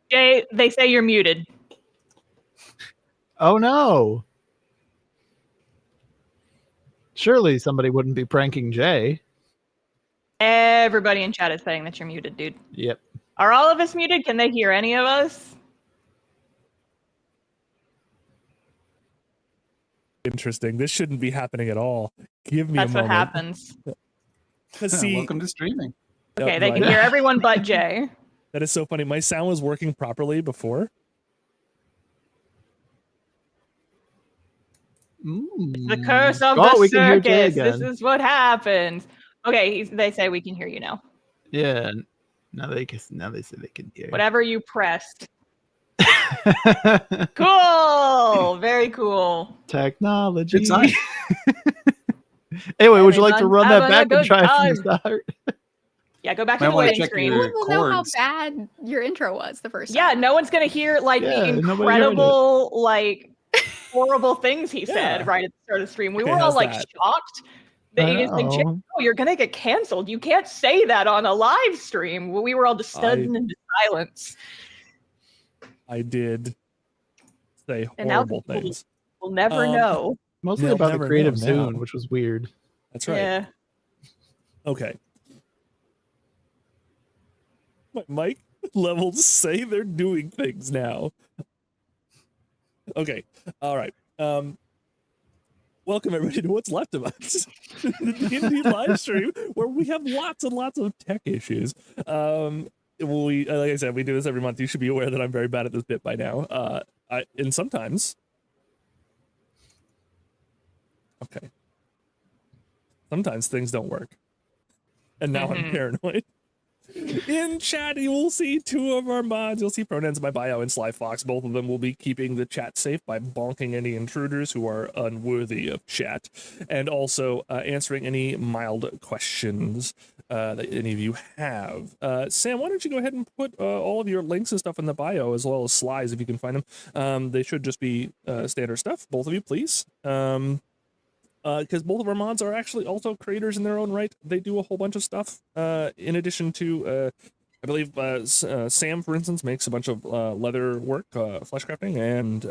Jay, they say you're muted. Oh no. Surely somebody wouldn't be pranking Jay. Everybody in chat is saying that you're muted, dude. Yep. Are all of us muted? Can they hear any of us? Interesting. This shouldn't be happening at all. Give me That's a moment. what happens. See, welcome to streaming. Okay, they can hear everyone but Jay. That is so funny. My sound was working properly before. The curse of the circus. This is what happens. Okay, they say we can hear you now. Yeah. Now they say they can hear. Whatever you pressed. Cool. Very cool. Technology. Good sign. Anyway, would you like to run that back and try from the start? Yeah, go back to the waiting screen. No one will know how bad your intro was the first time. Yeah, no one's gonna hear like the incredible, like horrible things he said right at the start of the stream. We were all like shocked that he didn't think, "Oh, you're gonna get canceled. You can't say that on a live stream." We were all just stunned into silence. I did say horrible things. We'll never know. Mostly about the creative Zune, which was weird. That's right. Yeah. Okay. My mic levels say they're doing things now. Okay. All right. Welcome everybody to what's left of us, the D&D live stream, where we have lots and lots of tech issues. We, like I said, we do this every month. You should be aware that I'm very bad at this bit by now. And sometimes. Okay. Sometimes things don't work. And now I'm paranoid. In chat, you will see two of our mods. You'll see Pronouns in my bio and Sly Fox. Both of them will be keeping the chat safe by bonking any intruders who are unworthy of chat, and also answering any mild questions that any of you have. Sam, why don't you go ahead and put all of your links and stuff in the bio, as well as Sly's if you can find them. They should just be standard stuff. Both of you, please. Because both of our mods are actually also creators in their own right. They do a whole bunch of stuff. In addition to, I believe Sam, for instance, makes a bunch of leather work, flesh crafting, and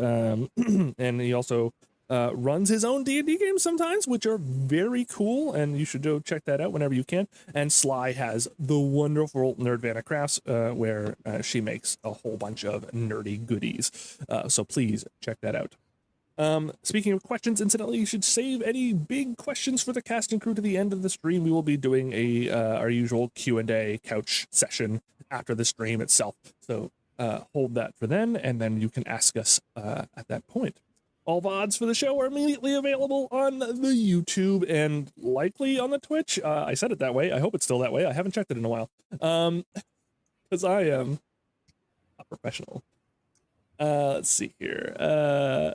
and he also runs his own D&D games sometimes, which are very cool, and you should go check that out whenever you can. And Sly has the wonderful Nerdvana Crafts, where she makes a whole bunch of nerdy goodies. So please check that out. Speaking of questions, incidentally, you should save any big questions for the cast and crew to the end of the stream. We will be doing our usual Q&A couch session after the stream itself. So hold that for then, and then you can ask us at that point. All VODs for the show are immediately available on the YouTube and likely on the Twitch. I said it that way. I hope it's still that way. I haven't checked it in a while. Because I am a professional. Let's see here.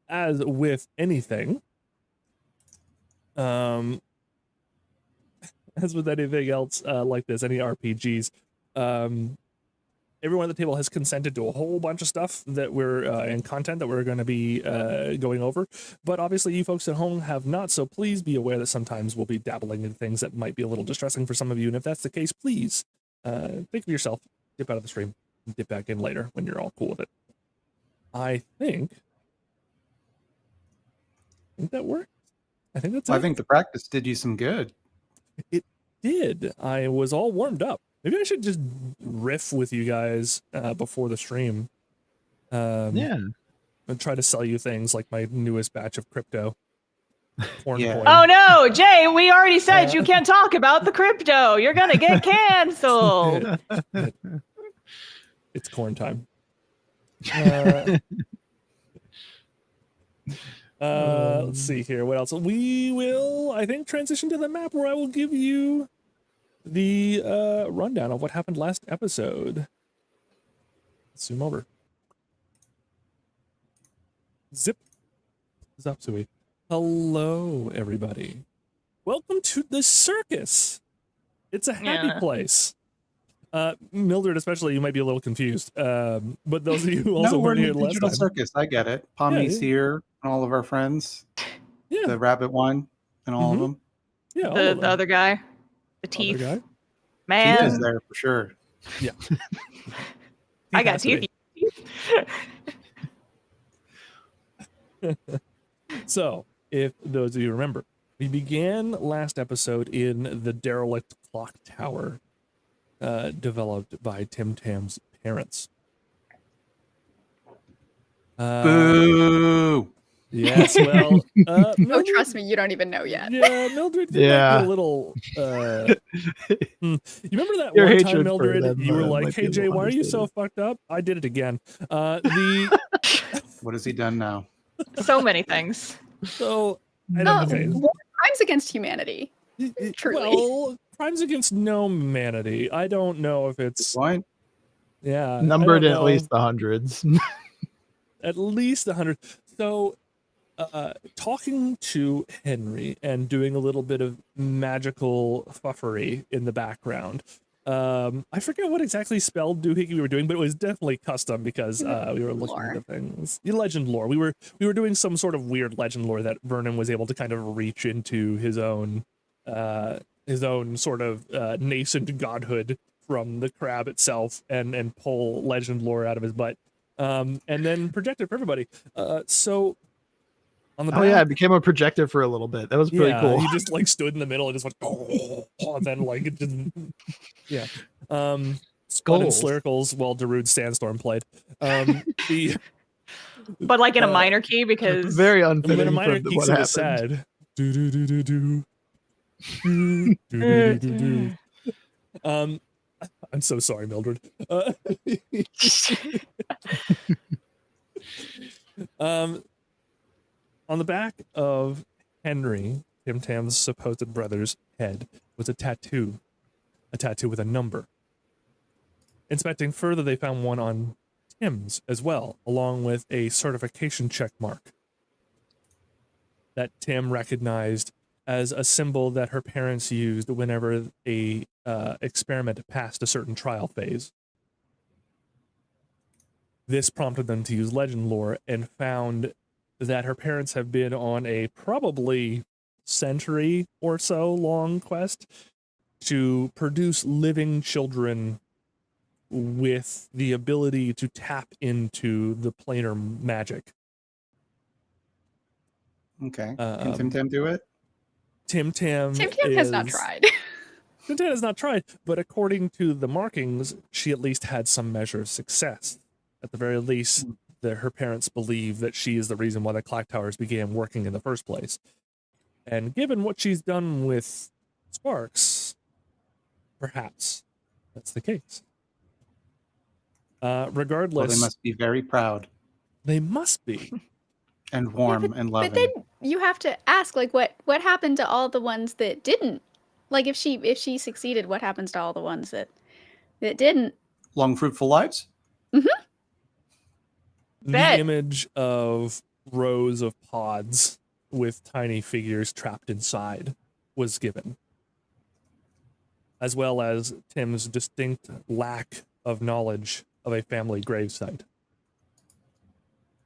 As with anything, else like this, any RPGs, everyone at the table has consented to a whole bunch of stuff that we're and content that we're going to be going over. But obviously, you folks at home have not, so please be aware that sometimes we'll be dabbling in things that might be a little distressing for some of you. And if that's the case, please think of yourself, dip out of the stream, and dip back in later when you're all cool with it. I think that worked. I think that's it. I think the practice did you some good. It did. I was all warmed up. Maybe I should just riff with you guys before the stream. Yeah. And try to sell you things like my newest batch of crypto. Coin. Oh no, Jay, we already said you can't talk about the crypto. You're going to get canceled. It's corn time. Let's see here. What else? We will, I think, transition to the map where I will give you the rundown of what happened last episode. Let's zoom over. Zip. Zapsui. Hello, everybody. Welcome to the circus. It's a happy place. Mildred, especially, you might be a little confused. But those of you who also weren't here last digital time. circus, I get it. Pomni's here, and all of our friends. Yeah. The rabbit one, and all of them. Yeah. The other guy. The teeth. Guy. Man. Teeth is there for sure. Yeah. I got teeth. So, if those of you remember, we began last episode in the derelict clock tower developed by Tim Tam's parents. Boo! Yes, well, Mildred, trust me, you don't even know yet. Yeah, Mildred might be a little. You remember that one time, Mildred? Them, you were like, "Hey, Jay, why are you so fucked up?" I did it again. What has he done now? So many things. So, crimes against humanity. Truly. Well, crimes against no humanity. I don't know if it's fine. Yeah, numbered in at least the hundreds. At least 100. So, talking to Henry and doing a little bit of magical fuffery in the background. I forget what exactly spell doohickey we were doing, but it was definitely custom because we were looking at things. Legend lore. We were doing some sort of weird legend lore that Vernon was able to kind of reach into his own sort of nascent godhood from the crab itself and pull legend lore out of his butt. And then project it for everybody. So on the back, it became a projector for a little bit. That was pretty cool. He just like stood in the middle and just went, and then like it just, Spun in Slurkles while Darude Sandstorm played. But like in a minor key because very unfitting. In a minor key, what happened. Sad. Do do do do do. Do do do do. I'm so sorry, Mildred. On the back of Henry, Tim Tam's supposed brother's head, was a tattoo with a number. Inspecting further, they found one on Tim's as well, along with a certification check mark that Tim recognized as a symbol that her parents used whenever a experiment passed a certain trial phase. This prompted them to use legend lore and found that her parents have been on a probably century or so long quest to produce living children with the ability to tap into the planar magic. Okay. Can Tim Tam do it? Tim Tam has not tried. Tim Tam has not tried, but according to the markings, she at least had some measure of success. At the very least, her parents believe that she is the reason why the clock towers began working in the first place. And given what she's done with Sparks, perhaps that's the case. Regardless, well, they must be very proud. They must be. And warm and loving. But then you have to ask, like, what happened to all the ones that didn't? Like, if she succeeded, what happens to all the ones that didn't? Long, fruitful lives? Mm-hmm. The image of rows of pods with tiny figures trapped inside was given, as well as Tim's distinct lack of knowledge of a family gravesite.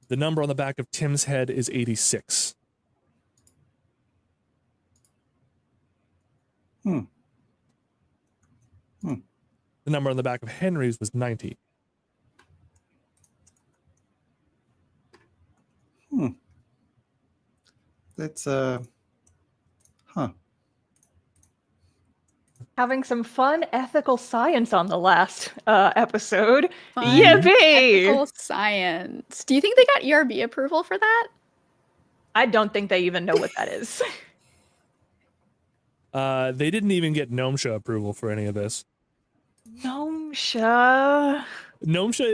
The number on the back of Tim's head is 86. The number on the back of Henry's was 90. That's having some fun ethical science on the last episode. Fun Yippee! Ethical science. Do you think they got ERB approval for that? I don't think they even know what that is. They didn't even get Gnomesha approval for any of this. Gnomesha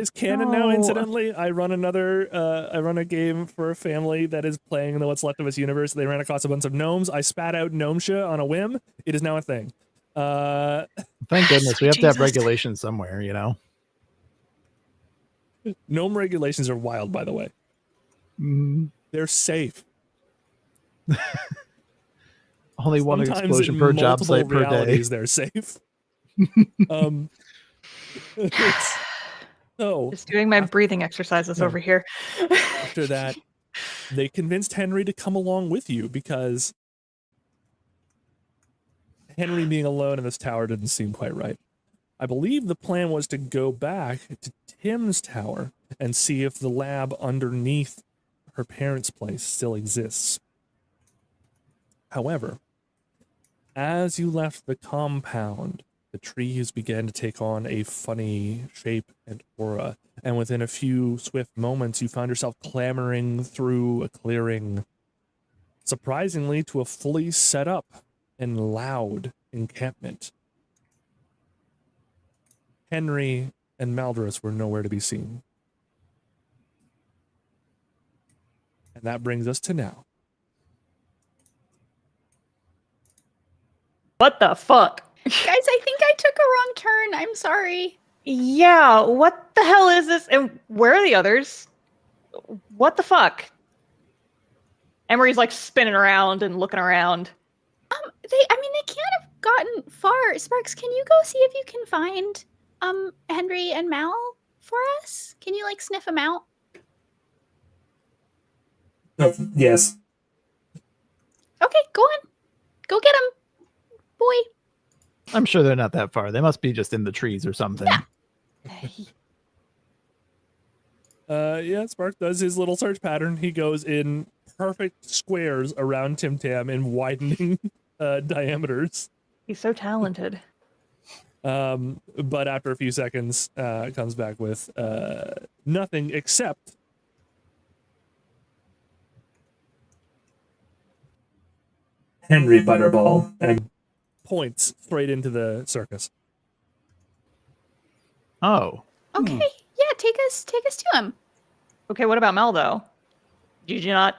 is canon now, incidentally. I run a game for a family that is playing in the What's Left of Us universe. They ran across a bunch of gnomes. I spat out Gnomesha on a whim. It is now a thing. Thank goodness. We have to have regulations somewhere, you know? Gnome regulations are wild, by the way. They're safe. Only one explosion per job site per day. They're safe. So just doing my breathing exercises over here. After that, they convinced Henry to come along with you because Henry being alone in this tower didn't seem quite right. I believe the plan was to go back to Tim's tower and see if the lab underneath her parents' place still exists. However, as you left the compound, the trees began to take on a funny shape and aura, and within a few swift moments, you found yourself clambering through a clearing, surprisingly to a fully set up and loud encampment. Henry and Maldorus were nowhere to be seen. And that brings us to now. What the fuck? Guys, I think I took a wrong turn. I'm sorry. Yeah, what the hell is this? And where are the others? What the fuck? Emery's like spinning around and looking around. They can't have gotten far. Sparks, can you go see if you can find Henry and Mal for us? Can you like sniff them out? Yes. Okay, go on. Go get them, boy. I'm sure they're not that far. They must be just in the trees or something. Yeah. Yeah, Spark does his little search pattern. He goes in perfect squares around Tim Tam in widening diameters. He's so talented. But after a few seconds, comes back with nothing except Henry Butterball, and points straight into the circus. Oh. Okay. Yeah, take us to him. Okay, what about Mel though? Did you not?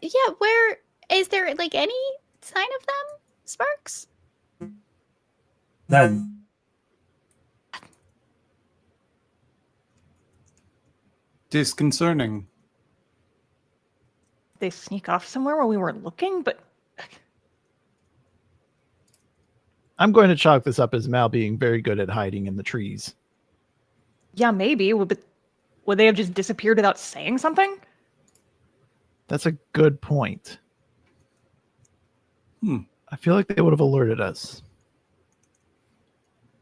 Yeah, where is there like any sign of them, Sparks? None. Disconcerting. They sneak off somewhere where we weren't looking, but I'm going to chalk this up as Mal being very good at hiding in the trees. yeah, maybe. But would they have just disappeared without saying something? That's a good point. I feel like they would have alerted us.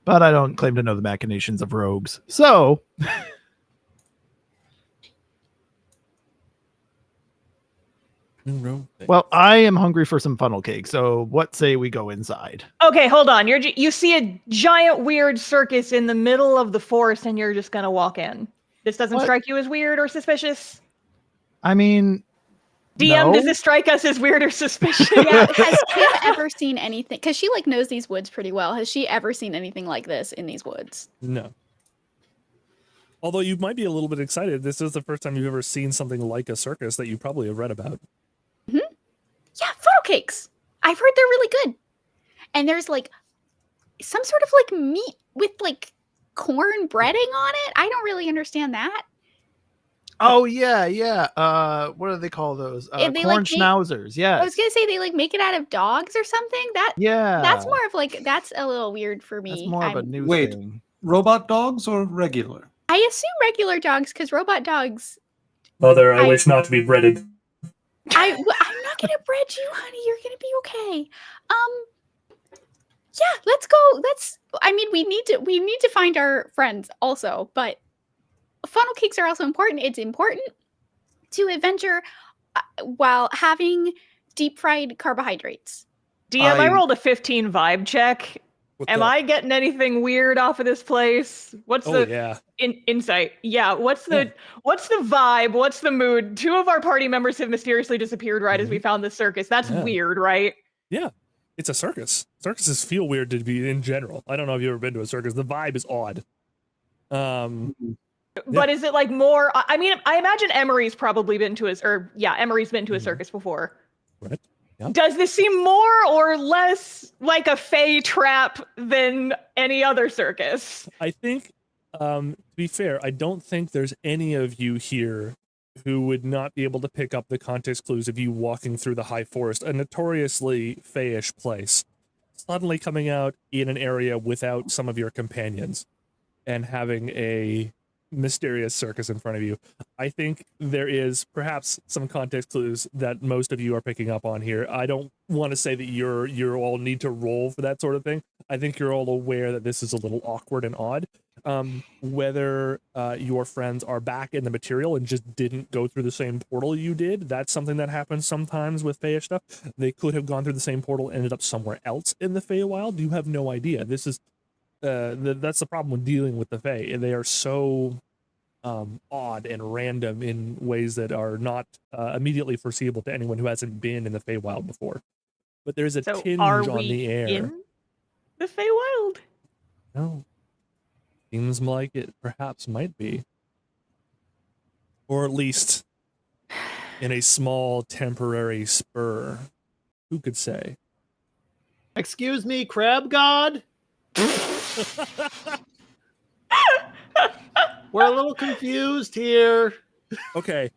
But I don't claim to know the machinations of rogues. So... Well, I am hungry for some funnel cake, so what say we go inside? Okay, hold on. You see a giant weird circus in the middle of the forest, and you're just gonna walk in. This doesn't strike you as weird or suspicious? I mean, DM, no? does this strike us as weird or suspicious? Yeah, has Kim ever seen anything? Because she like knows these woods pretty well. Has she ever seen anything like this in these woods? No. Although you might be a little bit excited. This is the first time you've ever seen something like a circus that you probably have read about. Yeah, funnel cakes. I've heard they're really good. And there's like some sort of like meat with like corn breading on it. I don't really understand that. Oh, yeah. What do they call those? Corn schnauzers, yes. I was going to say they like make it out of dogs or something. That's more of like, that's a little weird for me. That's more of a new thing. Robot dogs or regular? I assume regular dogs because robot dogs. Mother, I wish not to be breaded. I'm not gonna bread you, honey. You're gonna be okay. Yeah, let's go. We need to find our friends also, but funnel cakes are also important. It's important to adventure while having deep fried carbohydrates. DM, I rolled a 15 vibe check. Am I getting anything weird off of this place? What's insight? Yeah. What's the vibe? What's the mood? 2 of our party members have mysteriously disappeared right as we found the circus. That's weird, right? Yeah. It's a circus. Circuses feel weird to be in general. I don't know if you've ever been to a circus. The vibe is odd. But is it like more? I mean, I imagine Emery's probably been to Emery's been to a circus before. Right. Yeah. Does this seem more or less like a Fey trap than any other circus? I think, to be fair, I don't think there's any of you here who would not be able to pick up the context clues of you walking through the high forest, a notoriously Feyish place, suddenly coming out in an area without some of your companions and having a mysterious circus in front of you. I think there is perhaps some context clues that most of you are picking up on here. I don't want to say that you're all need to roll for that sort of thing. I think you're all aware that this is a little awkward and odd. whether your friends are back in the material and just didn't go through the same portal you did. That's something that happens sometimes with Fey stuff. They could have gone through the same portal, ended up somewhere else in the Feywild. You have no idea. This is that's the problem with dealing with the Fey. They are so odd and random in ways that are not immediately foreseeable to anyone who hasn't been in the Feywild before. But there's a tinge on the air. In the Feywild? No. Seems like it perhaps might be. Or at least in a small temporary spur. Who could say? Excuse me, crab god? We're a little confused here. Okay.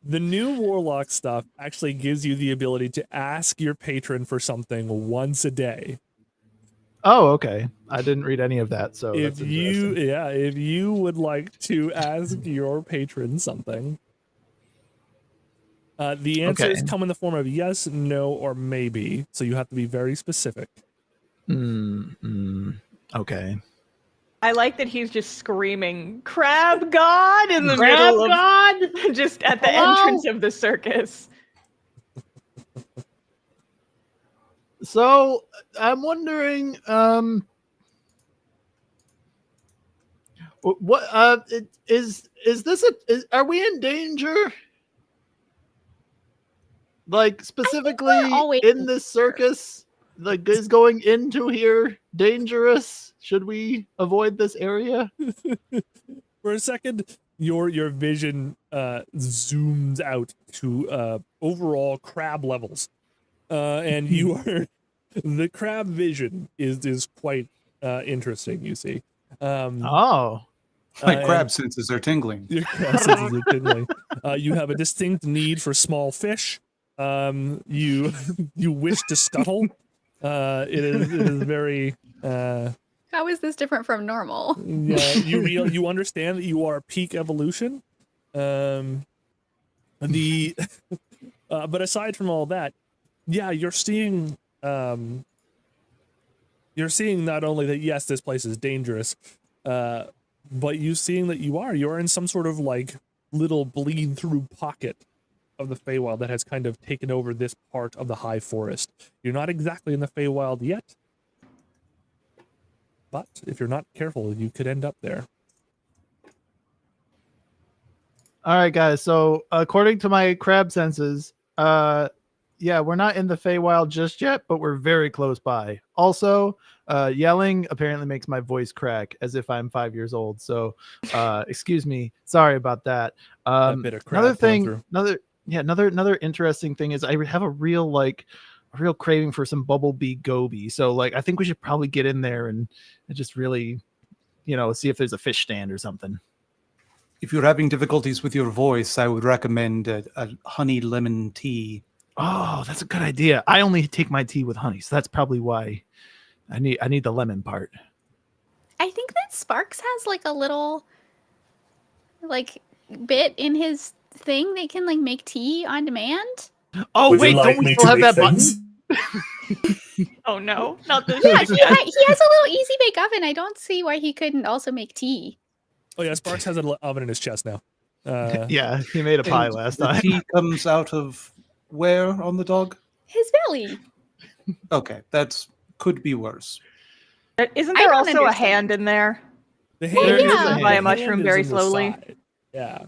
The new warlock stuff actually gives you the ability to ask your patron for something once a day. Oh, okay. I didn't read any of that, so If you would like to ask your patron something, the answers come in the form of yes, no, or maybe. So you have to be very specific. Okay. I like that he's just screaming "Crab God" in the middle of just at the entrance of the circus. So I'm wondering, what is this are we in danger? Like specifically in this circus, like is going into here dangerous? Should we avoid this area? For a second, your vision zooms out to overall crab levels, and you are the crab vision is quite interesting. You see, my crab senses are tingling. Your crab senses are tingling. You have a distinct need for small fish. You wish to scuttle. It is very. How is this different from normal? Yeah, you understand that you are peak evolution. But aside from all that, yeah, you're seeing not only that yes, this place is dangerous, but you seeing that you're in some sort of like little bleed through pocket of the Feywild that has kind of taken over this part of the high forest. You're not exactly in the Feywild yet. But if you're not careful, you could end up there. All right, guys. So according to my crab senses, we're not in the Feywild just yet, but we're very close by. Also, yelling apparently makes my voice crack as if I'm 5 years old. So, excuse me. Sorry about that. Another interesting thing is I have a real craving for some bumblebee goby. So I think we should probably get in there and just really, see if there's a fish stand or something. If you're having difficulties with your voice, I would recommend a honey lemon tea. Oh, that's a good idea. I only take my tea with honey, so that's probably why I need the lemon part. I think that Sparks has a little bit in his thing. They can make tea on demand. Oh, wait, don't we still have that button? Oh no, not this. Yeah, he has a little easy bake oven. I don't see why he couldn't also make tea. Oh yeah, Sparks has an oven in his chest now. Yeah, he made a pie last time. The tea comes out of where on the dog? His belly. Okay, could be worse. Isn't there also a hand in there? The hand is by a mushroom very slowly. Side. Yeah.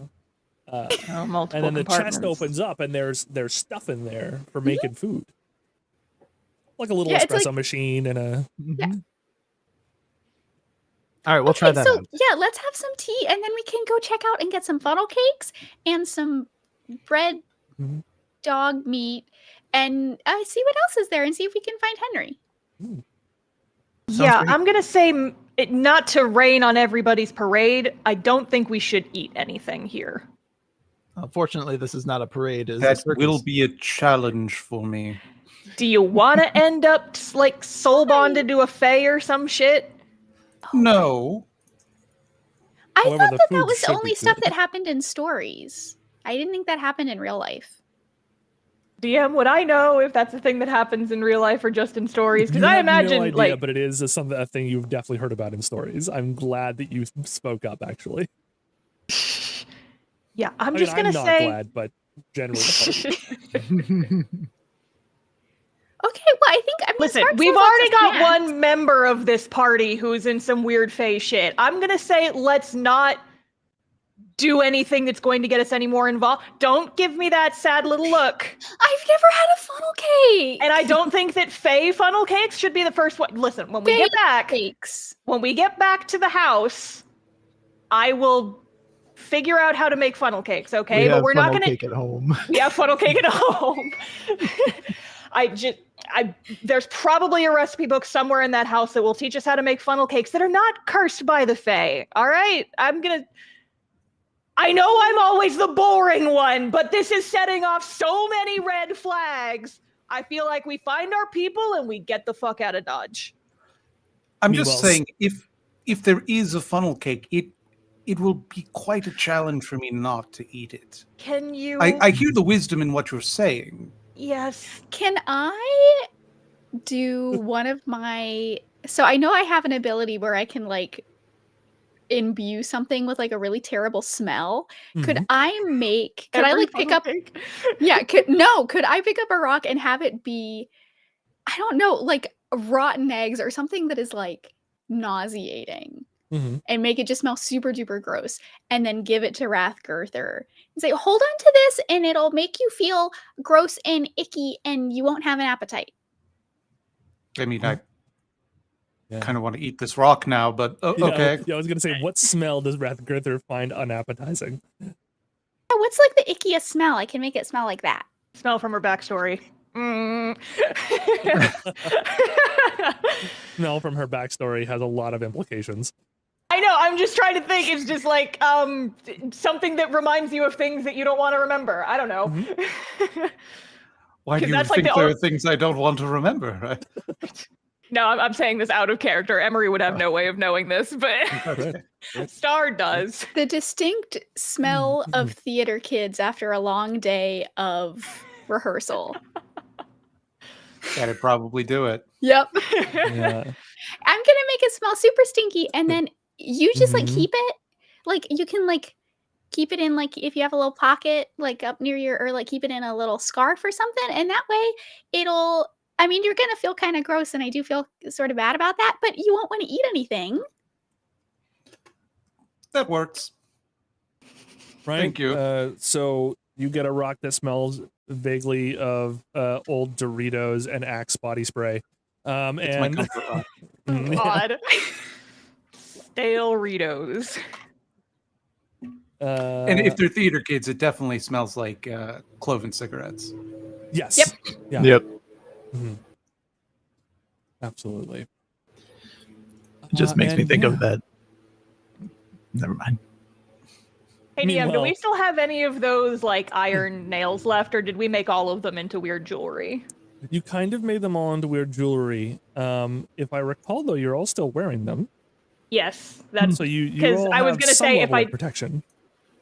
Multiple and then the chest compartments. opens up, and there's stuff in there for making food, like a little espresso machine and a. Yeah. All right, we'll try that out. Yeah, let's have some tea, and then we can go check out and get some funnel cakes and some bread, dog meat, and see what else is there, and see if we can find Henry. Yeah, I'm gonna say not to rain on everybody's parade. I don't think we should eat anything here. Unfortunately, this is not a parade. That will be a challenge for me. Do you want to end up soul bonded to a fae or some shit? No. I thought that was only stuff that happened in stories. I didn't think that happened in real life. DM, would I know if that's a thing that happens in real life or just in stories? Because I imagine, no idea, but it is a thing you've definitely heard about in stories. I'm glad that you spoke up, actually. Yeah, I'm not glad, but generally. Okay, well, I mean, listen, Sparks we've has lots already of got plans. one member of this party who's in some weird phase shit. I'm gonna say let's not do anything that's going to get us any more involved. Don't give me that sad little look. I've never had a funnel cake. And I don't think that Fae funnel cakes should be the first one. Listen, when we get back to the house, I will figure out how to make funnel cakes, okay? But we're not gonna cake at home. We have funnel cake at home. There's probably a recipe book somewhere in that house that will teach us how to make funnel cakes that are not cursed by the Fae. All right? I know I'm always the boring one, but this is setting off so many red flags. I feel like we find our people and we get the fuck out of Dodge. I'm just saying, if there is a funnel cake, it will be quite a challenge for me not to eat it. Can you... I hear the wisdom in what you're saying. Yes. Can I do one of my... So I know I have an ability where I can, like, imbue something with, like, a really terrible smell. Could I pick up... Yeah, could I pick up a rock and have it be, I don't know, like, rotten eggs or something that is, like, nauseating? And make it just smell super duper gross, and then give it to Rathgirther and say, hold on to this and it'll make you feel gross and icky and you won't have an appetite. I mean, I kind of want to eat this rock now, but okay. Yeah, I was going to say, what smell does Rathgirther find unappetizing? Yeah, what's like the ickiest smell? I can make it smell like that. Smell from her backstory. Smell from her backstory has a lot of implications. I know, I'm just trying to think. It's just like something that reminds you of things that you don't want to remember. I don't know. Why do you think there are things I don't want to remember, right? No, I'm saying this out of character. Emery would have no way of knowing this, but Star does. The distinct smell of theater kids after a long day of rehearsal. That'd probably do it. Yep. Yeah. I'm gonna make it smell super stinky, and then you just like keep it, like you can like keep it in, like if you have a little pocket like up near your, or like keep it in a little scarf or something, and that way it'll, I mean, you're gonna feel kind of gross, and I do feel sort of bad about that, but you won't want to eat anything. That works. Right. Thank you. So you get a rock that smells vaguely of old Doritos and Axe body spray. It's my comfort rock. God. Stale Doritos. And if they're theater kids, it definitely smells like cloven cigarettes. Yes. Yep. Yeah. Yep. Absolutely. It just makes me think of that. Never mind. Hey, DM, do we still have any of those like iron nails left, or did we make all of them into weird jewelry? You kind of made them all into weird jewelry. If I recall, though, you're all still wearing them. Yes, that's so you because all I was have gonna some say level if of protection.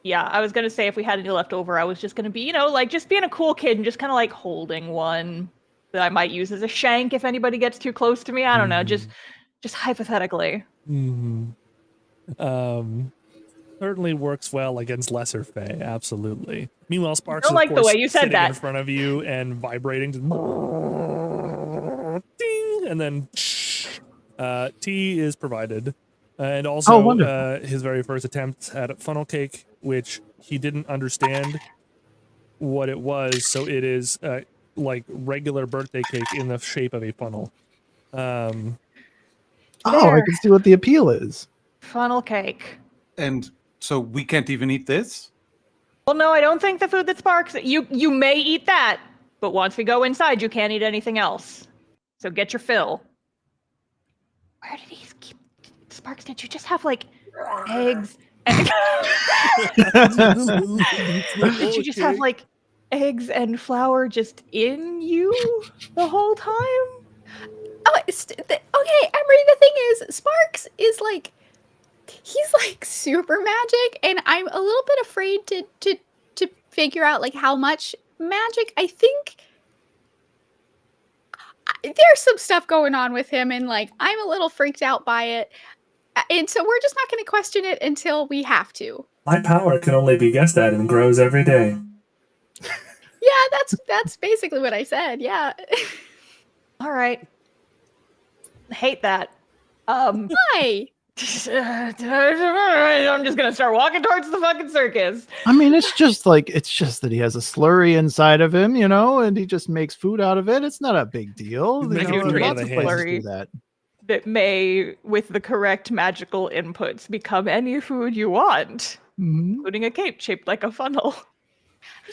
Yeah, I was gonna say if we had any left over, I was just gonna be, you know, like just being a cool kid and just kind of like holding one that I might use as a shank if anybody gets too close to me. I don't know, just hypothetically. Certainly works well against lesser Fae, absolutely. Meanwhile, Sparks is like of the course way you said sitting that. in front of you and vibrating, just ding, and then tea is provided, and also his very first attempt at a funnel cake, which he didn't understand what it was, so it is like regular birthday cake in the shape of a funnel. I can see what the appeal is. Funnel cake. And so we can't even eat this? Well, no, I don't think the food that Sparks... You may eat that, but once we go inside, you can't eat anything else. So get your fill. Where did he keep... Sparks, did you just have, like, eggs? And... did you just have, like, eggs and flour just in you the whole time? Oh, okay, Emery, the thing is, Sparks is, like... He's like super magic, and I'm a little bit afraid to figure out like how much magic. I think there's some stuff going on with him, and like I'm a little freaked out by it. And so we're just not going to question it until we have to. My power can only be guessed at and grows every day. Yeah, that's basically what I said. Yeah. All right. I hate that. Why? I'm just gonna start walking towards the fucking circus. I mean, it's just that he has a slurry inside of him, and he just makes food out of it. It's not a big deal. I do drink Lots of places do that. That may, with the correct magical inputs, become any food you want, including a cape shaped like a funnel.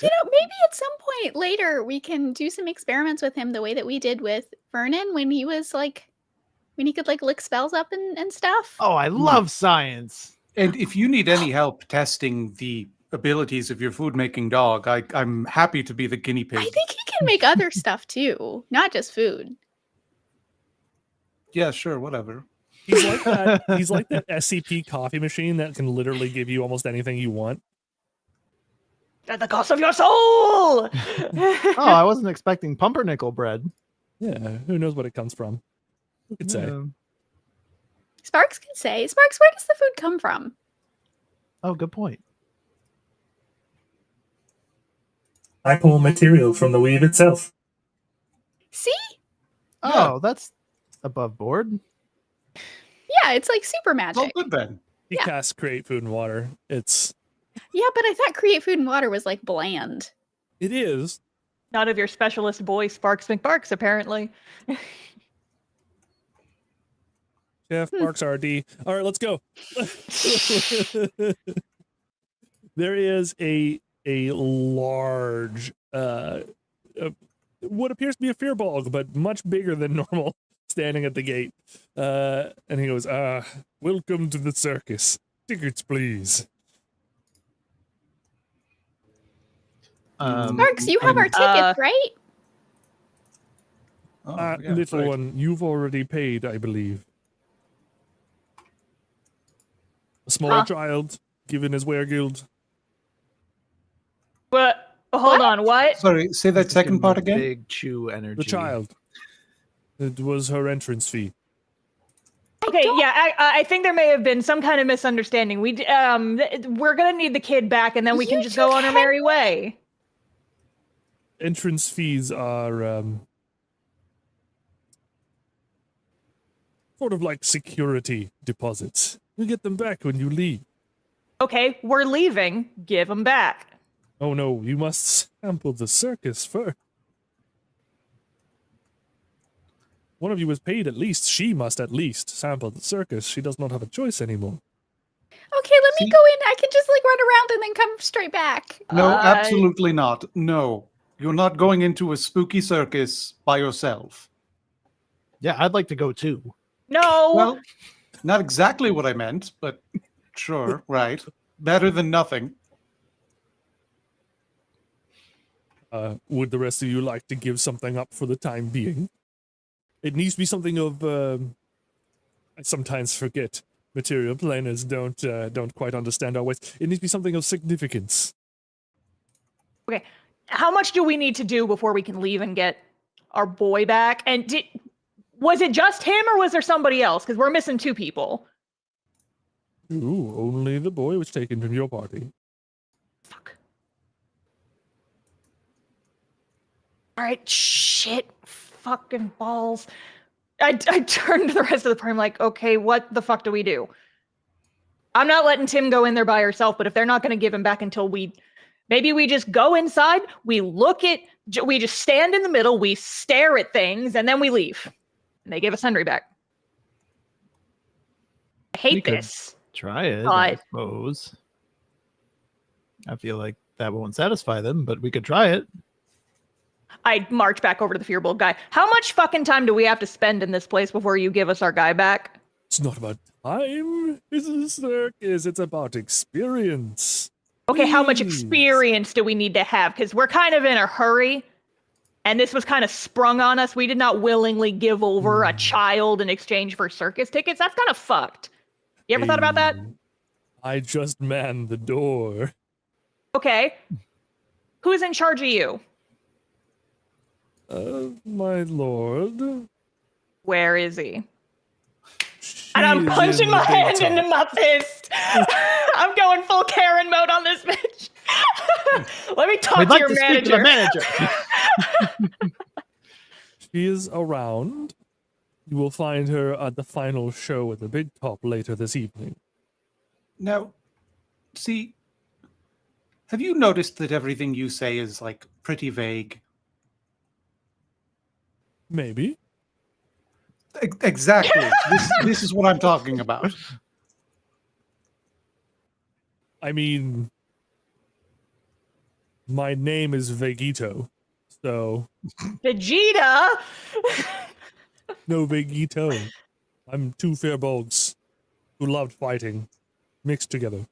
Maybe at some point later we can do some experiments with him the way that we did with Vernon when he was like, when he could like lick spells up and stuff. Oh, I love science. And if you need any help testing the abilities of your food-making dog, I'm happy to be the guinea pig. I think he can make other stuff too, not just food. Yeah, sure, whatever. He's like that. He's like that SCP coffee machine that can literally give you almost anything you want. At the cost of your soul! Oh, I wasn't expecting pumpernickel bread. Yeah, who knows what it comes from? Who could say? Sparks can say. Sparks, where does the food come from? Oh, good point. I pull material from the weave itself. See? Oh, that's above board. Yeah, it's like super magic. Oh, good then. He casts create food and water. It's Yeah, but I thought create food and water was like bland. It is. Not of your specialist boy, Sparks McBarks, apparently. Jeff Barks RD. All right, let's go. There is a large what appears to be a fearball, but much bigger than normal, standing at the gate. And he goes, welcome to the circus. Tickets, please. Sparks, you have our tickets, right? Oh, Little right. one, you've already paid, I believe. A small child given his weregild. What? Hold on, what? Sorry, say that second part again. Big chew energy. The child. It was her entrance fee. Okay, yeah, I think there may have been some kind of misunderstanding. We're gonna need the kid back, and then we can just go on our merry way. Entrance fees are sort of like security deposits. You get them back when you leave. Okay, we're leaving. Give them back. Oh no, you must sample the circus first. One of you is paid at least. She must at least sample the circus. She does not have a choice anymore. Okay, let me go in. I can just like run around and then come straight back. No, absolutely not. No. You're not going into a spooky circus by yourself. Yeah, I'd like to go too. No. Well, not exactly what I meant, but sure, right. Better than nothing. Would the rest of you like to give something up for the time being? It needs to be something of, I sometimes forget. Material planners don't quite understand our ways. It needs to be something of significance. Okay, how much do we need to do before we can leave and get our boy back? And was it just him, or was there somebody else? Because we're missing 2 people. Ooh, only the boy was taken from your party. Fuck. All right, shit, fucking balls. I turned to the rest of the party. I'm like, okay, what the fuck do we do? I'm not letting Tim go in there by herself, but if they're not going to give him back until maybe we just go inside, we just stand in the middle, we stare at things, and then we leave. And they give us Henry back. I hate this. Try it, I suppose. I feel like that won't satisfy them, but we could try it. I march back over to the Fearbold guy. How much fucking time do we have to spend in this place before you give us our guy back? It's not about time. It's a circus. It's about experience. Okay, how much experience do we need to have? Because we're kind of in a hurry, and this was kind of sprung on us. We did not willingly give over a child in exchange for circus tickets. That's kind of fucked. You ever thought about that? I just manned the door. Okay. Who's in charge of you? My lord. Where is he? She And I'm is punching in my the big hand tub. into my fist. I'm going full Karen mode on this bitch. Let me talk We'd to like your to manager. speak to the manager. She is around. You will find her at the final show at the Big Top later this evening. Now, see, have you noticed that everything you say is like pretty vague? Maybe. Exactly. This is what I'm talking about. I mean, my name is Vegito, so Vegeta. no Vegito. I'm two fair bolts who loved fighting, mixed together.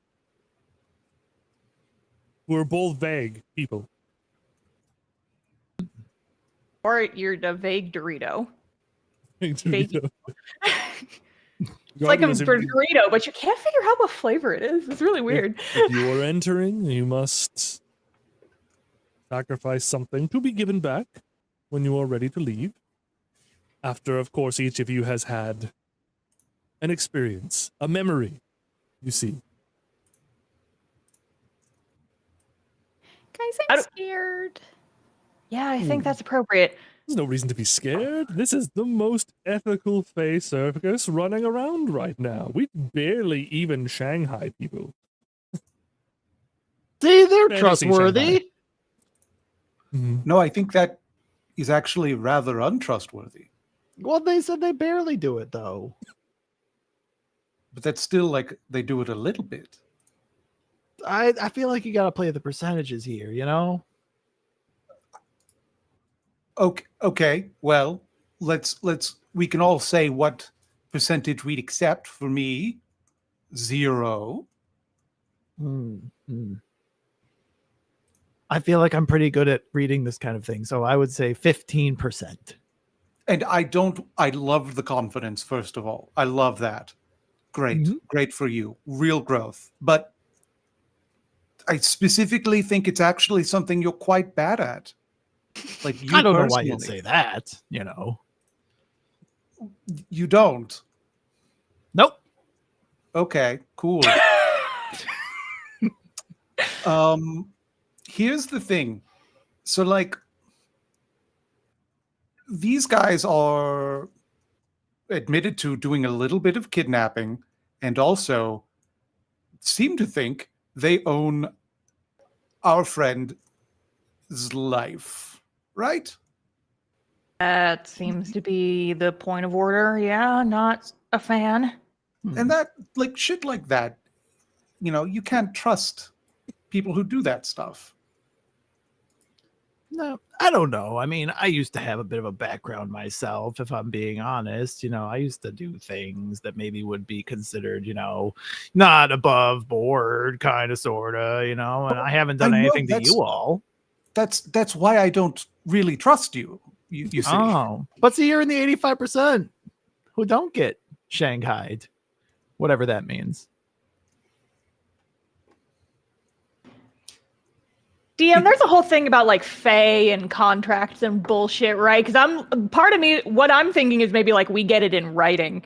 We're both vague people. Or you're the vague Dorito. Dorito. It's like a burrito, but you can't figure out what flavor it is. It's really weird. If you are entering, you must sacrifice something to be given back when you are ready to leave. After, of course, each of you has had an experience, a memory, you see. Guys, I'm scared. Yeah, I think that's appropriate. There's no reason to be scared. This is the most ethical Fae Circus running around right now. We barely even Shanghai people. See, they're Fantasy trustworthy. No, I think that is actually rather untrustworthy. Well, they said they barely do it, though. But that's still like they do it a little bit. I feel like you got to play the percentages here, you know? Okay. Well, we can all say what percentage we'd accept. For me, 0. I feel like I'm pretty good at reading this kind of thing, so I would say 15%. And I love the confidence, first of all. I love that. Great. Great for you. Real growth. But I specifically think it's actually something you're quite bad at. Like you I don't know personally. why you'd say that, you know. You don't. Nope. Okay, cool. Here's the thing. So like these guys are admitted to doing a little bit of kidnapping and also seem to think they own our friend's life, right? That seems to be the point of order. Yeah, not a fan. And that, like, shit like that, you know, you can't trust people who do that stuff. No, I don't know. I mean, I used to have a bit of a background myself, if I'm being honest. You know, I used to do things that maybe would be considered, you know, not above board, kind of, sort of, you know, and I haven't done anything to you all. That's why I don't really trust you. You see. Oh, but see, you're in the 85% who don't get shanghaied, whatever that means. DM, there's a whole thing about like Fae and contracts and bullshit, right? Because part of me, what I'm thinking is maybe like we get it in writing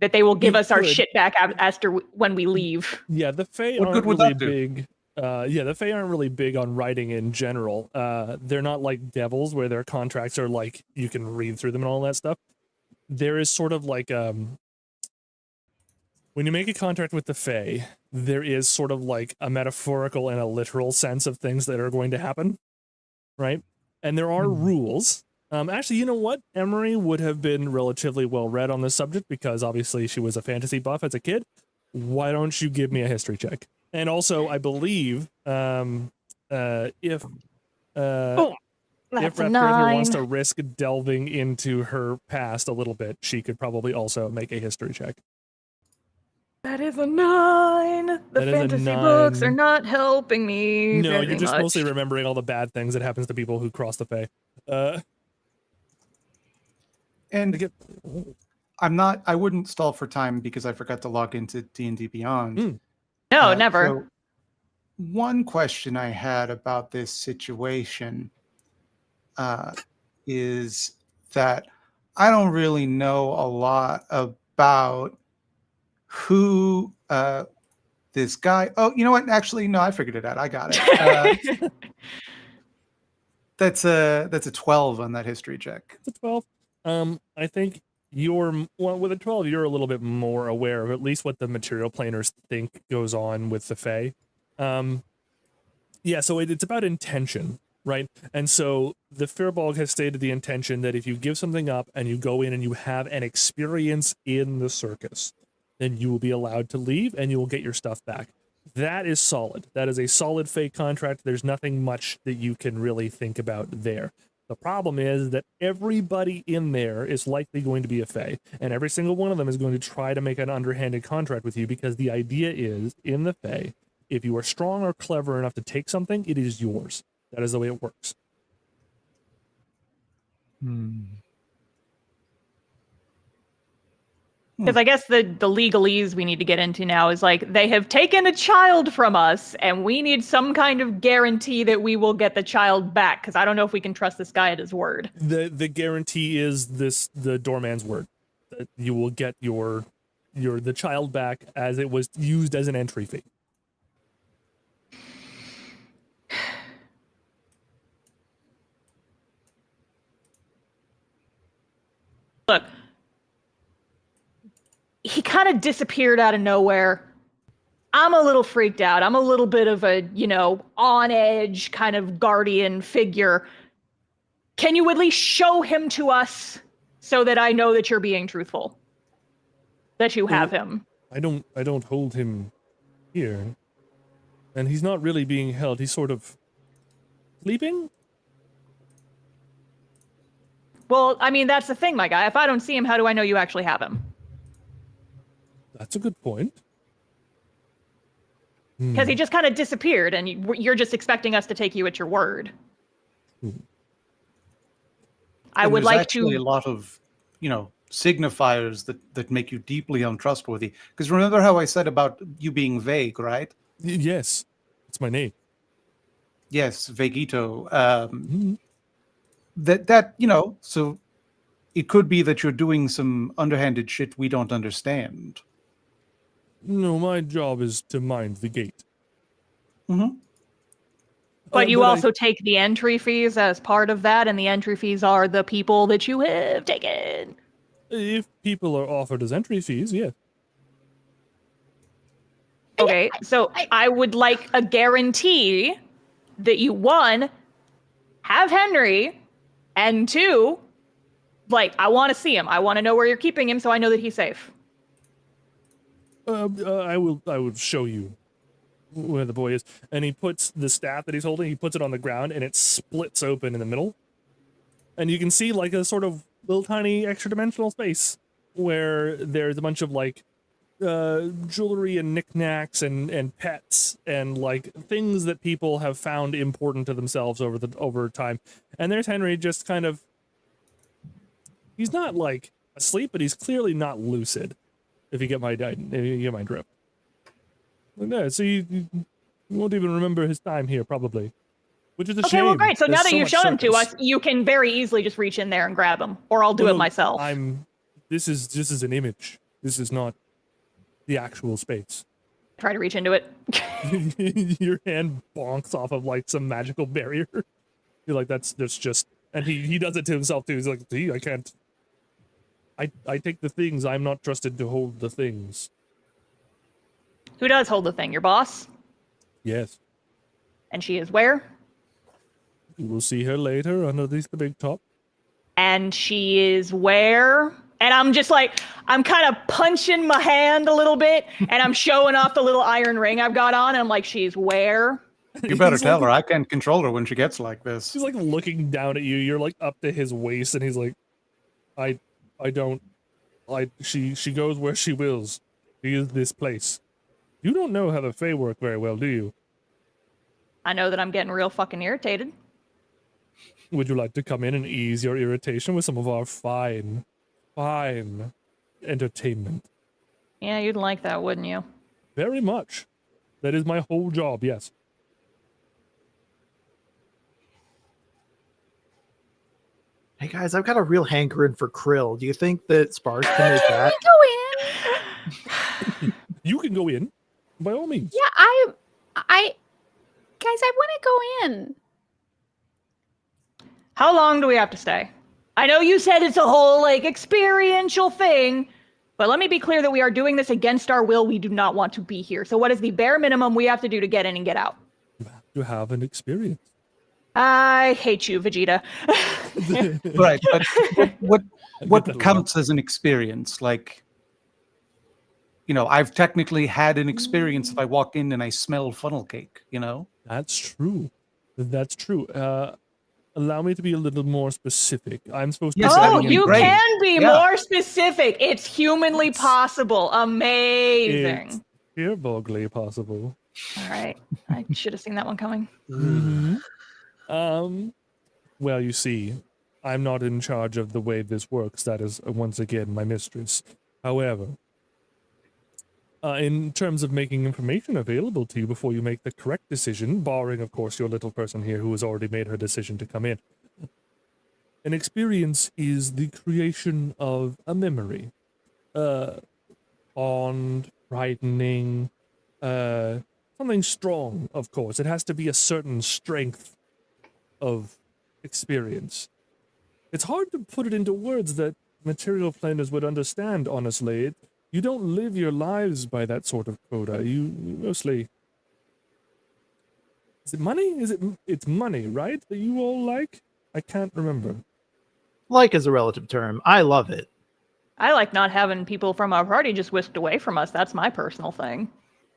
that they will give us our shit back after when we leave. Yeah, the Fae aren't really big. The Fae aren't really big on writing in general. They're not like devils where their contracts are like you can read through them and all that stuff. There is sort of like when you make a contract with the Fae, there is sort of like a metaphorical and a literal sense of things that are going to happen, right? And there are rules. Actually, you know what? Emery would have been relatively well read on this subject because obviously she was a fantasy buff as a kid. Why don't you give me a history check? And also, I believe if Raptor wants to risk delving into her past a little bit, she could probably also make a history check. That is a 9. The fantasy books are not helping me. No, you're just much. mostly remembering all the bad things that happens to people who cross the Fae. I wouldn't stall for time because I forgot to log into D&D Beyond. No, never. So one question I had about this situation, is that I don't really know a lot about who this guy. Oh, you know what? Actually, no, I figured it out. I got it. That's a 12 on that history check. It's a 12. I think with a 12, you're a little bit more aware of at least what the material planers think goes on with the Fae. Yeah, so it's about intention, right? And so the Firbolg has stated the intention that if you give something up and you go in and you have an experience in the circus, then you will be allowed to leave and you will get your stuff back. That is solid. That is a solid Fae contract. There's nothing much that you can really think about there. The problem is that everybody in there is likely going to be a Fae, and every single one of them is going to try to make an underhanded contract with you, because the idea is, in the Fae, if you are strong or clever enough to take something, it is yours. That is the way it works. Because I guess the legalese we need to get into now is like, they have taken a child from us and we need some kind of guarantee that we will get the child back. Because I don't know if we can trust this guy at his word. The guarantee is the doorman's word that you will get the child back as it was used as an entry fee. Look, he kind of disappeared out of nowhere. I'm a little freaked out. I'm a little bit of a, on edge kind of guardian figure. Can you at least show him to us so that I know that you're being truthful? That you have him. I don't hold him here. And he's not really being held. He's sort of sleeping? Well, I mean, that's the thing, my guy. If I don't see him, how do I know you actually have him? That's a good point. Because he just kind of disappeared, and you're just expecting us to take you at your word. I would like to. There's actually a lot of, signifiers that make you deeply untrustworthy. Because remember how I said about you being vague, right? Yes, it's my name. Yes, Vegito. That so it could be that you're doing some underhanded shit we don't understand. No, my job is to mind the gate. But you also take the entry fees as part of that, and the entry fees are the people that you have taken. If people are offered as entry fees, yeah. Okay, so I would like a guarantee that you, one, have Henry, and two, I want to see him. I want to know where you're keeping him so I know that he's safe. I will show you where the boy is. And he puts the staff that he's holding, he puts it on the ground, and it splits open in the middle. And you can see a sort of little tiny extra dimensional space where there's a bunch of jewelry and knickknacks and pets and things that people have found important to themselves over time. And there's Henry just kind of, he's not asleep, but he's clearly not lucid. If you get my drift. No, so you won't even remember his time here, probably. Which is a shame. Okay, well, great. So There's now that you've shown him to circus. us, you can very easily just reach in there and grab him, or I'll do it myself. This is an image. This is not the actual space. Try to reach into it. Your hand bonks off of some magical barrier. You're like, that's just, and he does it to himself too. He's like, see, I can't. I take the things. I'm not trusted to hold the things. Who does hold the thing? Your boss? Yes. And she is where? You will see her later underneath the big top. And she is where? And I'm just I'm kind of punching my hand a little bit, and I'm showing off the little iron ring I've got on, and I'm like, she's where? You better tell her. I can't control her when she gets like this. He's looking down at you. You're up to his waist, and he's like, she goes where she wills. She is this place. You don't know how the Fae work very well, do you? I know that I'm getting real fucking irritated. Would you like to come in and ease your irritation with some of our fine entertainment? Yeah, you'd like that, wouldn't you? Very much. That is my whole job, yes. Hey guys, I've got a real hankering for krill. Do you think that Sparks can make that? Go in. You can go in, by all means. Yeah, I guys, I want to go in. How long do we have to stay? I know you said it's a whole like experiential thing, but let me be clear that we are doing this against our will. We do not want to be here. So what is the bare minimum we have to do to get in and get out? You have to have an experience. I hate you, Vegeta. Right, but what counts as an experience? Like, you know, I've technically had an experience if I walk in and I smell funnel cake, you know? That's true. That's true. Allow me to be a little more specific. I'm supposed to. Yes, Oh, that'd be you great. can be Yeah. more specific. It's humanly possible. Amazing. It's fearbogly possible. All right. I should have seen that one coming. Well, you see, I'm not in charge of the way this works. That is, once again, my mistress. However, in terms of making information available to you before you make the correct decision, barring, of course, your little person here who has already made her decision to come in, an experience is the creation of a memory. Fond, frightening, something strong, of course. It has to be a certain strength of experience. It's hard to put it into words that material planers would understand, honestly. You don't live your lives by that sort of quota. You mostly... Is it money? It's money, right? That you all like? I can't remember. Like is a relative term. I love it. I like not having people from our party just whisked away from us. That's my personal thing.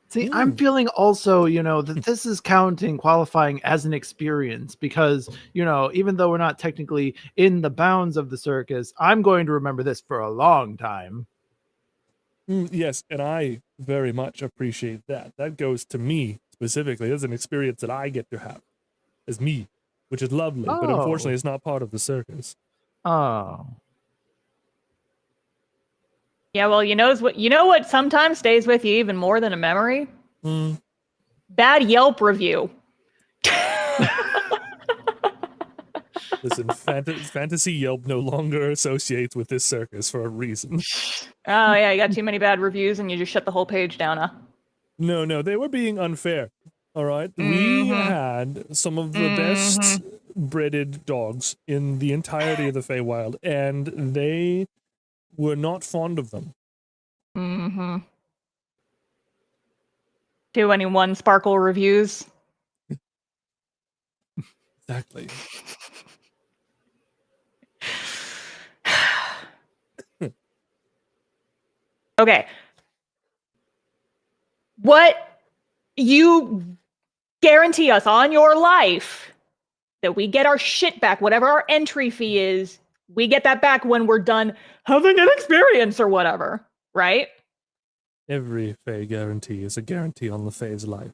See, I'm feeling also, you know, that this is qualifying as an experience because, you know, even though we're not technically in the bounds of the circus, I'm going to remember this for a long time. Yes, and I very much appreciate that. That goes to me specifically. It's an experience that I get to have as me, which is lovely, but unfortunately it's not part of the circus. Oh. Yeah, well, you know what sometimes stays with you even more than a memory? Bad Yelp review. Listen, Fantasy Yelp no longer associates with this circus for a reason. Oh, yeah, you got too many bad reviews and you just shut the whole page down, huh? No, they were being unfair. All right? We had some of the best breeded dogs in the entirety of the Feywild, and they were not fond of them. Do any one sparkle reviews? Exactly. Okay. What you guarantee us on your life that we get our shit back, whatever our entry fee is, we get that back when we're done having an experience or whatever, right? Every Fey guarantee is a guarantee on the Fey's life.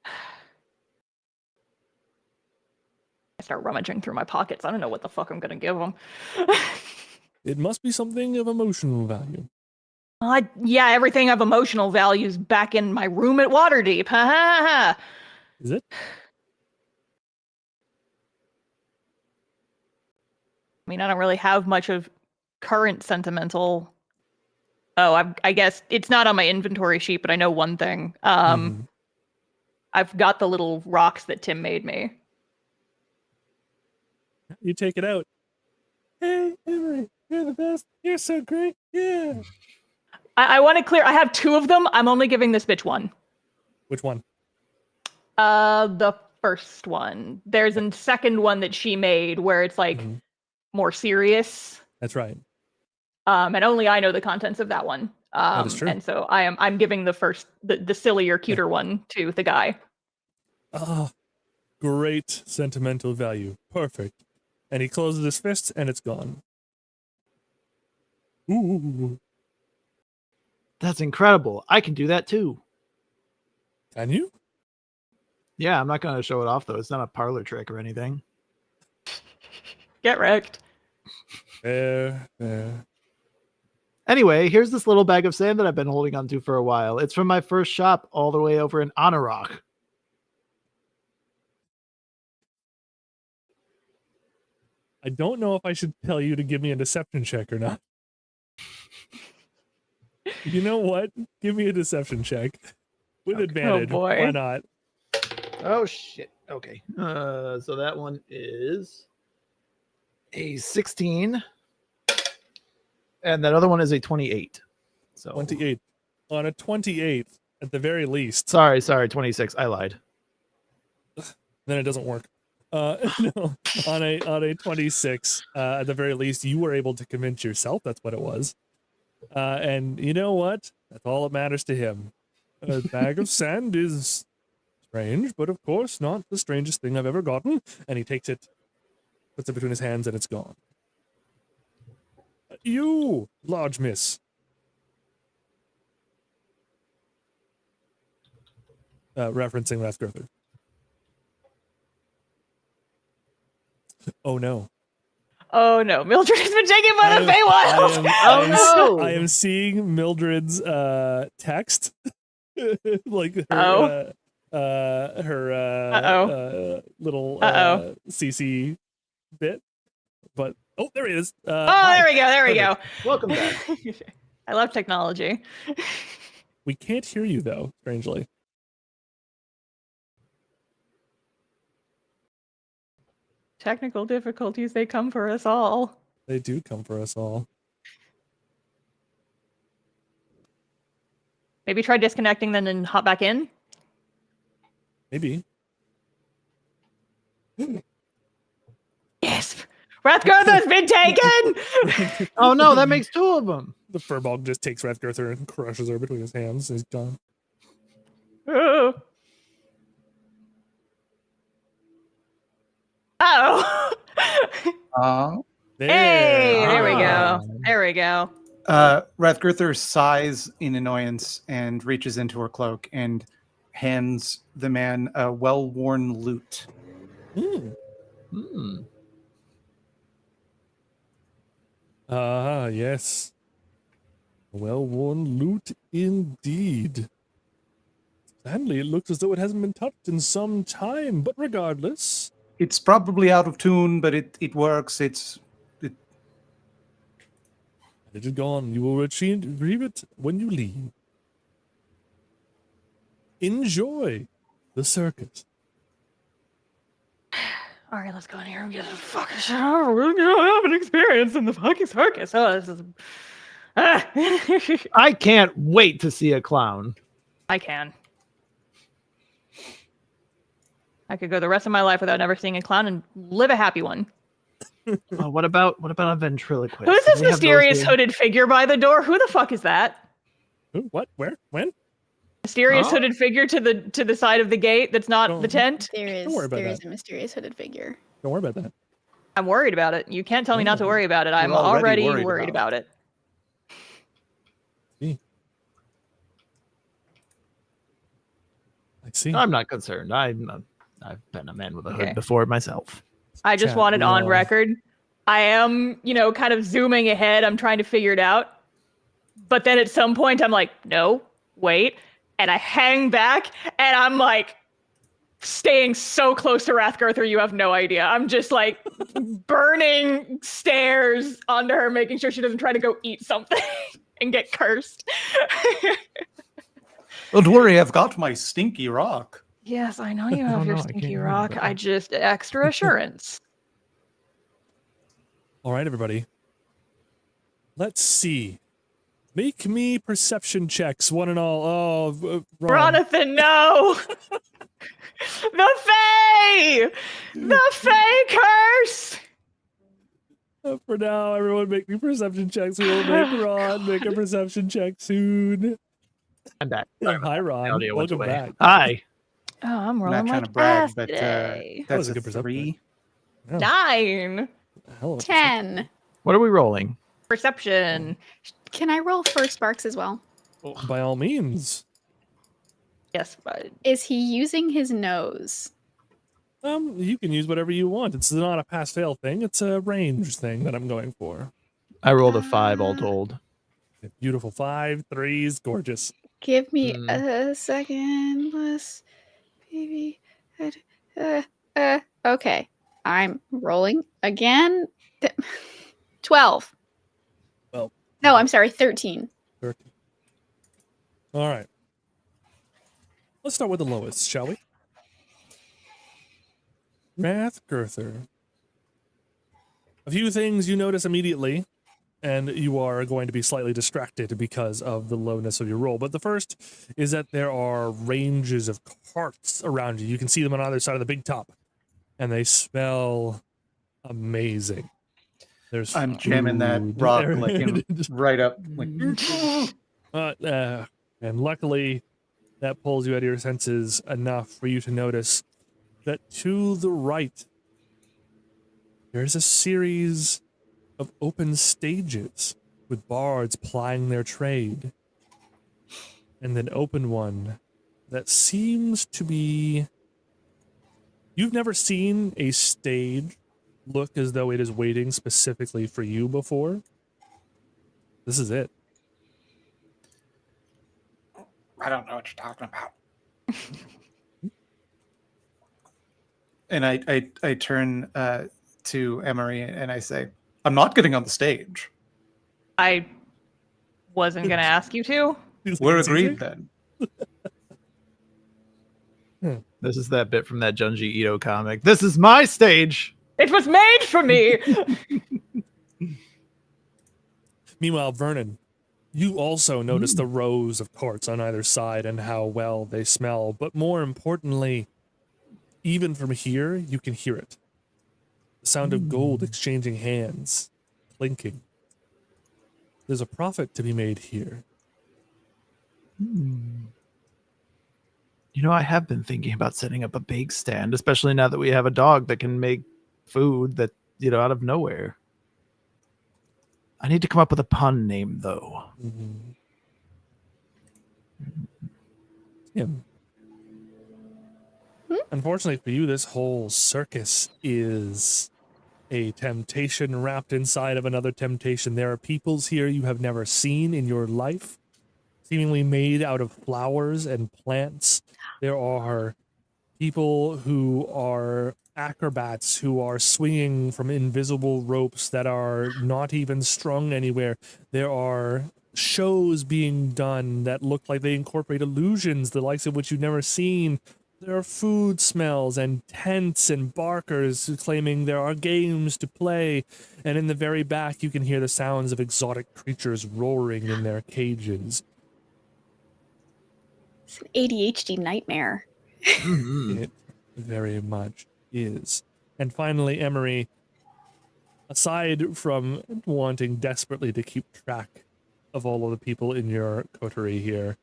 I start rummaging through my pockets. I don't know what the fuck I'm gonna give them. It must be something of emotional value. Yeah, everything of emotional values back in my room at Waterdeep. Ha ha ha. Is it? I mean, I don't really have much of current sentimental. Oh, I guess it's not on my inventory sheet, but I know one thing. I've got the little rocks that Tim made me. You take it out. Hey, Emery, you're the best. You're so great. Yeah. I want to clear. I have 2 of them. I'm only giving this bitch 1. Which one? The first one. There's a second one that she made where it's like more serious. That's right. And only I know the contents of that one. That is true. And so I'm giving the sillier, cuter one to the guy. Ah, great sentimental value. Perfect. And he closes his fists and it's gone. Ooh. That's incredible. I can do that too. Can you? Yeah, I'm not going to show it off though. It's not a parlor trick or anything. Get wrecked. Fair. Anyway, here's this little bag of sand that I've been holding onto for a while. It's from my first shop all the way over in Anarok. I don't know if I should tell you to give me a deception check or not. You know what? Give me a deception check with advantage. Oh, boy. Why not? Oh shit. Okay. So that one is a 16, and that other one is a 28. So 28. On a 28, at the very least. Sorry, 26. I lied. Then it doesn't work. No, on a 26, at the very least, you were able to convince yourself that's what it was. And you know what? That's all that matters to him. A bag of sand is strange, but of course not the strangest thing I've ever gotten. And he takes it, puts it between his hands, and it's gone. You, large miss. Referencing Rathgurther. Oh no. Oh no, Mildred has been taken by the Feywild. I am seeing Mildred's text, like her little CC bit. But oh, there he is. There we go. Welcome back. I love technology. We can't hear you though, strangely. Technical difficulties, they come for us all. They do come for us all. Maybe try disconnecting then and hop back in. Maybe. Yes! Rathgurther's been taken! Oh no, that makes 2 of them. The furball just takes Rathgurther and crushes her between his hands. He's gone. Oh. Uh-oh. There we go. There we go. Rathgurther sighs in annoyance and reaches into her cloak and hands the man a well-worn lute. Yes. A well-worn lute indeed. Sadly, it looks as though it hasn't been touched in some time, but regardless... It's probably out of tune, but it works. It is gone. You will retrieve it when you leave. Enjoy the circus. All right, let's go in here and get the fucking shit over. We're gonna have an experience in the fucking circus. Oh, this is. I can't wait to see a clown. I can. I could go the rest of my life without never seeing a clown and live a happy one. What about a ventriloquist? Who's this mysterious hooded figure by the door? Who the fuck is that? Who? What? Where? When? Mysterious hooded figure to the side of the gate that's not the tent? There is a mysterious hooded figure. Don't worry about that. I'm worried about it. You can't tell me not to worry about it. I'm already worried about it. I see. I'm not concerned. I've been a man with a hood before myself. I just wanted on record. I am, kind of zooming ahead. I'm trying to figure it out. But then at some point, I'm like, no, wait. And I hang back, and I'm like, staying so close to Rathgurther, you have no idea. I'm just like burning stares onto her, making sure she doesn't try to go eat something and get cursed. Don't worry, I've got my stinky rock. Yes, I know you have your stinky rock. I just extra assurance. All right, everybody. Let's see. Make me perception checks, one and all. Oh, Jonathan, no! The Fae! The Fae curse! For now, everyone make me perception checks. We will make Ron make a perception check soon. I'm back. Hi, Ron. Welcome back. Hi. Oh, I'm I'm rolling not trying like to brag, ass but today. That was that's a a good perception. 3. Yeah. 9. Hell of a 10. What are we rolling? Perception. Can I roll for sparks as well? By all means. Yes, but Is he using his nose? You can use whatever you want. It's not a pass-fail thing. It's a range thing that I'm going for. I rolled a 5 all told. Beautiful 5, 3s, gorgeous. Give me a second. Let's maybe. Okay. I'm rolling again. 12. Well, no, I'm sorry, 13. 13. All right. Let's start with the lowest, shall we? Rathgirther. A few things you notice immediately, and you are going to be slightly distracted because of the lowness of your roll. But the first is that there are ranges of carts around you. You can see them on either side of the big top, and they smell amazing. There's I'm jamming that food rock there. like right up. Like, and luckily, that pulls you out of your senses enough for you to notice that to the right, there's a series of open stages with bards plying their trade, and an open one that seems to be... You've never seen a stage look as though it is waiting specifically for you before. This is it. I don't know what you're talking about. And I turn to Emery and I say, I'm not getting on the stage. I wasn't going to ask you to. We're agreed then. This is that bit from that Junji Ito comic. This is my stage. It was made for me. Meanwhile, Vernon, you also notice the rows of carts on either side and how well they smell. But more importantly, even from here, you can hear it. The sound of gold exchanging hands, clinking. There's a profit to be made here. You know, I have been thinking about setting up a bake stand, especially now that we have a dog that can make food that, you know, out of nowhere. I need to come up with a pun name, though. Tim. Unfortunately for you, this whole circus is a temptation wrapped inside of another temptation. There are peoples here you have never seen in your life, seemingly made out of flowers and plants. There are people who are acrobats who are swinging from invisible ropes that are not even strung anywhere. There are shows being done that look like they incorporate illusions, the likes of which you've never seen. There are food smells and tents and barkers claiming there are games to play. And in the very back, you can hear the sounds of exotic creatures roaring in their cages. It's an ADHD nightmare. It very much is. And finally, Emery, aside from wanting desperately to keep track of all of the people in your coterie here,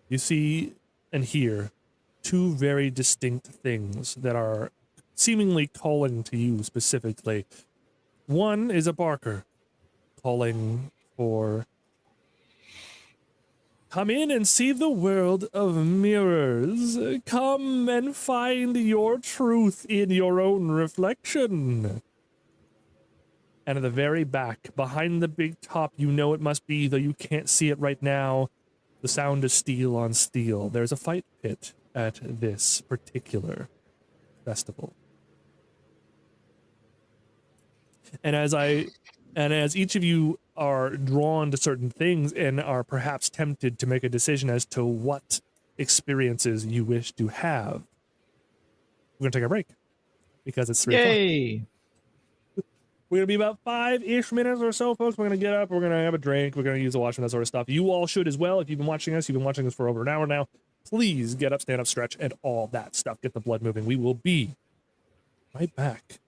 you see and hear two very distinct things that are seemingly calling to you specifically. One is a barker calling for, come in and see the world of mirrors. Come and find your truth in your own reflection. And at the very back, behind the big top, you know it must be, though you can't see it right now, the sound of steel on steel. There's a fight pit at this particular festival. And as each of you are drawn to certain things and are perhaps tempted to make a decision as to what experiences you wish to have, we're going to take a break because it's 3 o'clock. Yay! We're going to be about 5-ish minutes or so, folks. We're going to get up. We're going to have a drink. We're going to use the washroom, that sort of stuff. You all should as well. If you've been watching us, you've been watching us for over an hour now. Please get up, stand up, stretch, and all that stuff. Get the blood moving. We will be right back.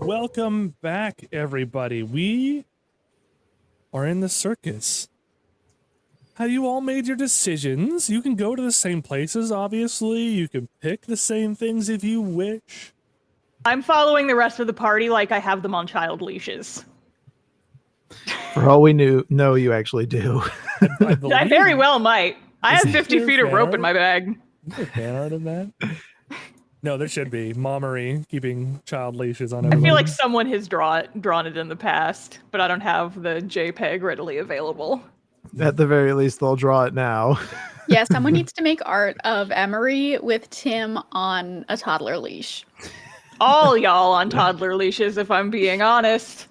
Welcome back, everybody. We are in the circus. Have you all made your decisions? You can go to the same places, obviously. You can pick the same things if you wish. I'm following the rest of the party like I have them on child leashes. For all we know, you actually do. I very well might. I have 50 feet of rope art? in my bag. Is there fan art of that? No, there should be. Mommery keeping child leashes on I everybody. feel like someone has drawn it in the past, but I don't have the JPEG readily available. At the very least, they'll draw it now. Yeah, someone needs to make art of Emery with Tim on a toddler leash. All y'all on toddler leashes, if I'm being honest.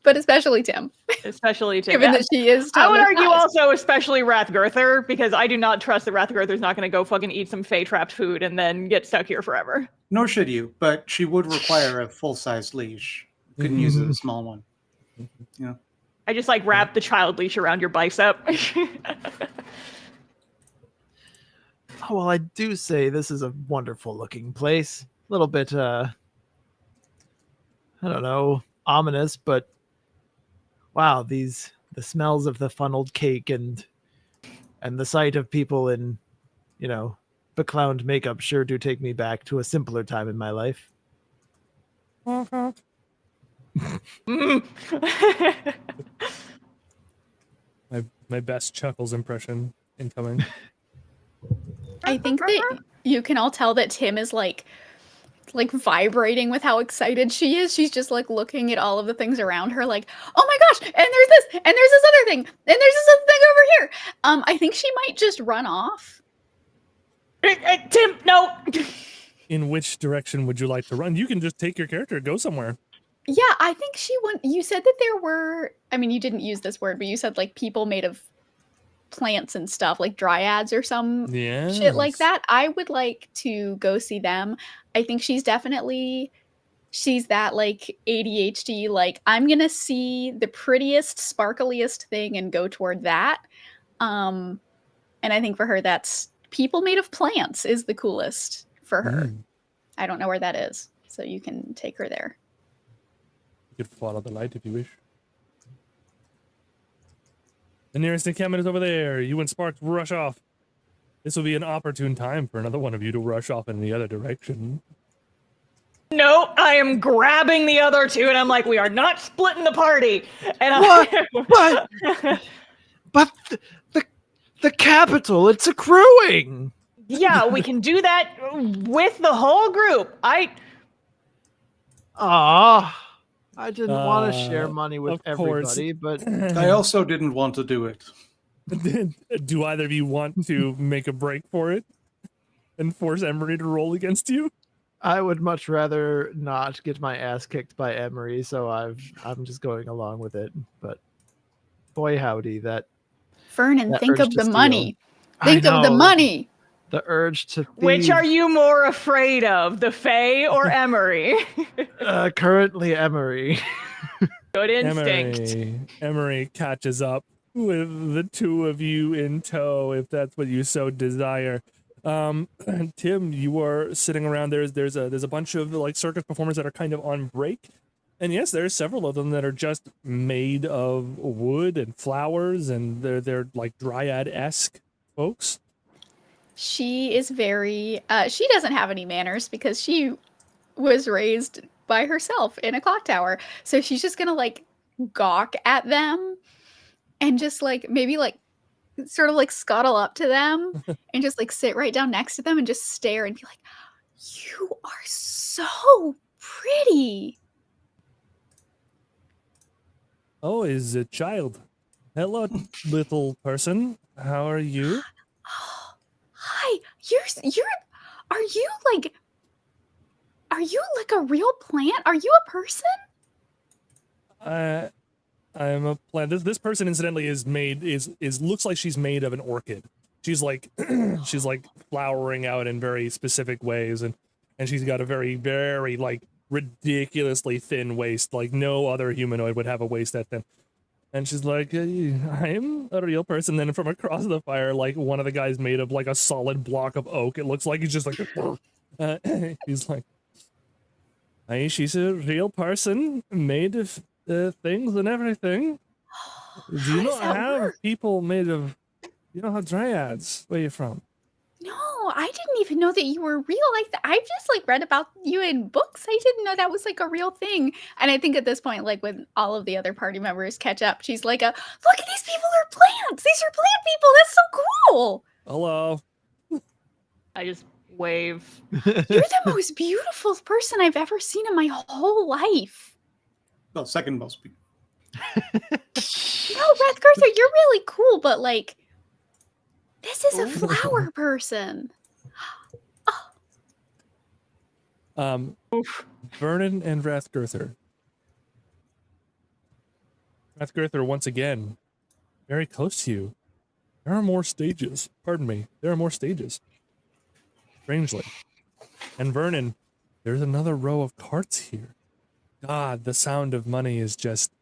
But especially Tim. Especially Tim. Given that she is I would toddler argue size. also especially Wrathgurther, because I do not trust that Wrathgurther's not going to go fucking eat some Fey-trapped food and then get stuck here forever. Nor should you, but she would require a full-size leash. Couldn't use a small one. You know. I just like wrap the child leash around your bicep. Oh, well, I do say this is a wonderful looking place. A little bit, I don't know, ominous, but wow, the smells of the funneled cake and the sight of people in, beclowned makeup sure do take me back to a simpler time in my life. My best Chuckles impression incoming. I think that you can all tell that Tim is like vibrating with how excited she is. She's just like looking at all of the things around her like, oh my gosh, and there's this, and there's this other thing, and there's this other thing over here. I think she might just run off. Tim, no. In which direction would you like to run? You can just take your character and go somewhere. Yeah, I think you said that there were, I mean, you didn't use this word, but you said like people made of plants and stuff, like dryads or some shit like that. I would like to go see them. I think she's that like ADHD, like I'm gonna see the prettiest, sparkliest thing and go toward that. And I think for her, that's people made of plants is the coolest for her. I don't know where that is, so you can take her there. You could follow the light if you wish. The nearest encampment is over there. You and Sparks rush off. This will be an opportune time for another one of you to rush off in the other direction. No, I am grabbing the other two, and I'm like, we are not splitting the party. And What? But the capital, it's accruing. Yeah, we can do that with the whole group. I didn't want to share money with everybody, but I also didn't want to do it. Do either of you want to make a break for it and force Emery to roll against you? I would much rather not get my ass kicked by Emery, so I'm just going along with it. But boy, howdy, Vernon, think of the steal. money. Think of the money. The urge to thieve. Which are you more afraid of, the Fae or Emery? Currently Emery. Good instinct. Emery catches up with the two of you in tow, if that's what you so desire. Tim, you are sitting around. There's a bunch of like circus performers that are kind of on break, and yes, there's several of them that are just made of wood and flowers, and they're like dryad-esque folks. She is very, she doesn't have any manners because she was raised by herself in a clock tower. So she's just gonna like gawk at them and just like maybe like sort of like scuttle up to them and just like sit right down next to them and just stare and be like, you are so pretty. Oh, is a child. Hello, little person. How are you? Hi, are you like a real plant? Are you a person? I'm a plant. This person incidentally looks like she's made of an orchid. She's like she's like flowering out in very specific ways, and she's got a very, very like ridiculously thin waist. Like no other humanoid would have a waist that thin. And she's like, I'm a real person. Then from across the fire, like one of the guys made of like a solid block of oak. It looks like he's just like, he's like, She's a real person made of things and everything. Do you not have people made of... You don't have dryads. Where are you from? No, I didn't even know that you were real like that. I've just like read about you in books. I didn't know that was like a real thing. And I think at this point, like when all of the other party members catch up, she's like, look, these people are plants. These are plant people. That's so cool. Hello. I just wave. You're the most beautiful person I've ever seen in my whole life. Well, second most people. No, Rathgartha, you're really cool, but like, this is a flower person. Vernon and Rathgartha. Rathgartha, once again, very close to you. There are more stages. Pardon me. There are more stages. Strangely. And Vernon, there's another row of carts here. God, the sound of money is just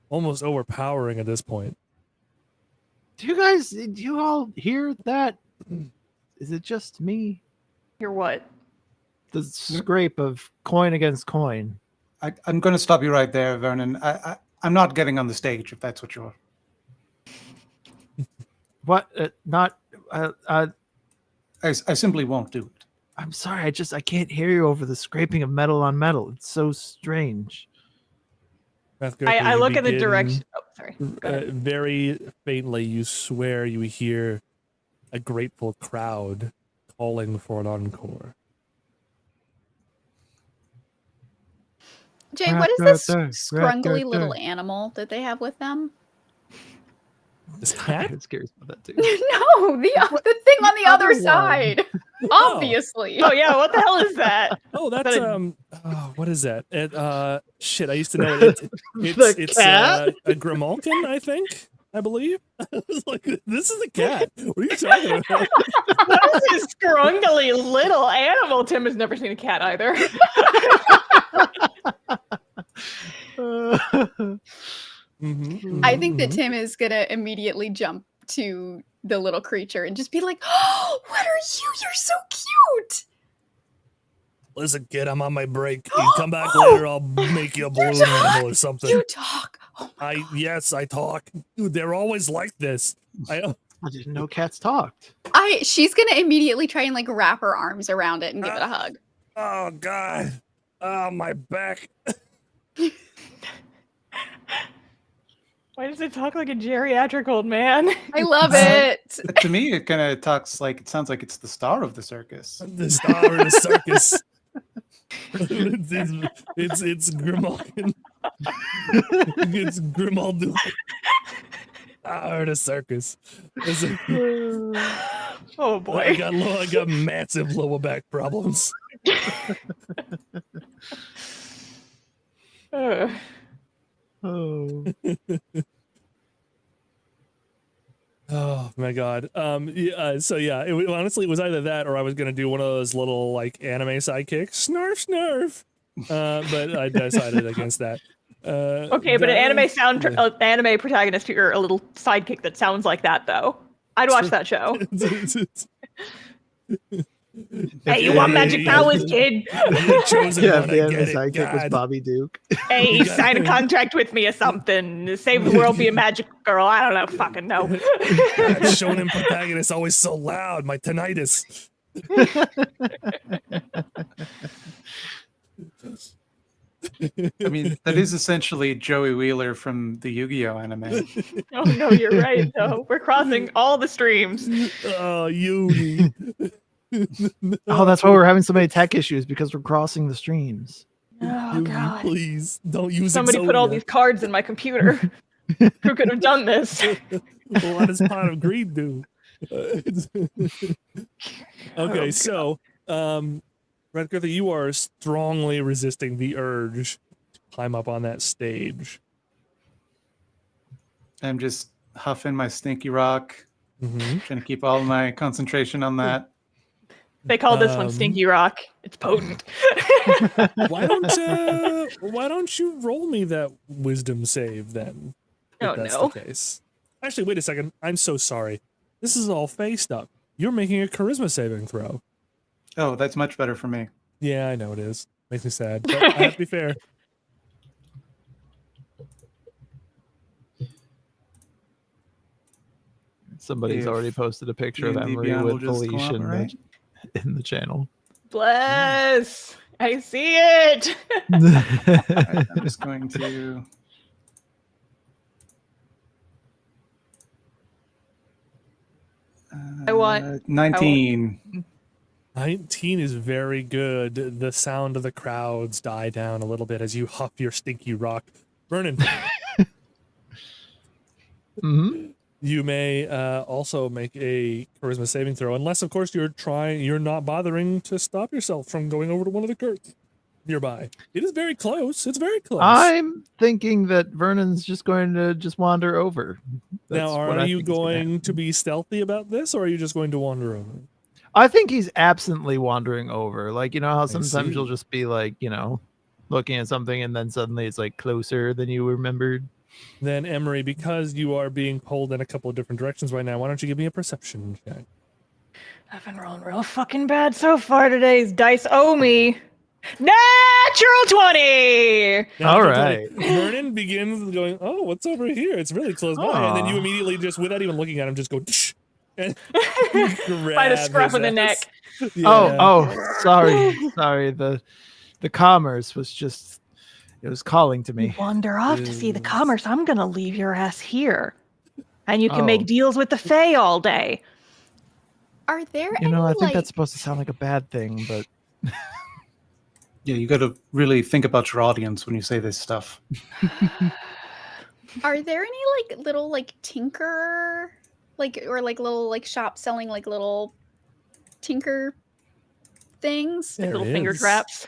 almost overpowering at this point. Do you all hear that? Is it just me? Hear what? The scrape of coin against coin. I'm going to stop you right there, Vernon. I'm not getting on the stage if that's what you're... What? I simply won't do it. I'm sorry. I can't hear you over the scraping of metal on metal. It's so strange. I look in the direction. Oh, sorry. Very faintly, you swear you hear a grateful crowd calling for an encore. Jay, what is this scrungly little animal that they have with them? This cat? I'm scared about that too. No, the thing on the other side. Obviously. Oh yeah, what the hell is that? Oh, that's what is that? Shit, I used to know it. It's a Grimalkin, I think. I believe. I was like, this is a cat. What are you talking about? What is this scrungly little animal? Tim has never seen a cat either. I think that Tim is gonna immediately jump to the little creature and just be like, "Oh, what are you? You're so cute." Listen, kid, I'm on my break. You come back later, I'll make you a balloon animal or something. You talk. Oh yes, I talk. Dude, they're always like this. I didn't know cats talked. She's gonna immediately try and like wrap her arms around it and give it a hug. Oh God. Oh, my back. Why does it talk like a geriatric old man? I love it. To me, it kind of talks like, it sounds like it's the star of the circus. The star of the circus. it's Grimalkin. It's Grimaldo. Star of the circus. Oh boy. I got massive lower back problems. Oh. Oh my God. So yeah, honestly, it was either that or I was gonna do one of those little like anime sidekicks, snarf snarf. But I decided against that. Okay, but an anime protagonist or a little sidekick that sounds like that though. I'd watch that show. Hey, you want magic powers, kid? The anime sidekick was Bobby Duke. Hey, sign a contract with me or something. Save the world, be a magic girl. I don't know, fucking know. Shonen protagonist always so loud. My tinnitus. I mean, that is essentially Joey Wheeler from the Yu-Gi-Oh anime. Oh no, you're right. No, we're crossing all the streams. Oh, you. Oh, that's why we're having so many tech issues, because we're crossing the streams. Oh God! Please don't use. Somebody put all these cards in my computer. Who could have done this? What does Pot of Greed do? Okay, so Redgirtha, you are strongly resisting the urge to climb up on that stage. I'm just huffing my stinky rock, trying to keep all my concentration on that. They call this one Stinky Rock. It's potent. Why don't you roll me that wisdom save then? Oh that's no. The case. Actually, wait a second. I'm so sorry. This is all Fae stuff. You're making a charisma saving throw. Oh, that's much better for me. Yeah, I know it is. Makes me sad, but I have to be fair. Somebody's already posted a picture of D&D Emery Beyond will with just Felicia collaborate. in the channel. Bless. I see it. Right, I'm just going to. I want 19. 19 is very good. The sound of the crowds die down a little bit as you huff your stinky rock. Vernon. You may also make a charisma saving throw, unless, of course, you're not bothering to stop yourself from going over to one of the curtains nearby. It is very close. It's very close. I'm thinking that Vernon's just going to wander over. Now, are you going to be stealthy about this, or are you just going to wander over? I think he's absently wandering over. Like, you know how sometimes you'll see. just be like, you know, looking at something and then suddenly it's like closer than you remembered. Then, Emery, because you are being pulled in a couple of different directions right now, why don't you give me a perception check? I've been rolling real fucking bad so far today. These dice owe me. Natural 20! All right. Vernon begins going, oh, what's over here? It's really close by. And then you immediately just, without even looking at him, just go, tsh, and by the scruff of the neck. Yeah. Oh, sorry. The commerce was just, it was calling to me. You wander off to see the commerce. I'm gonna leave your ass here, and you can make deals with the Fae all day. Are there You know, any, I think that's supposed to sound like a bad thing, but Yeah, you got to really think about your audience when you say this stuff. Are there any like little like tinker, like or like little like shops selling like little tinker things? There Little finger is. traps.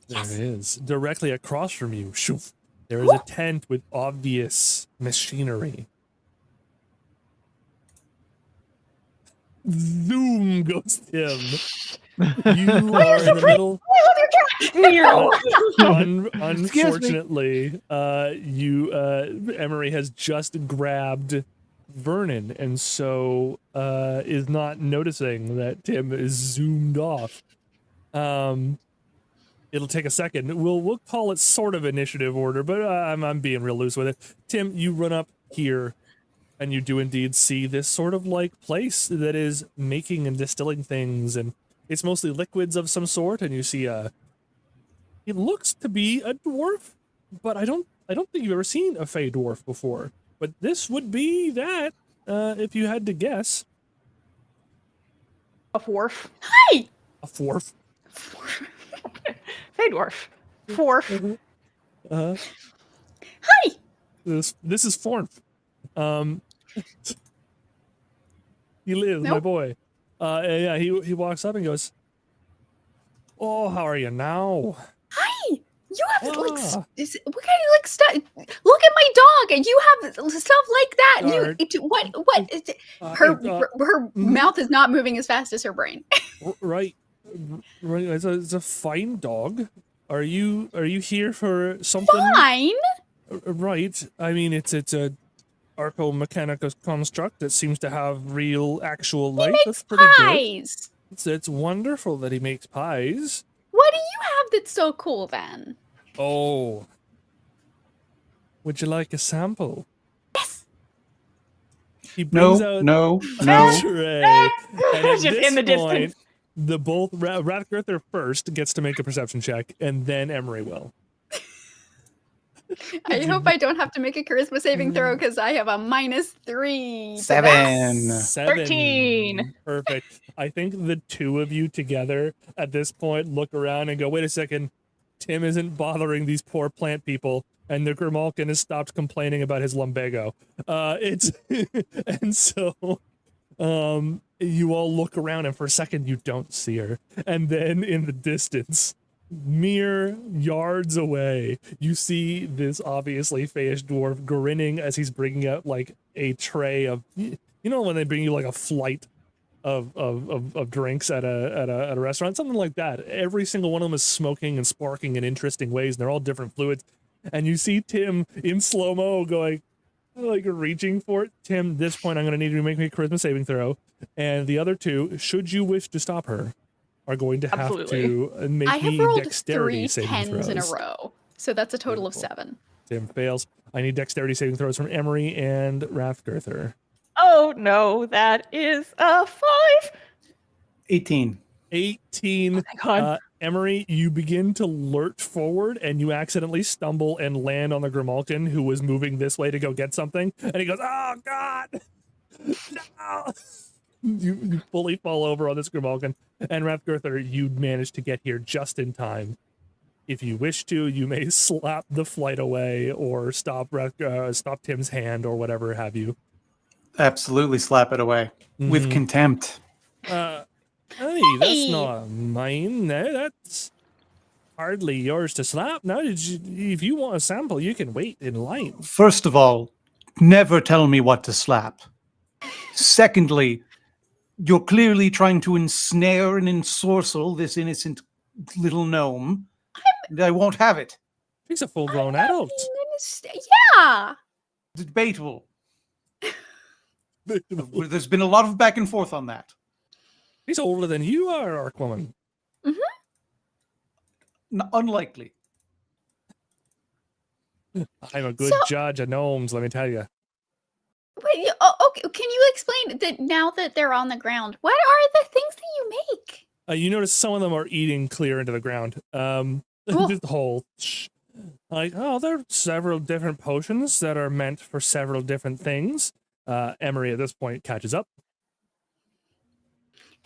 Yes. There is. Directly across from you, shoof, there is a tent with obvious machinery. Zoom goes Tim. You are in the middle. Unfortunately, Emery has just grabbed Vernon, and so is not noticing that Tim is zoomed off. It'll take a second. We'll call it sort of initiative order, but I'm being real loose with it. Tim, you run up here, and you do indeed see this sort of like place that is making and distilling things, and it's mostly liquids of some sort. And you see it looks to be a dwarf, but I don't think you've ever seen a fey dwarf before. But this would be that, if you had to guess. A dwarf. Hi. A dwarf. Fey dwarf. Dwarf. Hi. This is Fornf. He lives, my boy. Yeah, he walks up and goes, "Oh, how are you now?" Hi. You have like what kind of like stuff? Look at my dog, and you have stuff like that. Her mouth is not moving as fast as her brain. Right. It's a fine dog. Are you here for something? Fine. Right. I mean, it's a arco-mechanical construct that seems to have real, actual life. That's pretty pies. Good. It's wonderful that he makes pies. What do you have that's so cool then? Oh. Would you like a sample? Yes. He brings No. a tray. And at Just this in the point, distance. the both Radgurther first gets to make a perception check, and then Emery will. I hope I don't have to make a charisma saving throw because I have a -3. 7. 13. Perfect. I think the two of you together at this point look around and go, wait a second. Tim isn't bothering these poor plant people, and the Grimalkin has stopped complaining about his lumbago. And so you all look around, and for a second you don't see her. And then in the distance, mere yards away, you see this obviously fayish dwarf grinning as he's bringing out like a tray of, you know, when they bring you like a flight of drinks at a restaurant, something like that. Every single one of them is smoking and sparking in interesting ways, and they're all different fluids. And you see Tim in slow-mo going, like, reaching for it. Tim, at this point, I'm going to need you to make me a charisma saving throw. And the other two, should you wish to stop her, are going to have Absolutely. to make I have me rolled dexterity 3 saving 10s throws. in a row. So that's a total of Beautiful. 7. Tim fails. I need dexterity saving throws from Emery and Rathgirther. Oh no, that is a 5. 18. 18. Thank God. Emery, you begin to lurch forward and you accidentally stumble and land on the Grimalkin who was moving this way to go get something. And he goes, oh God, no. You fully fall over on this Grimalkin. And Rathgirther, you manage to get here just in time. If you wish to, you may slap the flight away or stop Tim's hand or whatever have you. Absolutely slap it away with contempt. Hey, that's not mine. No, that's hardly yours to slap. No, if you want a sample, you can wait in line. First of all, never tell me what to slap. Secondly, you're clearly trying to ensnare and ensorcel this innocent little gnome. And I won't have it. He's a full-grown adult. Yeah. Debatable. There's been a lot of back and forth on that. He's older than you are, Orcwoman. Unlikely. I'm a good judge of gnomes, let me tell you. Wait, okay. Can you explain that now that they're on the ground? What are the things that you make? You notice some of them are eating clear into the ground. Just the whole like, oh, there are several different potions that are meant for several different things. Emery at this point catches up.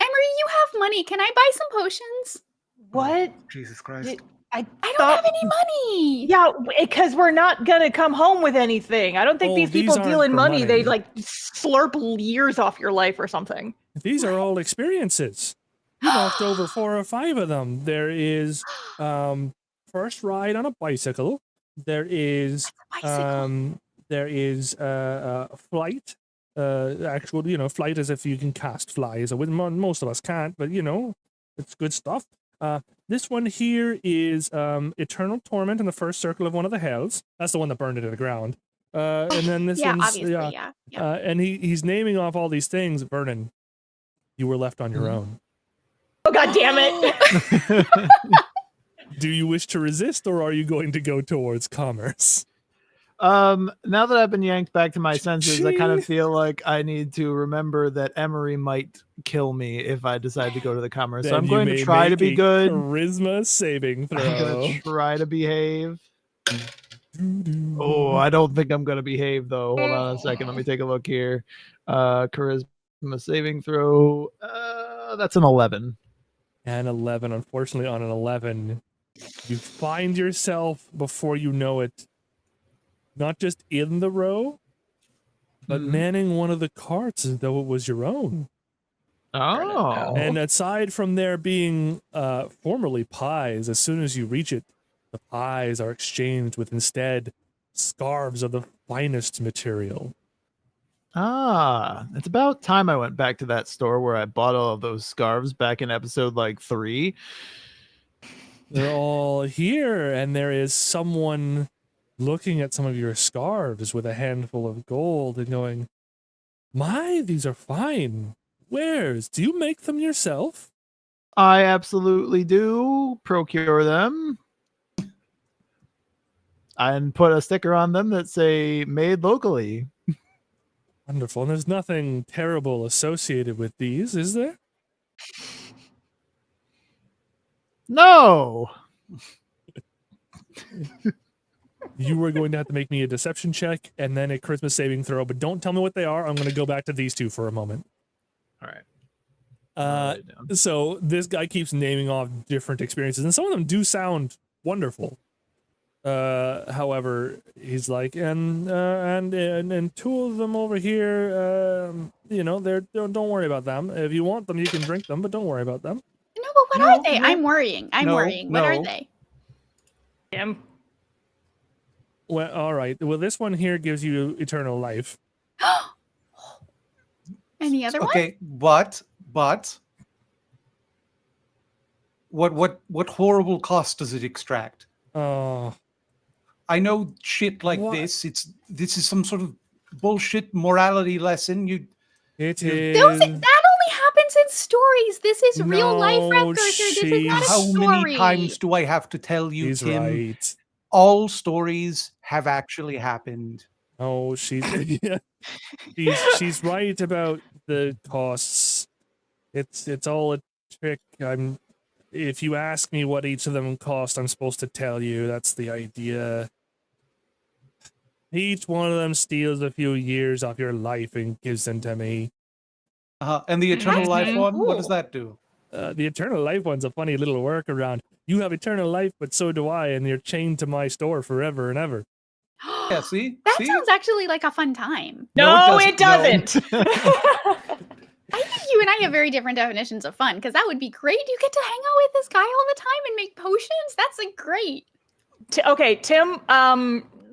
Emery, you have money. Can I buy some potions? What? Jesus Christ. I don't have any money. Yeah, because we're not gonna come home with anything. I don't think these people deal in money. They like slurp years off your life or something. These are all experiences. You knocked over 4 or 5 of them. There is first ride on a bicycle. There is flight. Actual, flight as if you can cast flies. Most of us can't, but it's good stuff. This one here is eternal torment in the first circle of one of the hells. That's the one that burned into the ground. And then this one's obviously, yeah. And he's naming off all these things. Vernon, you were left on your own. Oh God damn it! Do you wish to resist, or are you going to go towards commerce? Now that I've been yanked back to my senses, I kind of feel like I need to remember that Emery might kill me if I decide to go to the commerce. So I'm going to try to be good. Charisma saving throw. I'm going to try to behave. Oh, I don't think I'm going to behave though. Hold on a second. Let me take a look here. Charisma saving throw. That's an 11. And 11. Unfortunately, on an 11, you find yourself before you know it, not just in the row, but manning one of the carts as though it was your own. Oh. And aside from there being formerly pies, as soon as you reach it, the pies are exchanged with instead scarves of the finest material. It's about time I went back to that store where I bought all of those scarves back in episode 3. They're all here, and there is someone looking at some of your scarves with a handful of gold and going, my, these are fine. Wares? Do you make them yourself? I absolutely do procure them. And put a sticker on them that say made locally. Wonderful. And there's nothing terrible associated with these, is there? No. You were going to have to make me a deception check and then a charisma saving throw, but don't tell me what they are. I'm going to go back to these two for a moment. All right. So this guy keeps naming off different experiences, and some of them do sound wonderful. However, he's like, and 2 of them over here, don't worry about them. If you want them, you can drink them, but don't worry about them. No, but what are they? I'm worrying. What are they? Damn. Well, all right. Well, this one here gives you eternal life. And the other one? Okay, but what horrible cost does it extract? Oh, I know shit like this. This is some sort of bullshit morality lesson. it That is. only happens in stories. This is real life No, Raptor. This is not a How story. many times do I have to tell you, He's Tim? right. All stories have actually happened. Oh, she's yeah. She's right about the costs. It's all a trick. If you ask me what each of them cost, I'm supposed to tell you. That's the idea. Each one of them steals a few years off your life and gives them to me. And the eternal life Mhm. one, what does that do? The eternal life one's a funny little workaround. You have eternal life, but so do I, and you're chained to my store forever and ever. Yeah, see? That See? sounds actually like a fun time. No, it it doesn't. I think you and I have very different definitions of fun because that would be great. You get to hang out with this guy all the time and make potions. That's like great. Okay, Tim,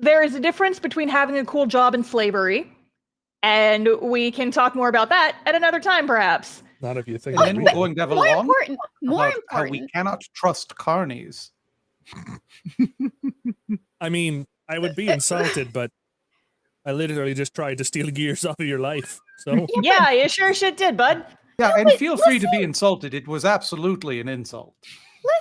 there is a difference between having a cool job and slavery, and we can talk more about that at another time, perhaps. Not if you think. And then we're going to have a More long important. More about how we important. cannot trust carnies. I mean, I would be insulted, but I literally just tried to steal years off of your life. So Yeah, you sure shit did, bud. Yeah, and but feel free to be insulted. It was absolutely an insult.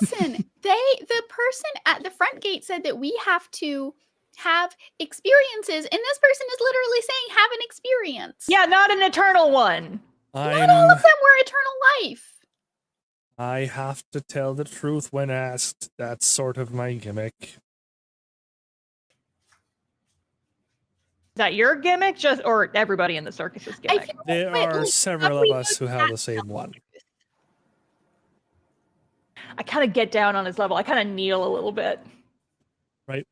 Listen, the person at the front gate said that we have to have experiences, and this person is literally saying have an experience. Yeah, not an eternal one. Not all of them were eternal life. I have to tell the truth when asked. That's sort of my gimmick. Is that your gimmick, or everybody in the circus's I gimmick? feel There like, are like, several of us who have the same one. I kind of get down on his level. I kind of kneel a little bit. Right.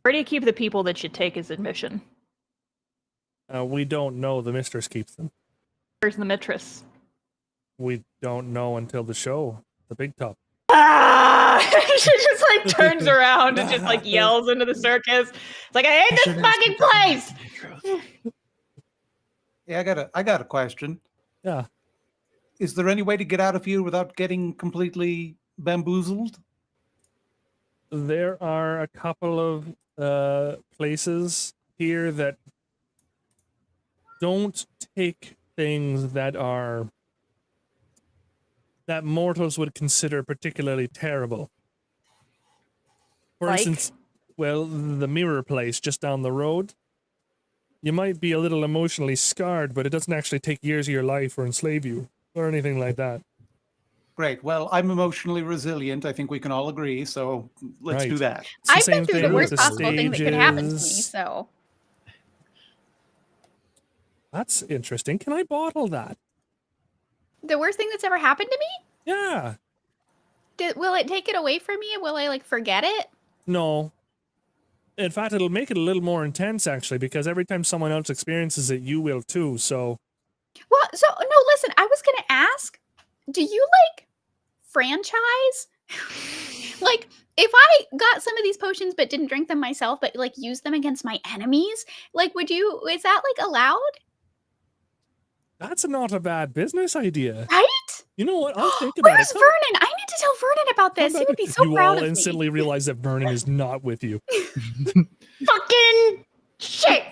Where do you keep the people that you take as admission? We don't know. The mistress keeps them. Where's the mistress? We don't know until the show, the big top. Ah! She just like turns around and just like yells into the circus. It's like, I hate this fucking place. Yeah, I got a question. Yeah. Is there any way to get out of here without getting completely bamboozled? There are a couple of places here that don't take things that mortals would consider particularly terrible. For Like? instance, well, the mirror place just down the road. You might be a little emotionally scarred, but it doesn't actually take years of your life or enslave you or anything like that. Great. Well, I'm emotionally resilient. I think we can all agree. So let's do Right. that. It's the I've same been through thing the with worst the possible thing that could happen to me, stages. so That's interesting. Can I bottle that? the worst thing that's ever happened to me? Yeah. Will it take it away from me? Will I like forget it? No. In fact, it'll make it a little more intense, actually, because every time someone else experiences it, you will too. So, Well, so no, listen, I was gonna ask, do you like franchise? Like, if I got some of these potions but didn't drink them myself, but like use them against my enemies, like is that like allowed? that's not a bad business idea. Right? You know what? I'll think about Where's it. Vernon? I need to tell Vernon about Come this. He back would to- be so you proud all of instantly realize that Vernon is not with you. Fucking shit.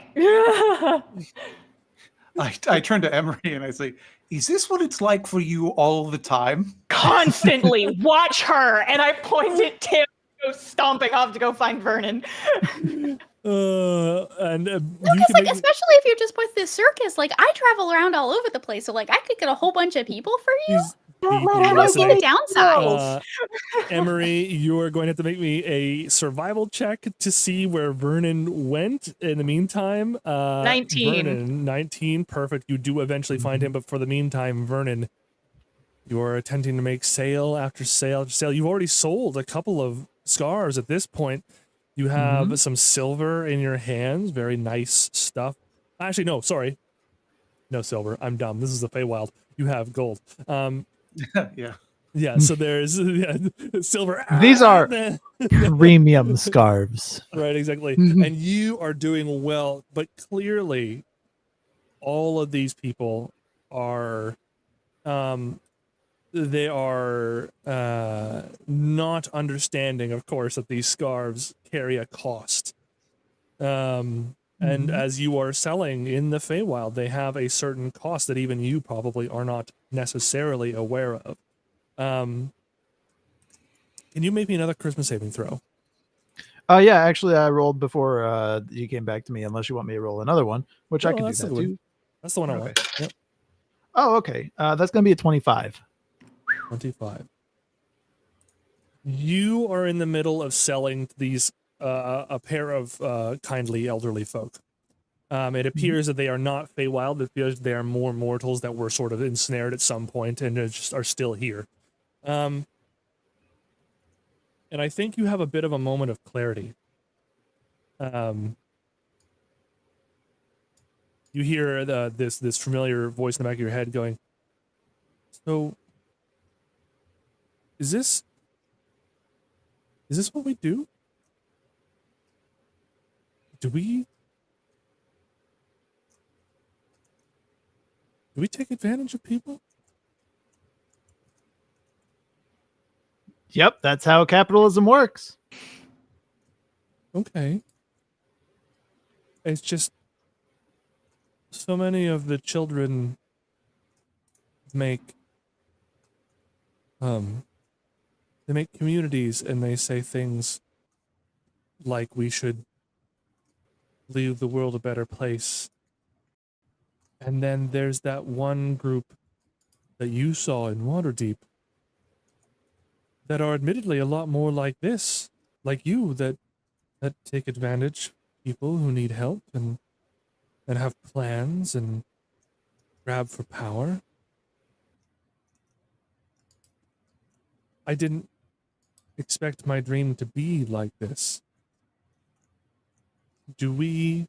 I turn to Emery and I say, is this what it's like for you all the time? Constantly watch her. And I point at Tim, go stomping off to go find Vernon. And No, you because can like make- especially if you're just with this circus, like I travel around all over the place, so like I could get a whole bunch of people for you. these Don't people let I don't see listening. the downside. Emery, you are going to have to make me a survival check to see where Vernon went. In the meantime, 19. Vernon, 19, perfect. You do eventually find him, but for the meantime, Vernon, you are attempting to make sale after sale after sale. You've already sold a couple of scarves at this point. You have some silver in your hands, very nice stuff. Actually, no, sorry. No silver. I'm dumb. This is the Feywild. You have gold. Yeah. Yeah, so there's silver. These are Right, premium scarves. exactly. Mhm. And you are doing well, but clearly all of these people are they are not understanding, of course, that these scarves carry a cost. And as you are selling in the Feywild, they have a certain cost that even you probably are not necessarily aware of. Can you make me another charisma saving throw? Yeah, actually, I rolled before you came back to me. Unless you want me to roll another one, which I can do that too. That's the one I want. Yep. Oh, okay. That's gonna be a 25. 25. You are in the middle of selling these a pair of kindly elderly folk. It appears that they are not Feywild. It appears they are more mortals that were sort of ensnared at some point and just are still here. And I think you have a bit of a moment of clarity. You hear this familiar voice in the back of your head going, "So, is this what we do? Do we take advantage of people?" Yep, that's how capitalism works. Okay. It's just so many of the children make they make communities and they say things like we should leave the world a better place. And then there's that one group that you saw in Waterdeep that are admittedly a lot more like this, like you, that take advantage of people who need help and have plans and grab for power. I didn't expect my dream to be like this. Do we...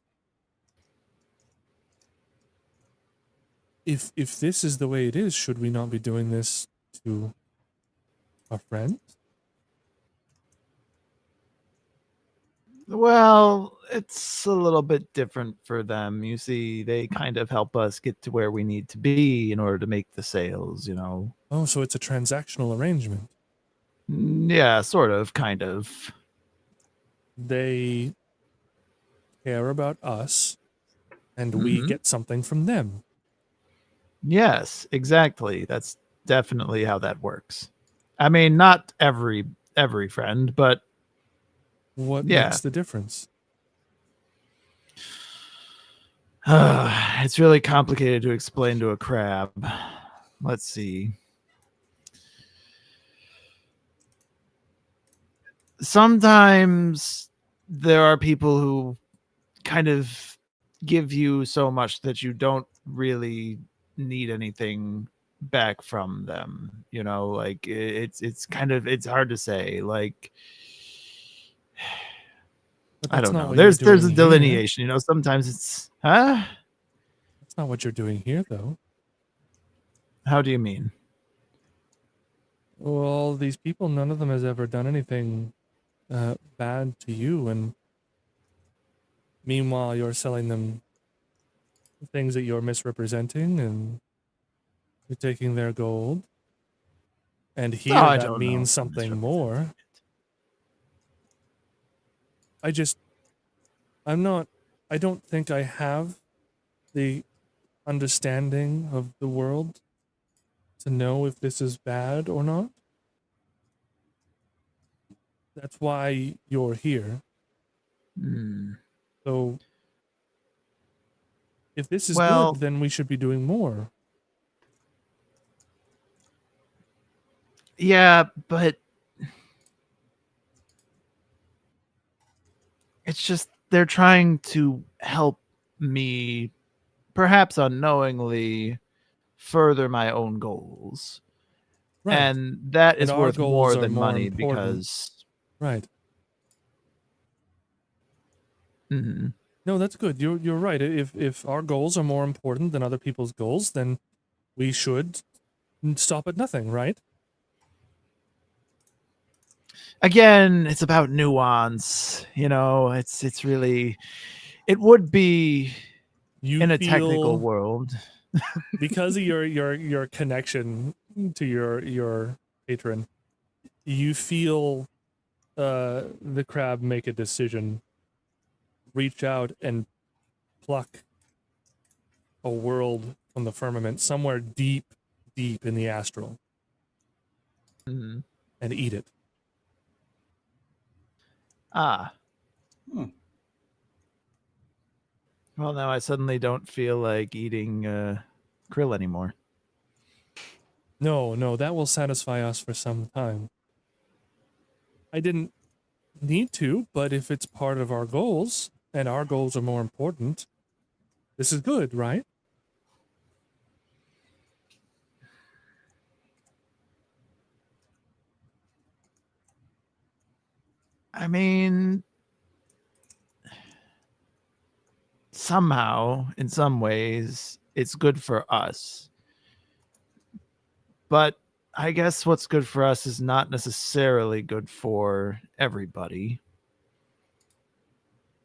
If this is the way it is, should we not be doing this to our friends? Well, it's a little bit different for them. You see, they kind of help us get to where we need to be in order to make the sales, you know. Oh, so it's a transactional arrangement. Yeah, sort of, kind of. They care about us, and we get something from them. Yes, exactly. That's definitely how that works. I mean, not every friend, but what makes the difference? It's really complicated to explain to a crab. Let's see. Sometimes there are people who kind of give you so much that you don't really need anything back from them, you know, like it's kind of, it's hard to say, like I don't know, there's a delineation, you know. Sometimes it's that's not what you're doing here, though. How do you mean? Well, these people, none of them has ever done anything bad to you, and meanwhile you're selling them things that you're misrepresenting, and you're taking their gold. And here that means something more. I don't think I have the understanding of the world to know if this is bad or not. That's why you're here. So if this is good, then we should be doing more. Yeah, but it's just they're trying to help me, perhaps unknowingly, further my own goals. Right. And that is worth more than money because... Right. No, that's good. You're right. If our goals are more important than other people's goals, then we should stop at nothing, right? Again, it's about nuance, you know. It's really, it would be in a technical world because of your connection to your patron. You feel the crab make a decision, reach out and pluck a world from the firmament somewhere deep, deep in the astral and eat it. Ah. Hmm. Well, now I suddenly don't feel like eating krill anymore. No, that will satisfy us for some time. I didn't need to, but if it's part of our goals, and our goals are more important, this is good, right? I mean, somehow, in some ways, it's good for us. But I guess what's good for us is not necessarily good for everybody.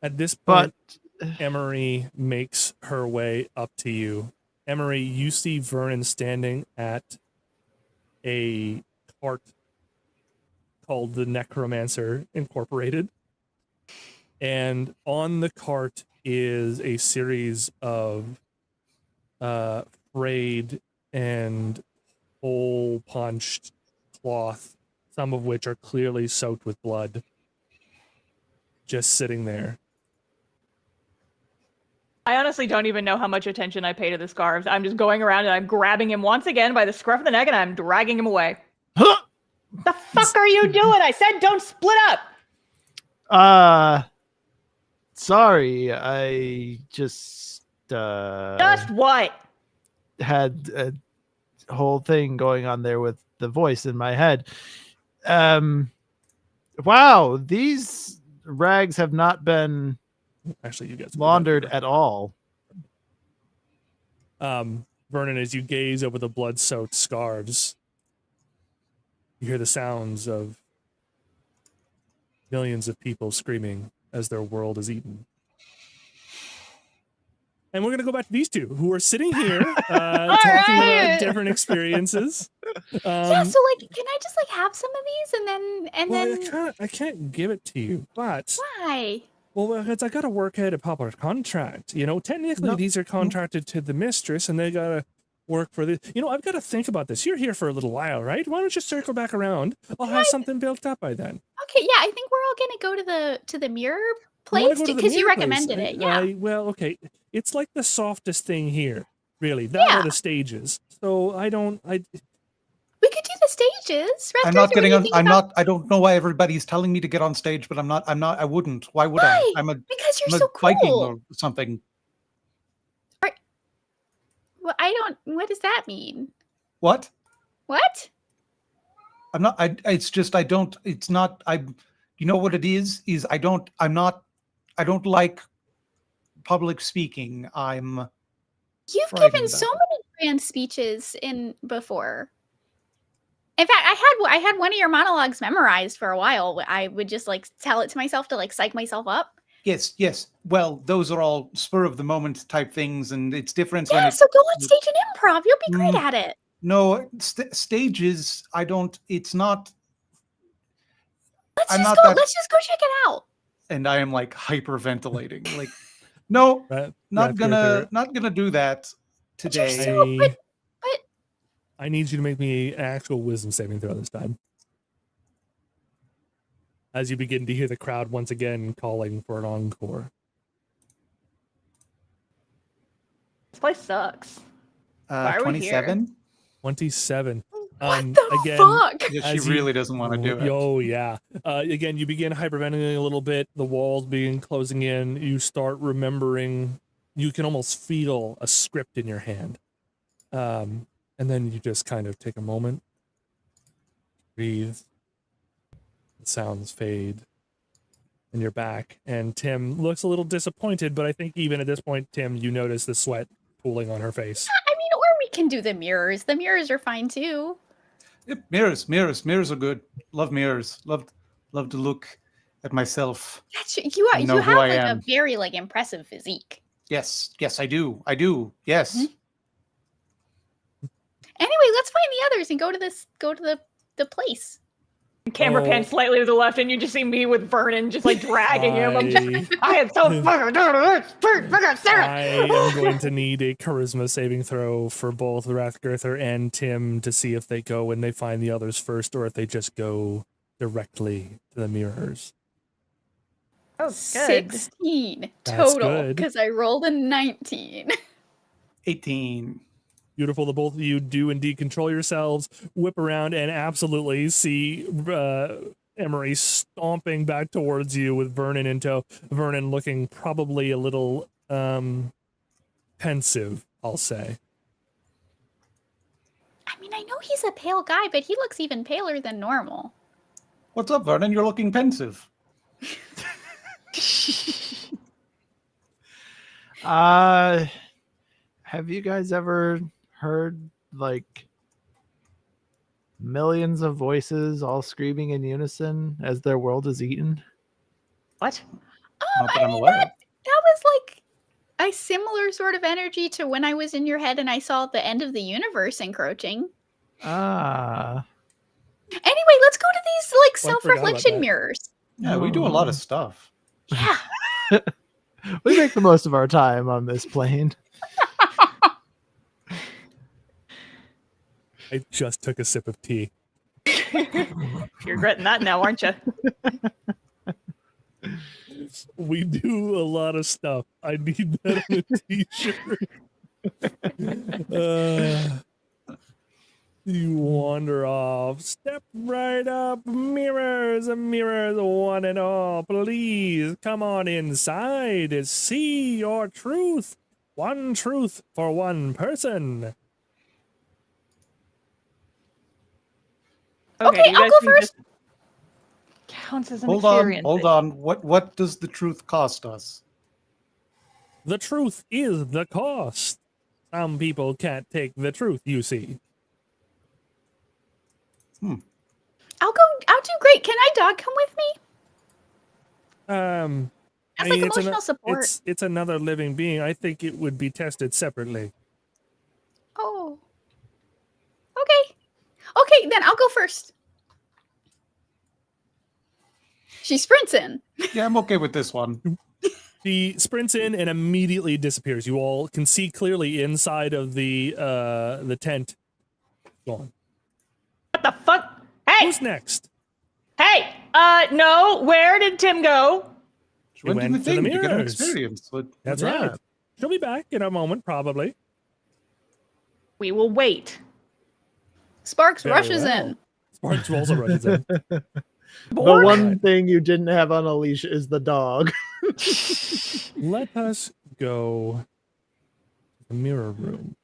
At this point, But Emery makes her way up to you. Emery, you see Vernon standing at a cart called the Necromancer Incorporated. And on the cart is a series of frayed and hole punched cloth, some of which are clearly soaked with blood, just sitting there. I honestly don't even know how much attention I pay to the scarves. I'm just going around and I'm grabbing him once again by the scruff of the neck and I'm dragging him away. The fuck are you doing? I said don't split up. Sorry, I just Just what? had a whole thing going on there with the voice in my head. Wow, these rags have not been Actually, you guys laundered at all. Vernon, as you gaze over the blood-soaked scarves, you hear the sounds of millions of people screaming as their world is eaten. And we're going to go back to these two who are sitting here talking about different experiences. Yeah, so like, can I just like have some of these and then I can't give it to you, but why? well, because I got to work out a proper contract. You know, technically these are contracted to the mistress, and they got to work for the. You know, I've got to think about this. You're here for a little while, right? Why don't you circle back around? I'll have something built up by then. Okay, yeah, I think we're all gonna go to the mirror place because you recommended it. Yeah. Well, okay, it's like the softest thing here, really. That are the stages. So I we could do the stages. I'm not getting on. I don't know why everybody's telling me to get on stage, but I'm not. I wouldn't. Why would I? Because you're I'm so a Viking cool. or something. Well, I don't. What does that mean? What? What? I'm not. It's just I don't. It's not. You know what it is? I don't like public speaking. You've frightened given of so it. many grand speeches before. In fact, I had one of your monologues memorized for a while. I would just like tell it to myself to like psych myself up. Yes. Well, those are all spur of the moment type things, and it's different. Yeah, so go on stage and improv. You'll be great at it. No, stages. I don't. It's not. Let's just go check it out. And I am like hyperventilating. Like, no, not gonna do that today. I need you to make me an actual wisdom saving throw this time. As you begin to hear the crowd once again calling for an encore. This place sucks. 27. 27. What the fuck? Yeah, she really doesn't want to do it. Oh, yeah. Again, you begin hyperventilating a little bit. The walls begin closing in. You start remembering. You can almost feel a script in your hand. And then you just kind of take a moment. Breathe. The sounds fade. And you're back. And Tim looks a little disappointed, but I think even at this point, Tim, you notice the sweat pooling on her face. I mean, or we can do the mirrors. The mirrors are fine too. Yep, mirrors are good. Love mirrors. Love to look at myself. You have like a very like impressive physique. Yes, I do. Yes. Mm-hmm. Anyway, let's find the others and go to the place. Camera pan slightly to the left, and you just see me with Vernon just like dragging him. I'm just, I am so fucking I am going to need a charisma saving throw for both Rathgirther and Tim to see if they go when they find the others first, or if they just go directly to the mirrors. Oh, good. 16 That's total good. because I rolled a 19. 18. Beautiful. The both of you do indeed control yourselves, whip around, and absolutely see Emery stomping back towards you with Vernon in tow. Vernon looking probably a little pensive, I'll say. I mean, I know he's a pale guy, but he looks even paler than normal. What's up, Vernon? You're looking pensive. Have you guys ever heard like millions of voices all screaming in unison as their world is eaten? What? Not that I I'm mean, aware of. that was like a similar sort of energy to when I was in your head and I saw the end of the universe encroaching. Ah. Anyway, let's go to these like Oh, I forgot about self-reflection that. mirrors. Yeah, we do a lot of stuff. Yeah. We make the most of our time on this plane. I just took a sip of tea. You're regretting that now, aren't you? We do a lot of stuff. I need that on a t-shirt. You wander off. Step right up. Mirrors, mirrors, one and all. Please come on inside and see your truth. One truth for one person. Okay, do you I'll guys go think first. this counts as an Hold on, experience. hold on. What does the truth cost us? The truth is the cost. Some people can't take the truth, you see. I'll do great. Can my dog come with me? As like emotional support. It's another living being. I think it would be tested separately. Oh. Okay. Okay, then I'll go first. She sprints in. Yeah, I'm okay with this one. She sprints in and immediately disappears. You all can see clearly inside of the tent. Gone. What the fuck? Hey! Who's next? Hey! No, where did Tim go? She went to the to the thing to get an mirrors. experience. That's Yeah. right. She'll be back in a moment, probably. We will wait. Sparks Very rushes well. in. Sparks also rushes in. The Bork? one thing you didn't have on a leash is the dog. Let us go to the mirror room.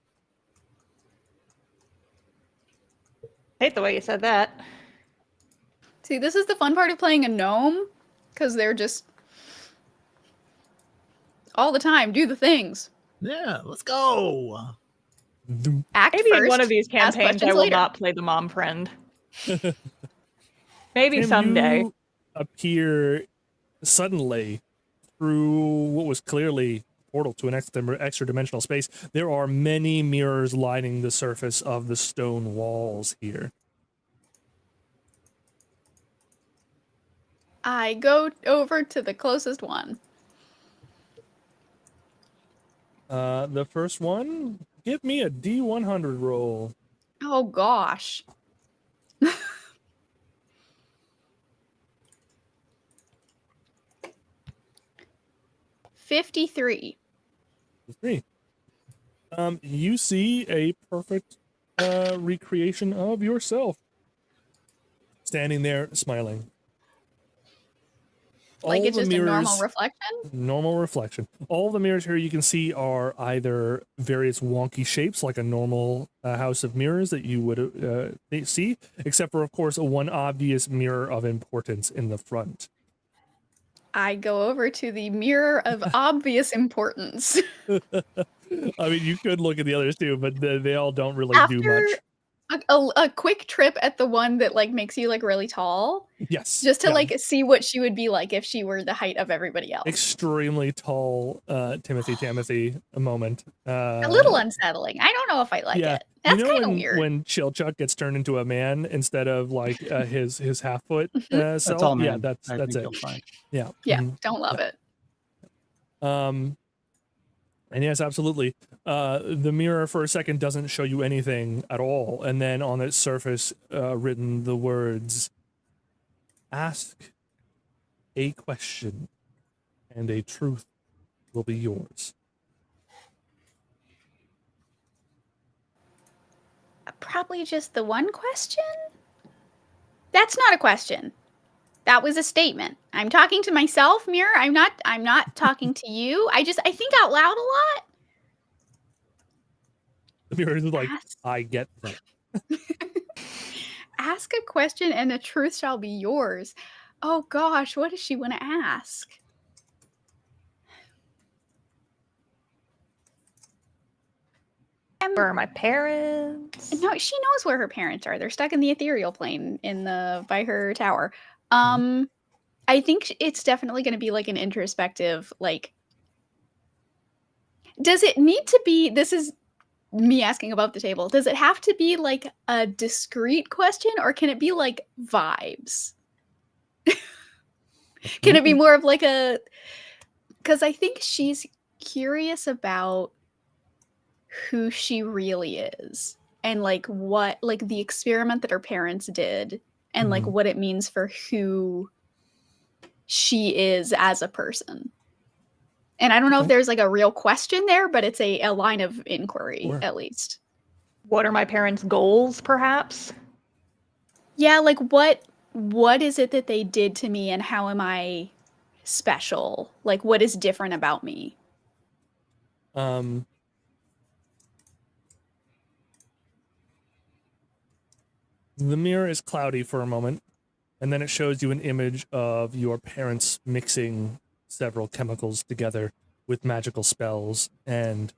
Hate the way you said that. See, this is the fun part of playing a gnome, because they're just all the time do the things. Yeah, let's go. Act Maybe first. in one of these ask campaigns I questions will later. not play the mom friend. Maybe Tim, someday. you appear suddenly through what was clearly a portal to an extra dimensional space. There are many mirrors lining the surface of the stone walls here. I go over to the closest one. The first one, give me a D100 roll. Oh gosh. 53. 3. You see a perfect recreation of yourself standing there smiling. Like All it's the just a normal mirrors- reflection? Normal reflection. All the mirrors here you can see are either various wonky shapes, like a normal house of mirrors that you would see, except for, of course, one obvious mirror of importance in the front. I go over to the mirror of obvious importance. I mean, you could look at the others too, but they all don't really do much. a quick trip at the one that like makes you like really tall. Yes. Just to like see what she would be like if she were the height of everybody else. Extremely tall Timothy a moment. A little unsettling. I don't know if I like it. That's kind of weird. When Chilchuck gets turned into a man instead of like his half foot That's all, man. Yeah, that's it. Yeah. Yeah, don't love it. And yes, absolutely. The mirror for a second doesn't show you anything at all, and then on its surface, written the words, "Ask a question, and a truth will be yours." Probably just the one question? That's not a question. That was a statement. I'm talking to myself, Mirror. I'm not talking to you. I think out loud a lot. The mirror is like, I get that. Ask a question and the truth shall be yours. Oh gosh, what does she want to ask? Where are my parents? No, she knows where her parents are. They're stuck in the ethereal plane by her tower. I think it's definitely going to be like an introspective, like, does it need to be, this is me asking above the table, does it have to be like a discrete question, or can it be like vibes? Can it be more of like because I think she's curious about who she really is and like what, like the experiment that her parents did and like what it means for who she is as a person. And I don't know if there's like a real question there, but it's a line of inquiry at least. What are my parents' goals, perhaps? Yeah, like what is it that they did to me and how am I special? Like what is different about me? The mirror is cloudy for a moment, and then it shows you an image of your parents mixing several chemicals together with magical spells, and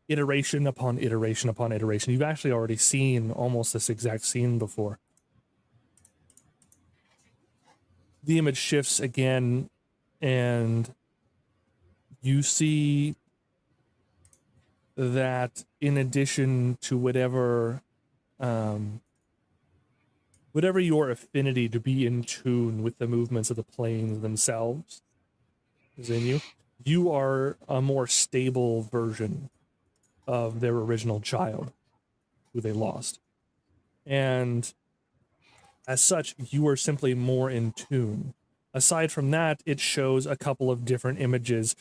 iteration upon iteration upon iteration. You've actually already seen almost this exact scene before. The image shifts again, and you see that in addition to whatever your affinity to be in tune with the movements of the planes themselves is in you, you are a more stable version of their original child who they lost. And as such, you are simply more in tune. Aside from that, it shows a couple of different images.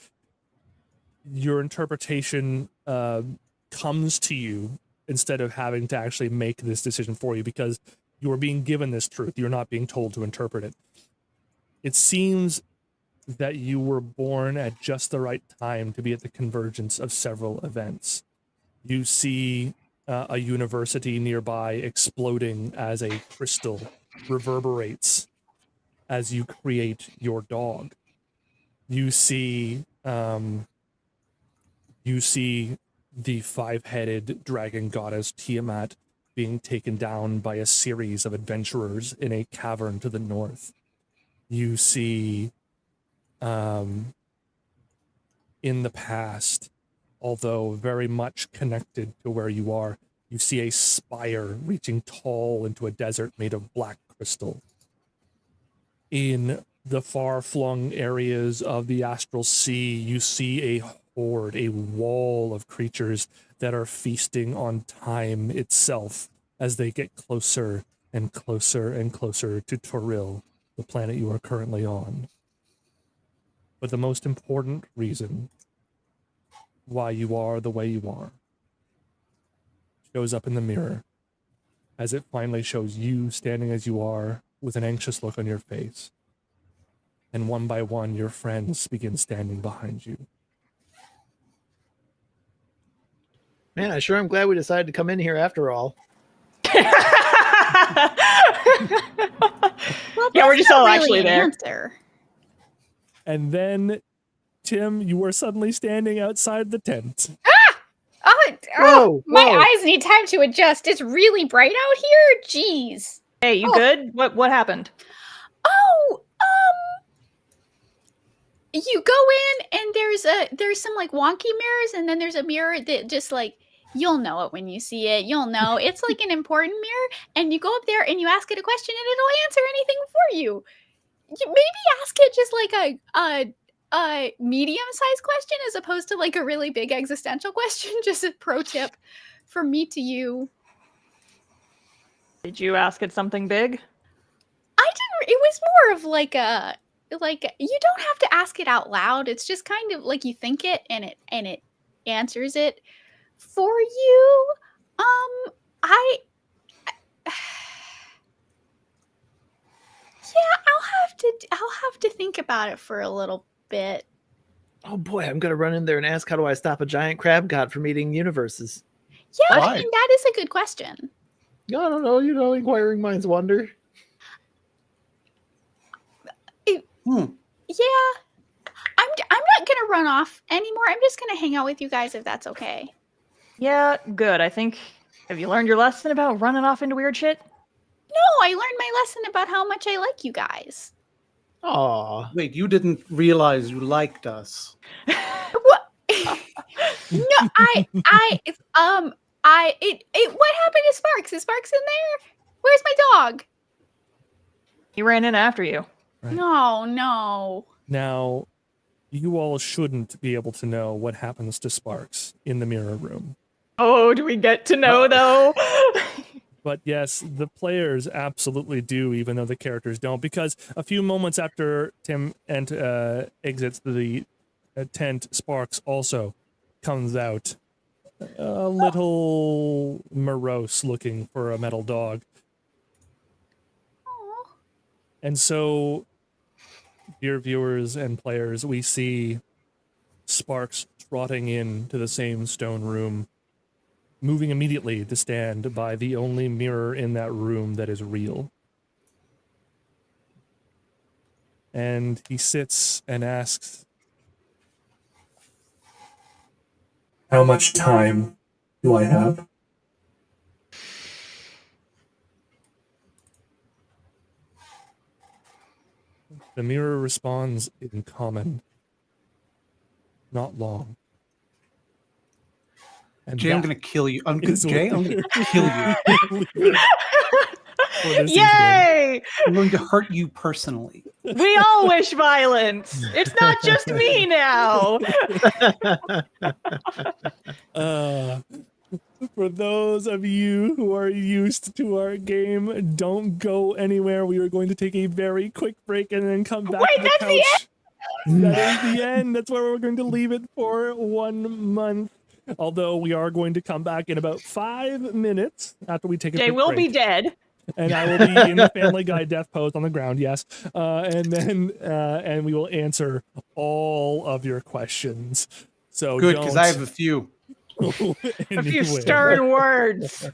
Your interpretation comes to you instead of having to actually make this decision for you, because you are being given this truth. You're not being told to interpret it. It seems that you were born at just the right time to be at the convergence of several events. You see a university nearby exploding as a crystal reverberates as you create your dog. You see the five-headed dragon goddess Tiamat being taken down by a series of adventurers in a cavern to the north. You see, in the past, although very much connected to where you are, you see a spire reaching tall into a desert made of black crystal. In the far-flung areas of the astral sea, you see a horde, a wall of creatures that are feasting on time itself as they get closer and closer and closer to Toril, the planet you are currently on. But the most important reason why you are the way you are shows up in the mirror as it finally shows you standing as you are with an anxious look on your face. And one by one, your friends begin standing behind you. Man, I sure am glad we decided to come in here after all. Well, yeah, we're just all really actually there. Answer. And then, Tim, you are suddenly standing outside the tent. My eyes need time to adjust. It's really bright out here. Jeez. Hey, you good? What happened? Oh, you go in and there's some like wonky mirrors, and then there's a mirror that just like you'll know it when you see it. You'll know it's like an important mirror, and you go up there and you ask it a question, and it'll answer anything for you. Maybe ask it just like a medium-sized question as opposed to like a really big existential question. Just a pro tip from me to you. Did you ask it something big? I didn't. It was more of like you don't have to ask it out loud. It's just kind of like you think it and it answers it for you. I yeah, I'll have to think about it for a little bit. Oh boy, I'm gonna run in there and ask, how do I stop a giant crab god from eating universes? Yeah, I mean, that is a good question. I don't know, inquiring minds wonder. Yeah, I'm not gonna run off anymore. I'm just gonna hang out with you guys if that's okay. Yeah, good. I think. Have you learned your lesson about running off into weird shit? No, I learned my lesson about how much I like you guys. Aw. Wait, you didn't realize you liked us. What? No, what happened to Sparks? Is Sparks in there? Where's my dog? He ran in after you. Right. No. Now, you all shouldn't be able to know what happens to Sparks in the mirror room. Oh, do we get to know though? But yes, the players absolutely do, even though the characters don't, because a few moments after Tim exits the tent, Sparks also comes out a little morose, looking for a metal dog. Aww. And so, dear viewers and players, we see Sparks trotting into the same stone room, moving immediately to stand by the only mirror in that room that is real. And he sits and asks, "How much time do I have?" The mirror responds in common, "Not long." And Jay, I'm going to kill you. I'm going to kill you. Yay! I'm going to hurt you personally. We all wish violence. It's not just me now. For those of you who are used to our game, don't go anywhere. We are going to take a very quick break and then come back to the couch. The end? That is the end. That's where we're going to leave it for 1 month. Although we are going to come back in about 5 minutes after we take a Jay quick will break. be dead. And I will be in the Family Guy death pose on the ground, yes. And then and we will answer all of your questions. So good, because I have a few. A few stern words.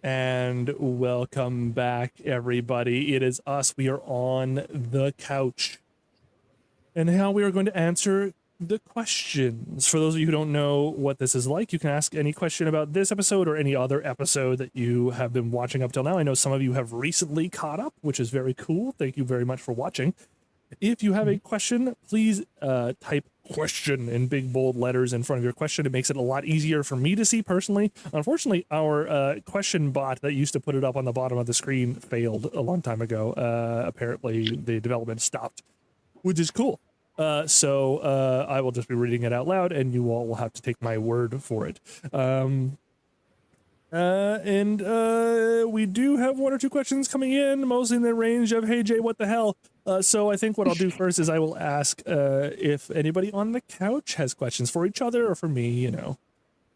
And welcome back, everybody. It is us. We are on the couch. And now we are going to answer the questions. For those of you who don't know what this is like, you can ask any question about this episode or any other episode that you have been watching up till now. I know some of you have recently caught up, which is very cool. Thank you very much for watching. If you have a question, please type question in big bold letters in front of your question. It makes it a lot easier for me to see personally. Unfortunately, our question bot that used to put it up on the bottom of the screen failed a long time ago. Apparently the development stopped, which is cool. So I will just be reading it out loud and you all will have to take my word for it. We do have one or two questions coming in, mostly in the range of, hey Jay, what the hell? So I think what I'll do first is I will ask if anybody on the couch has questions for each other or for me, you know.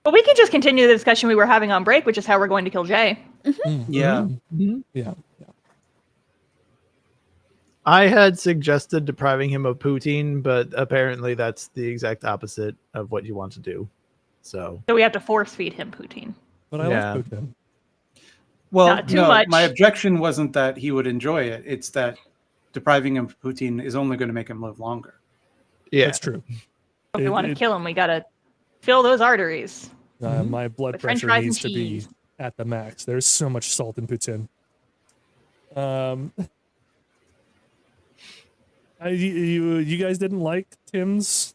But we can just continue the discussion we were having on break, which is how we're going to kill Jay. Yeah. Yeah. I had suggested depriving him of poutine, but apparently that's the exact opposite of what you want to do. So we have to force feed him poutine. But I love poutine. Well, Not too no, much. my objection wasn't that he would enjoy it. It's that depriving him of poutine is only going to make him live longer. yeah, That's true. If we want to kill him, we got to fill those arteries. My blood With French pressure fries needs and to be cheese. at the max. There's so much salt in poutine. You guys didn't like Tim's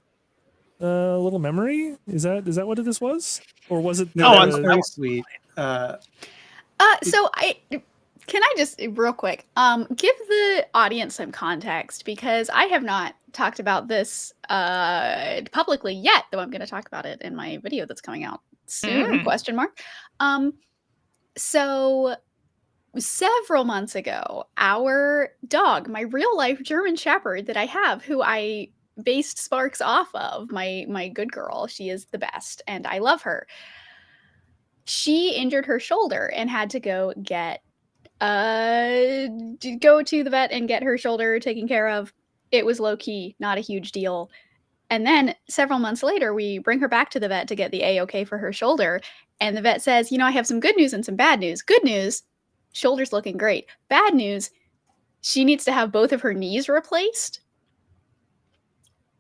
little memory? Is that what this was, or was it? No, that was very sweet. So can I just real quick give the audience some context, because I have not talked about this publicly yet, though I'm going to talk about it in my video that's coming out soon, question mark. So several months ago, our dog, my real life German Shepherd that I have, who I based Sparks off of, my good girl, she is the best and I love her. She injured her shoulder and had to go to the vet and get her shoulder taken care of. It was low key, not a huge deal. And then several months later, we bring her back to the vet to get the A-OK for her shoulder. And the vet says, I have some good news and some bad news. Good news, shoulder's looking great. Bad news, she needs to have both of her knees replaced.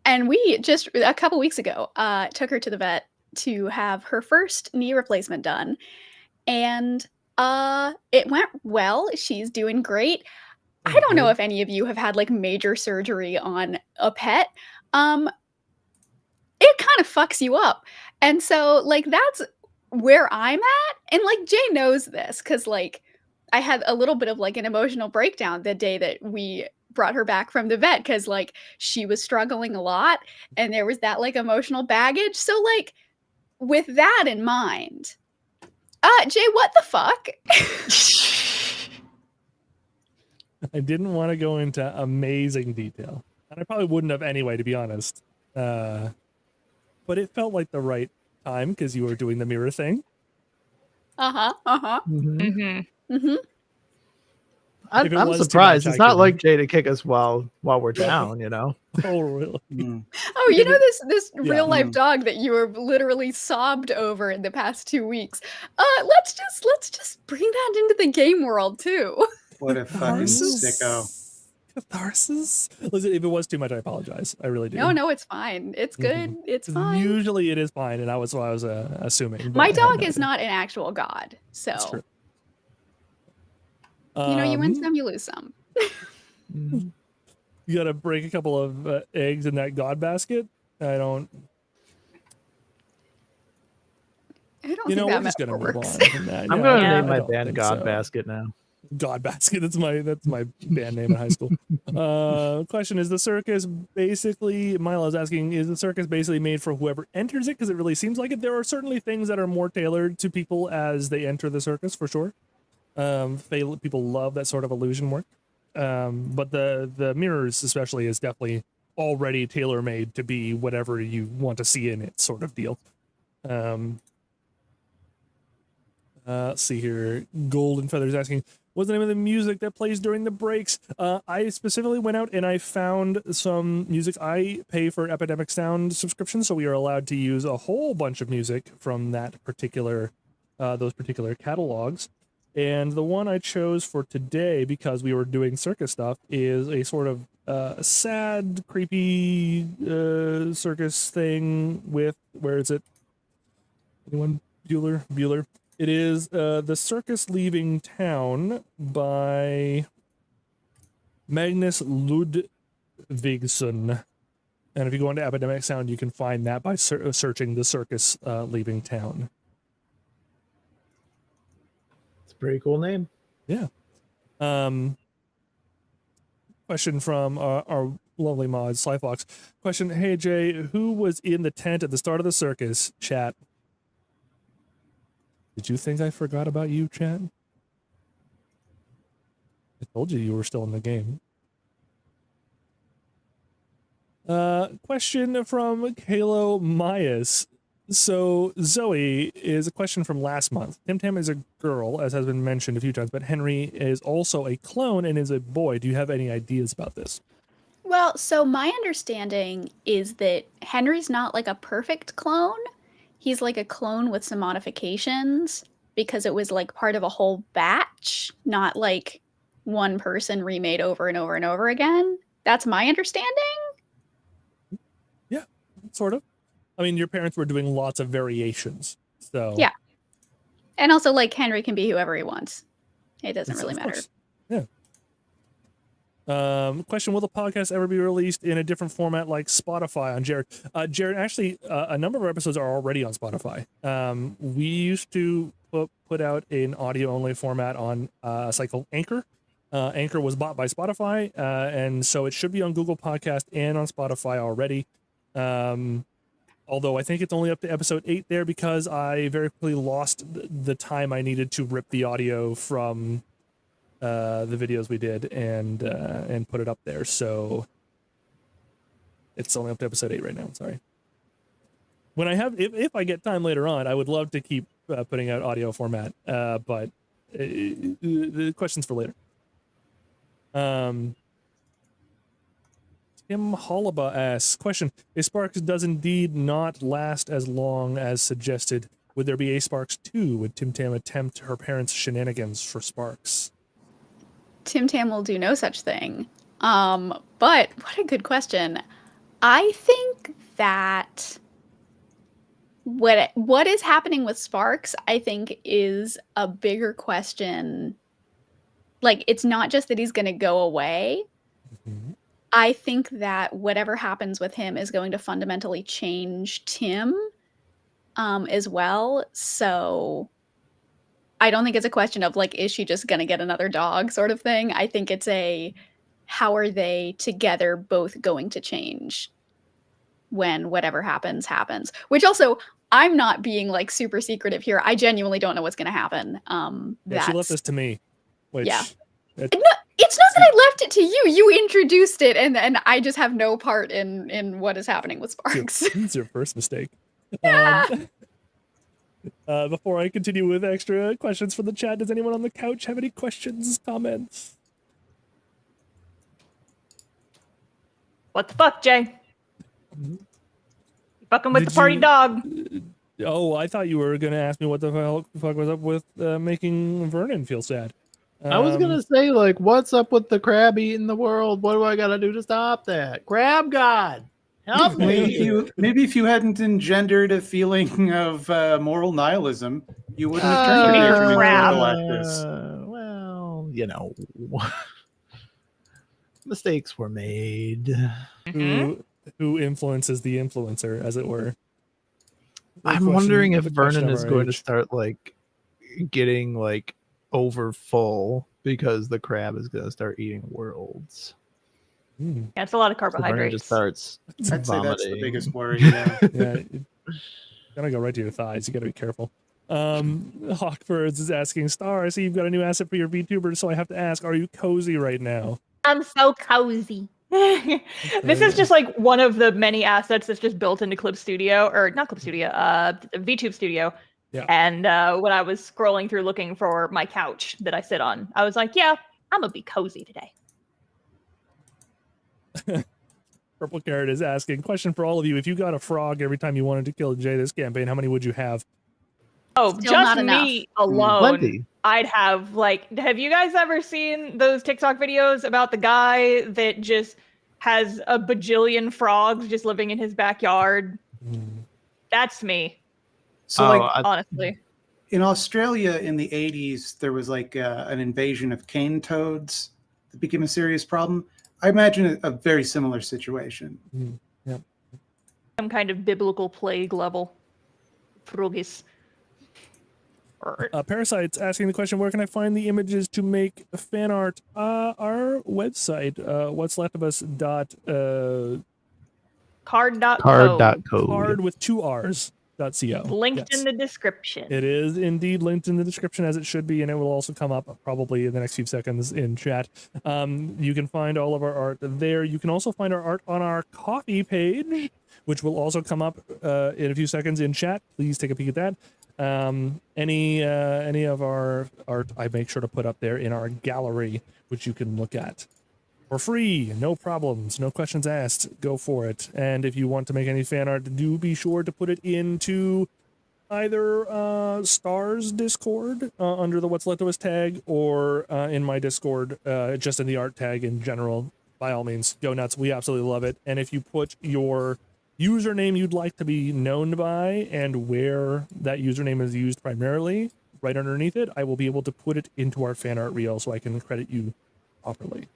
And we just a couple weeks ago took her to the vet to have her first knee replacement done. And it went well. She's doing great. I don't know if any of you have had like major surgery on a pet. It kind of fucks you up. And so like that's where I'm at. And like Jay knows this because like I had a little bit of like an emotional breakdown the day that we brought her back from the vet, because like she was struggling a lot and there was that like emotional baggage. So like with that in mind, Jay, what the fuck? I didn't want to go into amazing detail, and I probably wouldn't have anyway, to be honest. But it felt like the right time because you were doing the mirror thing. I'm surprised. It's not like Jay to kick us while we're down, Oh, really? Oh, this real life dog that you were literally sobbed over in the past 2 weeks. Let's just bring that into the game world too. What a fucking sicko. Catharsis? Listen, if it was too much, I apologize. I really do. No, it's fine. It's good. It's fine. Usually it is fine, and that was what I was assuming. My dog is not an actual god, so That's true. you win some, you lose some. You gotta break a couple of eggs in that god basket. I don't think we're that just gonna move works. on from that. I'm Yeah, going to I name my don't band think God so. Basket now. God Basket. That's my band name in high school. Question: is the circus basically? Milo is asking: is the circus basically made for whoever enters it? Because it really seems like it. There are certainly things that are more tailored to people as they enter the circus, for sure. People love that sort of illusion work. But the mirrors, especially, is definitely already tailor made to be whatever you want to see in it, sort of deal. Let's see here. Golden Feathers asking, what's the name of the music that plays during the breaks? I specifically went out and I found some music. I pay for Epidemic Sound subscription, so we are allowed to use a whole bunch of music from that particular, those particular catalogs. And the one I chose for today, because we were doing circus stuff, is a sort of sad, creepy circus thing with, where is it? Anyone? Bueller. It is The Circus Leaving Town by Magnus Ludvigsson. And if you go into Epidemic Sound, you can find that by searching The Circus Leaving Town. It's a pretty cool name. Yeah. Question from our lovely mod, Slyfox. Question, hey Jay, who was in the tent at the start of the circus? Chat. Did you think I forgot about you, chat? I told you were still in the game. Question from Kalo Myas. So Zoe is a question from last month. Tim Tam is a girl, as has been mentioned a few times, but Henry is also a clone and is a boy. Do you have any ideas about this? Well, so my understanding is that Henry's not like a perfect clone. He's like a clone with some modifications because it was like part of a whole batch, not like one person remade over and over and over again. That's my understanding. Yeah, sort of. I mean, your parents were doing lots of variations, so... Yeah. And also, like, Henry can be whoever he wants. It doesn't really matter. Yeah. Question, will the podcast ever be released in a different format like Spotify on Jared? Jared, actually, a number of our episodes are already on Spotify. We used to put out an audio-only format on a site called Anchor. Anchor was bought by Spotify, and so it should be on Google Podcast and on Spotify already. Although I think it's only up to episode 8 there because I very quickly lost the time I needed to rip the audio from the videos we did and put it up there. So it's only up to episode 8 right now. Sorry. When I have, if I get time later on, I would love to keep putting out audio format. But the question's for later. Tim Hollaba asks, question, if Sparks does indeed not last as long as suggested, would there be a Sparks 2? Would Tim Tam attempt her parents' shenanigans for Sparks? Tim Tam will do no such thing. But what a good question. I think that what is happening with Sparks, I think, is a bigger question. Like, it's not just that he's going to go away. Mm-hmm. I think that whatever happens with him is going to fundamentally change Tim as well. So I don't think it's a question of like, is she just going to get another dog sort of thing? I think it's a, how are they together both going to change when whatever happens, happens? Which also, I'm not being like super secretive here. I genuinely don't know what's going to happen. Yeah, she left this to me. Which, yeah. It's not that I left it to you. You introduced it, and I just have no part in what is happening with Sparks. It's your first mistake. Yeah. Before I continue with extra questions from the chat, does anyone on the couch have any questions, comments? What the fuck, Jay? You fucking with the party dog. Oh, I thought you were going to ask me what the fuck was up with making Vernon feel sad. I was gonna say, like, what's up with the crab eating the world? What do I gotta do to stop that? Crab God, help me! Maybe if you hadn't engendered a feeling of moral nihilism, you wouldn't have turned your nature into Galactus. Well, you know, mistakes were made. Who influences the influencer, as it were? I'm wondering if Vernon is going to start like getting like over full because the crab is going to start eating worlds. Yeah, it's a lot of carbohydrates. So just starts I'd say that's the biggest worry. Yeah, gotta go right to your thighs. You gotta be careful. Hawkbirds is asking, Star, I see you've got a new asset for your VTuber, so I have to ask, are you cozy right now? I'm so cozy. This is just like one of the many assets that's just built into Clip Studio, or not Clip Studio, VTube Studio. Yeah. And when I was scrolling through looking for my couch that I sit on, I was like, yeah, I'm gonna be cozy today. Purple Carrot is asking, question for all of you, if you got a frog every time you wanted to kill Jay this campaign, how many would you have? Oh, Still just not enough. me alone. Plenty. I'd have have you guys ever seen those TikTok videos about the guy that just has a bajillion frogs just living in his backyard? That's me, So honestly. in Australia in the 80s, there was like an invasion of cane toads that became a serious problem. I imagine a very similar situation. Yep. Some kind of biblical plague level. Frogis. Parasite's asking the question, where can I find the images to make fan art? Our website, what's left of us Card.co. Card with 2 R's. .co. Linked in the description. It is indeed linked in the description, as it should be, and it will also come up probably in the next few seconds in chat. You can find all of our art there. You can also find our art on our coffee page, which will also come up in a few seconds in chat. Please take a peek at that. Any of our art I make sure to put up there in our gallery, which you can look at for free, no problems, no questions asked. Go for it. And if you want to make any fan art, do be sure to put it into either Star's Discord under the What's Left of Us tag, or in my Discord, just in the art tag in general. By all means, go nuts. We absolutely love it. And if you put your username you'd like to be known by and where that username is used primarily, right underneath it, I will be able to put it into our fan art reel so I can credit you properly.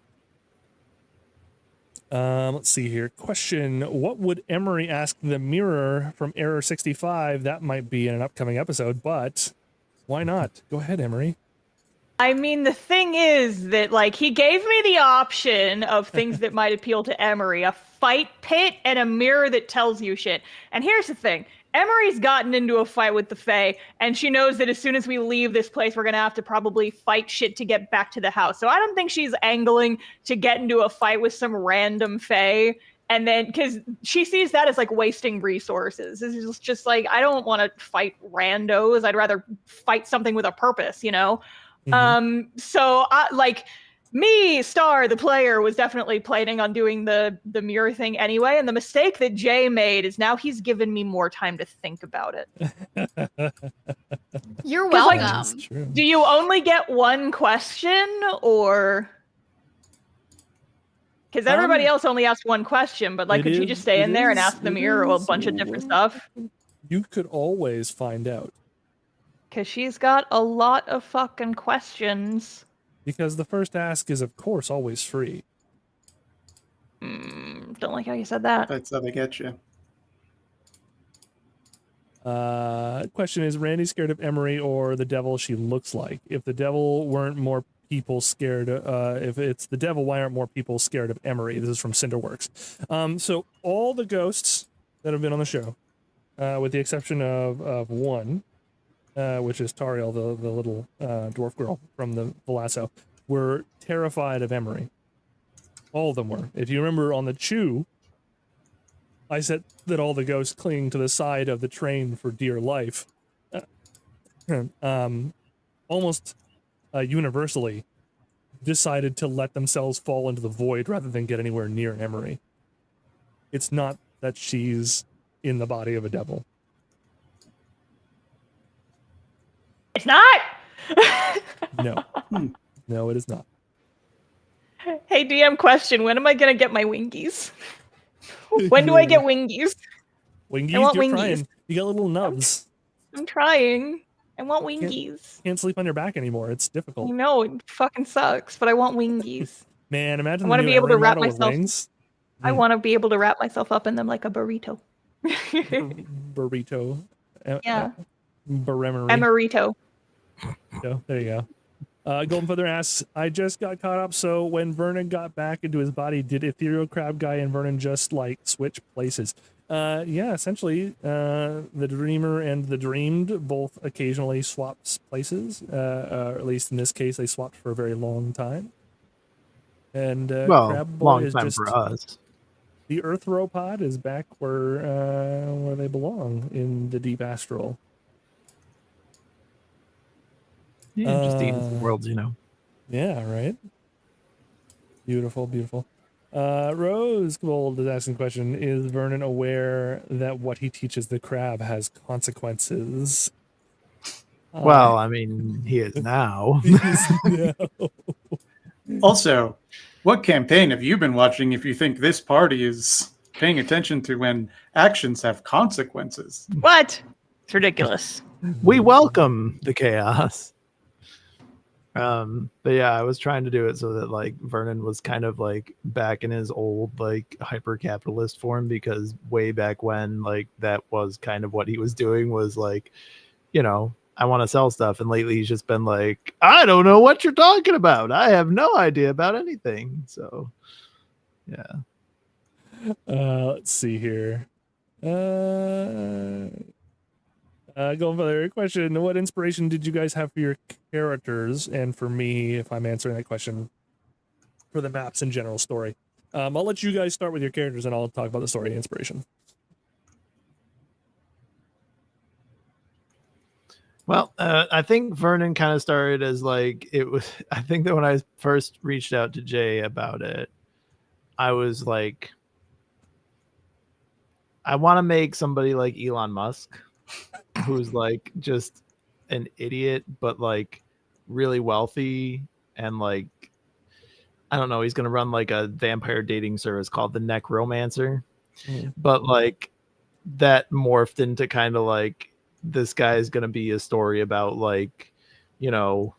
Let's see here. Question: what would Emery ask the mirror from Error 65? That might be in an upcoming episode, but why not? Go ahead, Emery. I mean, the thing is that, like, he gave me the option of things that might appeal to Emery: a fight pit and a mirror that tells you shit. And here's the thing. Emery's gotten into a fight with the Fae, and she knows that as soon as we leave this place, we're going to have to probably fight shit to get back to the house. So I don't think she's angling to get into a fight with some random Fae. And then, because she sees that as like wasting resources. It's just like, I don't want to fight randos. I'd rather fight something with a purpose, you know? So me, Star, the player, was definitely planning on doing the mirror thing anyway, and the mistake that Jay made is now he's given me more time to think about it. You're welcome. Like, do you only get one question, or... Because everybody else only asked one question, but like, could you just stay in there and ask the mirror a bunch of different stuff? You could always find out. Because she's got a lot of fucking questions. Because the first ask is, of course, always free. Don't like how you said that. That's how they get you. Question is, Randy scared of Emery or the devil she looks like? If the devil weren't more people scared, if it's the devil, why aren't more people scared of Emery? This is from Cinderworks. So all the ghosts that have been on the show, with the exception of one, which is Tariel, the little dwarf girl from the lasso, were terrified of Emery. All of them were. If you remember on the Chew, I said that all the ghosts clinging to the side of the train for dear life, almost universally decided to let themselves fall into the void rather than get anywhere near Emery. It's not that she's in the body of a devil. It's not! No. No, it is not. Hey, DM question. When am I going to get my wingies? When do I get wingies? Wingies? I want You're wingies. trying. You got little nubs. I'm trying. I want wingies. Can't sleep on your back anymore. It's difficult. I know, it fucking sucks, but I want wingies. Man, imagine I want to be able to wrap myself. Wings. I want to be able to wrap myself up in them like a burrito. Burrito. Yeah. Baremery. Emerito. There you go. Golden Feather asks, I just got caught up, so when Vernon got back into his body, did Ethereal Crab Guy and Vernon just, like, switch places? Yeah, essentially, the Dreamer and the Dreamed both occasionally swaps places, or at least in this case, they swapped for a very long time. And Crab Boy long is time just... for us. The Earthropod is back where they belong, in the deep astral. Yeah, just the worlds, you know. Yeah, right. Beautiful, beautiful. Rose Gold is asking the question, is Vernon aware that what he teaches the crab has consequences? Well, I mean, he is now. Also, what campaign have you been watching if you think this party is paying attention to when actions have consequences? What? It's ridiculous. We welcome the chaos. But yeah, I was trying to do it so that like Vernon was kind of like back in his old like hyper capitalist form, because way back when like that was kind of what he was doing, was like, you know, I want to sell stuff, and lately he's just been like, I don't know what you're talking about. I have no idea about anything. So yeah. Let's see here. Going for the question, what inspiration did you guys have for your characters? And for me, if I'm answering that question, for the maps and general story. I'll let you guys start with your characters and I'll talk about the story and inspiration. Well, I think Vernon kind of started as like, it was, I think that when I first reached out to Jay about it, I was like, I want to make somebody like Elon Musk, who's like just an idiot, but like really wealthy, and like, I don't know, he's going to run like a vampire dating service called the Necromancer. But like that morphed into kind of like, this guy is going to be a story about like, you know,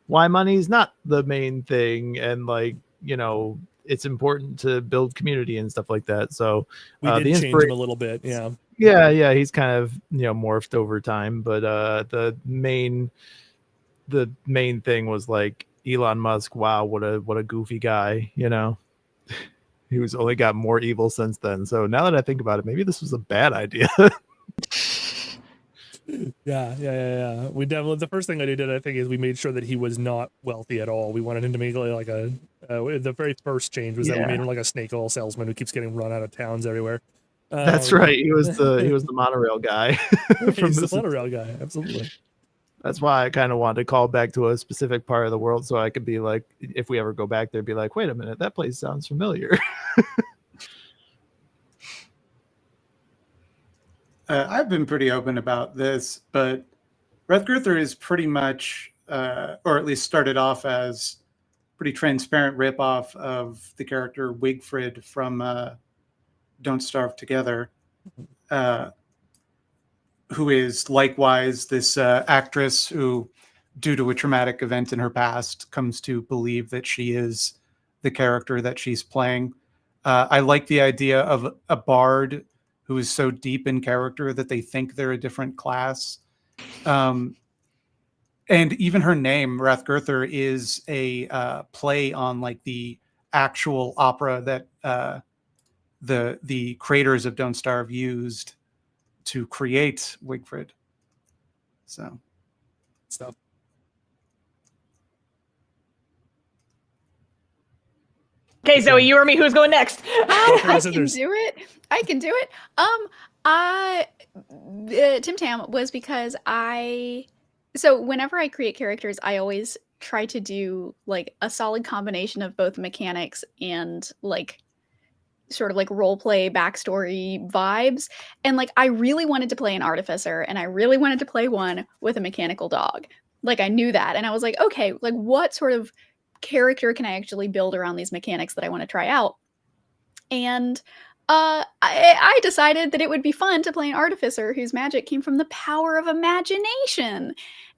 why money's not the main thing, and like, you know, it's important to build community and stuff like that. So we did change him a little bit. Yeah, he's kind of, you know, morphed over time, but the main thing was like Elon Musk. Wow, what a goofy guy, you know. He was only got more evil since then. So now that I think about it, maybe this was a bad idea. Yeah. We definitely, the first thing I did, I think, is we made sure that he was not wealthy at all. We wanted him to make like a, the very first change was that we made him like a snake oil salesman who keeps getting run out of towns everywhere. That's right. He was the monorail guy. He's the monorail guy. Absolutely. That's why I kind of wanted to call back to a specific part of the world, so I could be like, if we ever go back there, be like, wait a minute, that place sounds familiar. I've been pretty open about this, but Rathgurther is pretty much, or at least started off as pretty transparent ripoff of the character Wigfrid from Don't Starve Together, who is likewise this actress who, due to a traumatic event in her past, comes to believe that she is the character that she's playing. I like the idea of a bard who is so deep in character that they think they're a different class. And even her name, Rathgurther, is a play on like the actual opera that the creators of Don't Starve used to create Wigfrid. So stuff. Okay, Zoe, you or me? Who's going next? I can do it. Tim Tam was because so whenever I create characters, I always try to do like a solid combination of both mechanics and like sort of like role play backstory vibes. And like, I really wanted to play an artificer, and I really wanted to play one with a mechanical dog. Like, I knew that. And I was like, okay, like what sort of character can I actually build around these mechanics that I want to try out? And I decided that it would be fun to play an artificer whose magic came from the power of imagination.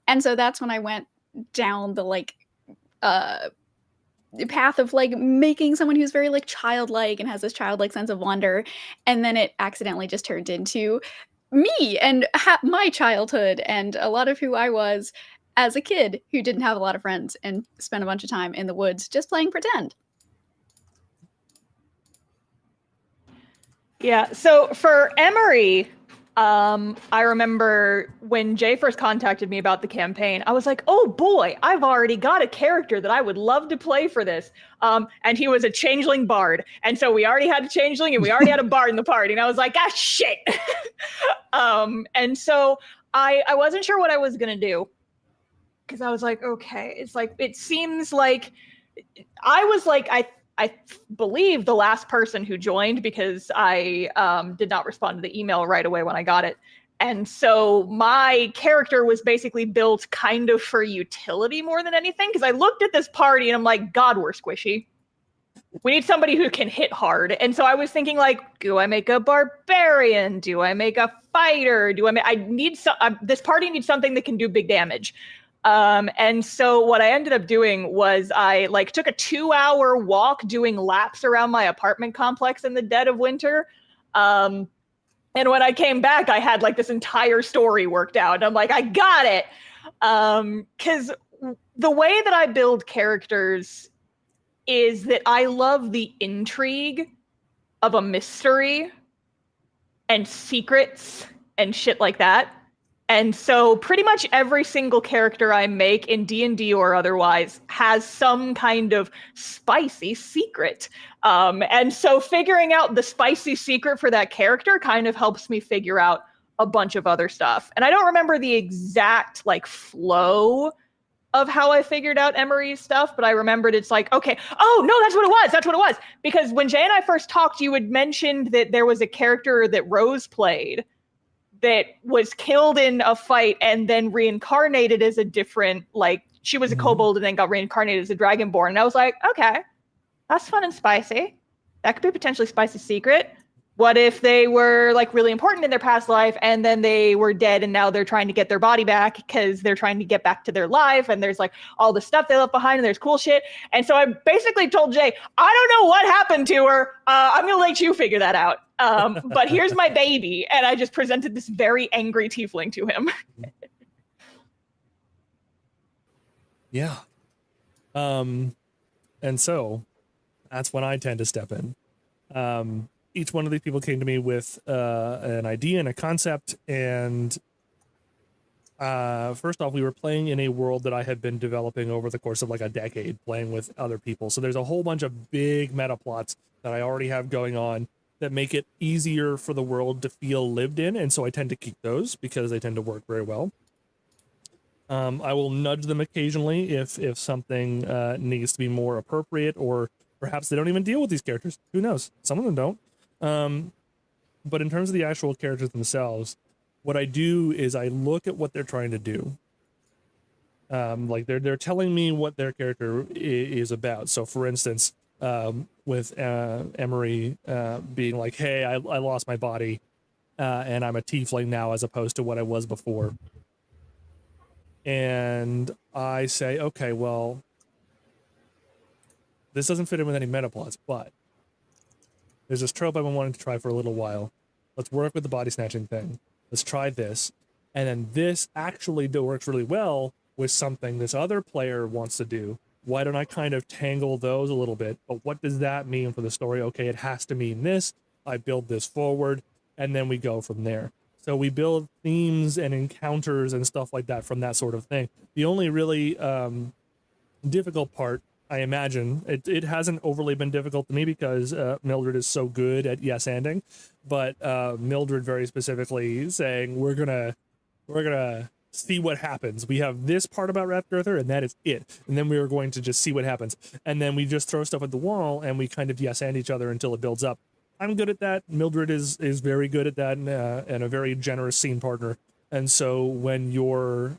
And so that's when I went down the like path of like making someone who's very like childlike and has this childlike sense of wonder. And then it accidentally just turned into me and my childhood and a lot of who I was as a kid who didn't have a lot of friends and spent a bunch of time in the woods just playing pretend. Yeah. So for Emery, I remember when Jay first contacted me about the campaign, I was like, oh boy, I've already got a character that I would love to play for this. And he was a changeling bard. And so we already had a changeling and we already had a bard in the party. And I was like, ah, shit. And so I wasn't sure what I was going to do. Because I was like, okay, it's like, it seems like I was like, I believe the last person who joined, because I did not respond to the email right away when I got it. And so my character was basically built kind of for utility more than anything, because I looked at this party and I'm like, God, we're squishy. We need somebody who can hit hard. And so I was thinking, like, do I make a barbarian? Do I make a fighter? This party needs something that can do big damage. And so what I ended up doing was I like took a 2-hour walk doing laps around my apartment complex in the dead of winter. And when I came back, I had like this entire story worked out. And I'm like, I got it. Because the way that I build characters is that I love the intrigue of a mystery and secrets and shit like that. And so pretty much every single character I make in D&D or otherwise has some kind of spicy secret. And so figuring out the spicy secret for that character kind of helps me figure out a bunch of other stuff. And I don't remember the exact like flow of how I figured out Emery's stuff, but I remembered it's like, okay, oh no, that's what it was. Because when Jay and I first talked, you had mentioned that there was a character that Rose played that was killed in a fight and then reincarnated as a different, like, she was a kobold and then got reincarnated as a dragonborn. And I was like, okay, that's fun and spicy. That could be a potentially spicy secret. What if they were like really important in their past life and then they were dead and now they're trying to get their body back because they're trying to get back to their life, and there's like all the stuff they left behind and there's cool shit. And so I basically told Jay, I don't know what happened to her. I'm going to let you figure that out. But here's my baby. And I just presented this very angry tiefling to him. Yeah. And so that's when I tend to step in. Each one of these people came to me with an idea and a concept, and first off, we were playing in a world that I had been developing over the course of like a decade, playing with other people. So there's a whole bunch of big meta plots that I already have going on that make it easier for the world to feel lived in, and so I tend to keep those because they tend to work very well. I will nudge them occasionally if something needs to be more appropriate, or perhaps they don't even deal with these characters. Who knows? Some of them don't. But in terms of the actual characters themselves, what I do is I look at what they're trying to do. Like they're telling me what their character is about. So for instance, with Emery being like, hey, I lost my body and I'm a tiefling now as opposed to what I was before. And I say, okay, well, this doesn't fit in with any meta plots, but there's this trope I've been wanting to try for a little while. Let's work with the body snatching thing. Let's try this. And then this actually works really well with something this other player wants to do. Why don't I kind of tangle those a little bit? But what does that mean for the story? Okay, it has to mean this. I build this forward, and then we go from there. So we build themes and encounters and stuff like that from that sort of thing. The only really difficult part, I imagine, it hasn't overly been difficult to me because Mildred is so good at yes-anding, but Mildred very specifically saying, we're gonna see what happens. We have this part about Wrathgirther, and that is it. And then we are going to just see what happens. And then we just throw stuff at the wall, and we kind of yes-and each other until it builds up. I'm good at that. Mildred is very good at that, and a very generous scene partner. And so when you're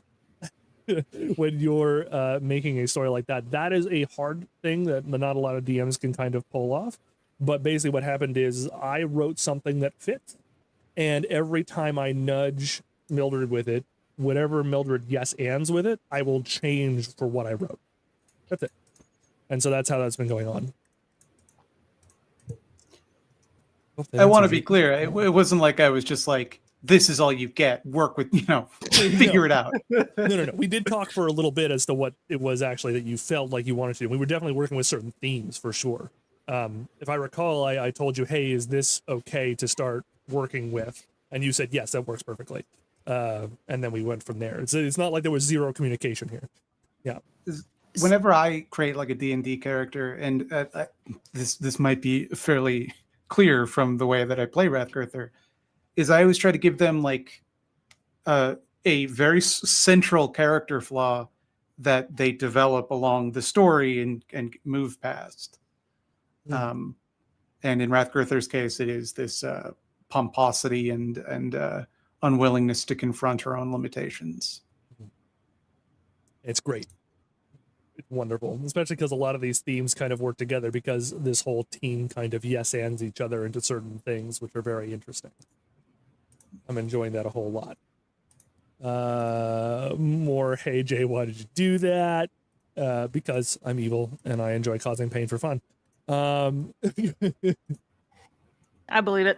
making a story like that, that is a hard thing that not a lot of DMs can kind of pull off. But basically what happened is I wrote something that fit, and every time I nudge Mildred with it, whatever Mildred yes-ands with it, I will change for what I wrote. That's it. And so that's how that's been going on. I want to be clear. It wasn't like I was just like, this is all you get. Work with, figure it out. No. We did talk for a little bit as to what it was actually that you felt like you wanted to do. We were definitely working with certain themes for sure. If I recall, I told you, hey, is this okay to start working with? And you said, yes, that works perfectly. And then we went from there. It's not like there was zero communication here. Yeah. Whenever I create like a D&D character, and this might be fairly clear from the way that I play Wrathgirther, is I always try to give them like a very central character flaw that they develop along the story and move past. And in Wrathgirther's case, it is this pomposity and unwillingness to confront her own limitations. It's great. It's wonderful, especially because a lot of these themes kind of work together because this whole team kind of yes-ands each other into certain things, which are very interesting. I'm enjoying that a whole lot. More, hey, Jay, why did you do that? Because I'm evil and I enjoy causing pain for fun. I believe it.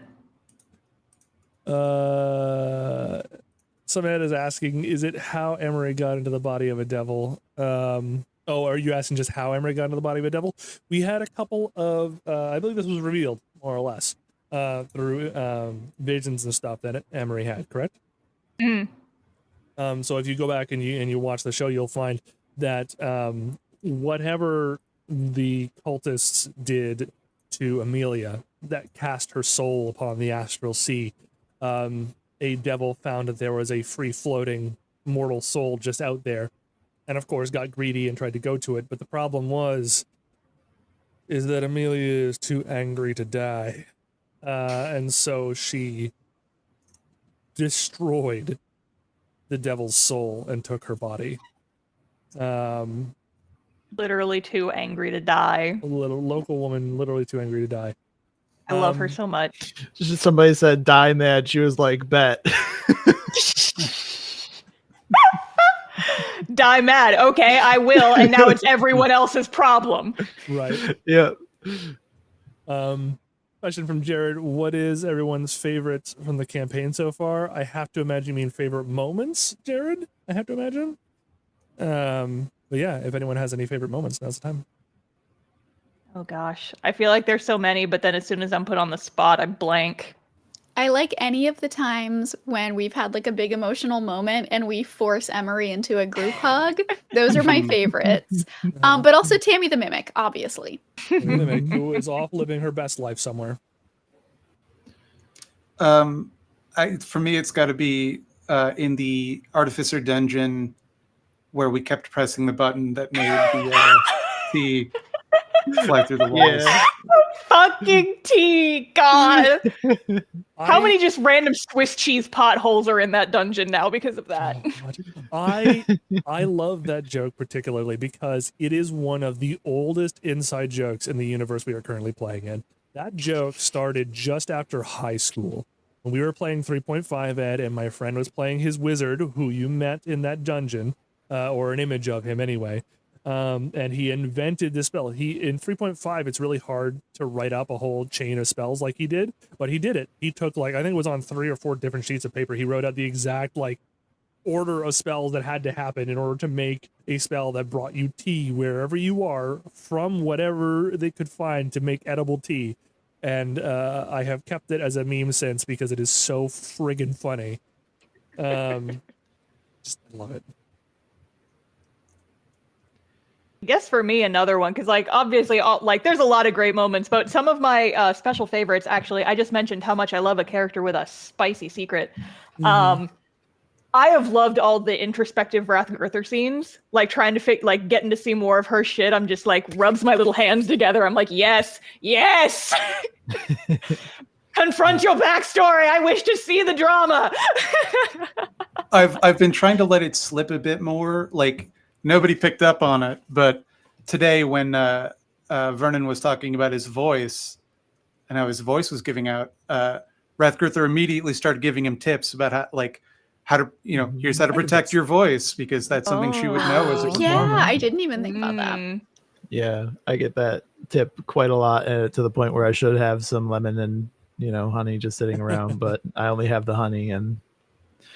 Samantha is asking, is it how Emery got into the body of a devil? Are you asking just how Emery got into the body of a devil? We had a couple of, I believe this was revealed, more or less, through visions and stuff that Emery had, correct? Mm. So if you go back and you watch the show, you'll find that whatever the cultists did to Amelia that cast her soul upon the astral sea, a devil found that there was a free-floating mortal soul just out there, and of course got greedy and tried to go to it. But the problem is that Amelia is too angry to die, and so she destroyed the devil's soul and took her body. Literally too angry to die. A little local woman, literally too angry to die. I love her so much. Just somebody said die mad. She was like, bet. Die mad. Okay, I will. And now it's everyone else's problem. Right. Yeah. Question from Jared. What is everyone's favorite from the campaign so far? I have to imagine you mean favorite moments, Jared. I have to imagine. But yeah, if anyone has any favorite moments, now's the time. Oh gosh. I feel like there's so many, but then as soon as I'm put on the spot, I blank. I like any of the times when we've had like a big emotional moment and we force Emery into a group hug. Those are my favorites. But also Tammy the Mimic, obviously. Tammy the Mimic, who is off living her best life somewhere. For me, it's got to be in the Artificer Dungeon where we kept pressing the button that made the fly through the walls. Yeah. Fucking tea, God. How many just random Swiss cheese potholes are in that dungeon now because of that? I love that joke particularly because it is one of the oldest inside jokes in the universe we are currently playing in. That joke started just after high school when we were playing 3.5 Ed and my friend was playing his wizard who you met in that dungeon, or an image of him anyway. And he invented this spell. In 3.5, it's really hard to write up a whole chain of spells like he did, but he did it. He took I think it was on 3 or 4 different sheets of paper. He wrote out the exact order of spells that had to happen in order to make a spell that brought you tea wherever you are from whatever they could find to make edible tea. And I have kept it as a meme since because it is so friggin' funny. Just love it. I guess for me, another one, because obviously, there's a lot of great moments, but some of my special favorites, actually, I just mentioned how much I love a character with a spicy secret. Mm-hmm. I have loved all the introspective Wrathgurther scenes, trying to getting to see more of her shit. I'm just rubs my little hands together. I'm like, yes, yes. Confront your backstory. I wish to see the drama. I've been trying to let it slip a bit more. Nobody picked up on it, but today when Vernon was talking about his voice and how his voice was giving out, Wrathgurther immediately started giving him tips about how to, here's how to protect your voice, because that's something she would know as a performer. Yeah, I didn't even think about that. Yeah, I get that tip quite a lot, to the point where I should have some lemon and honey just sitting around, but I only have the honey. And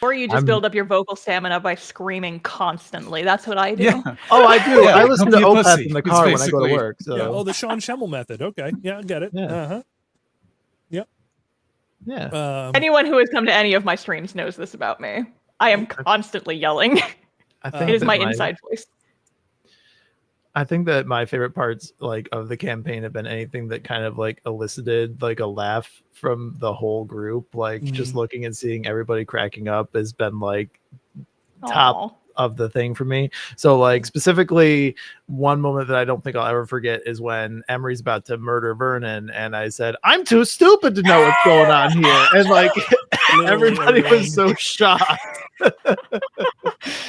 or you just build up your vocal stamina by screaming constantly. That's what I do. Yeah. Oh, I do. Yeah, I listen to Opeth in the car when I go to work. So. Yeah. Oh, the Sean Schemmel method. Okay. Yeah, get it. Yeah. Uh-huh. Yep. Yeah. Anyone who has come to any of my streams knows this about me. I am constantly yelling. I think it is my inside voice. I think that my favorite parts of the campaign have been anything that kind of elicited a laugh from the whole group. Just looking and seeing everybody cracking up has been top of the thing for me. So like specifically one moment that I don't think I'll ever forget is when Emery's about to murder Vernon and I said, I'm too stupid to know what's going on here. And like everybody was so shocked.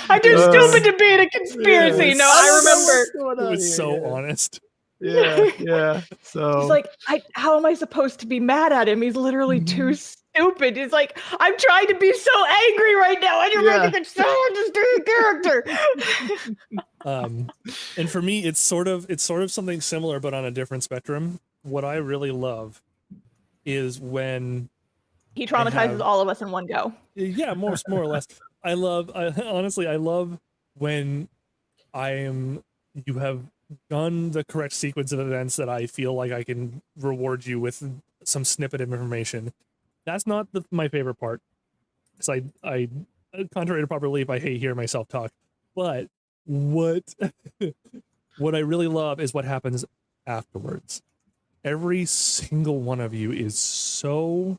I'm too stupid to be in a conspiracy. No, I remember. It was so honest. Yeah. So he's like, how am I supposed to be mad at him? He's literally too stupid. It's like, I'm trying to be so angry right now, and you're making it so hard to stay a character. And for me, it's sort of something similar, but on a different spectrum. What I really love is when he traumatizes all of us in one go. Yeah, more or less. I love when you have done the correct sequence of events that I feel like I can reward you with some snippet of information. That's not my favorite part. Because I contrary to popular belief, I hate hearing myself talk. But what I really love is what happens afterwards. Every single one of you is so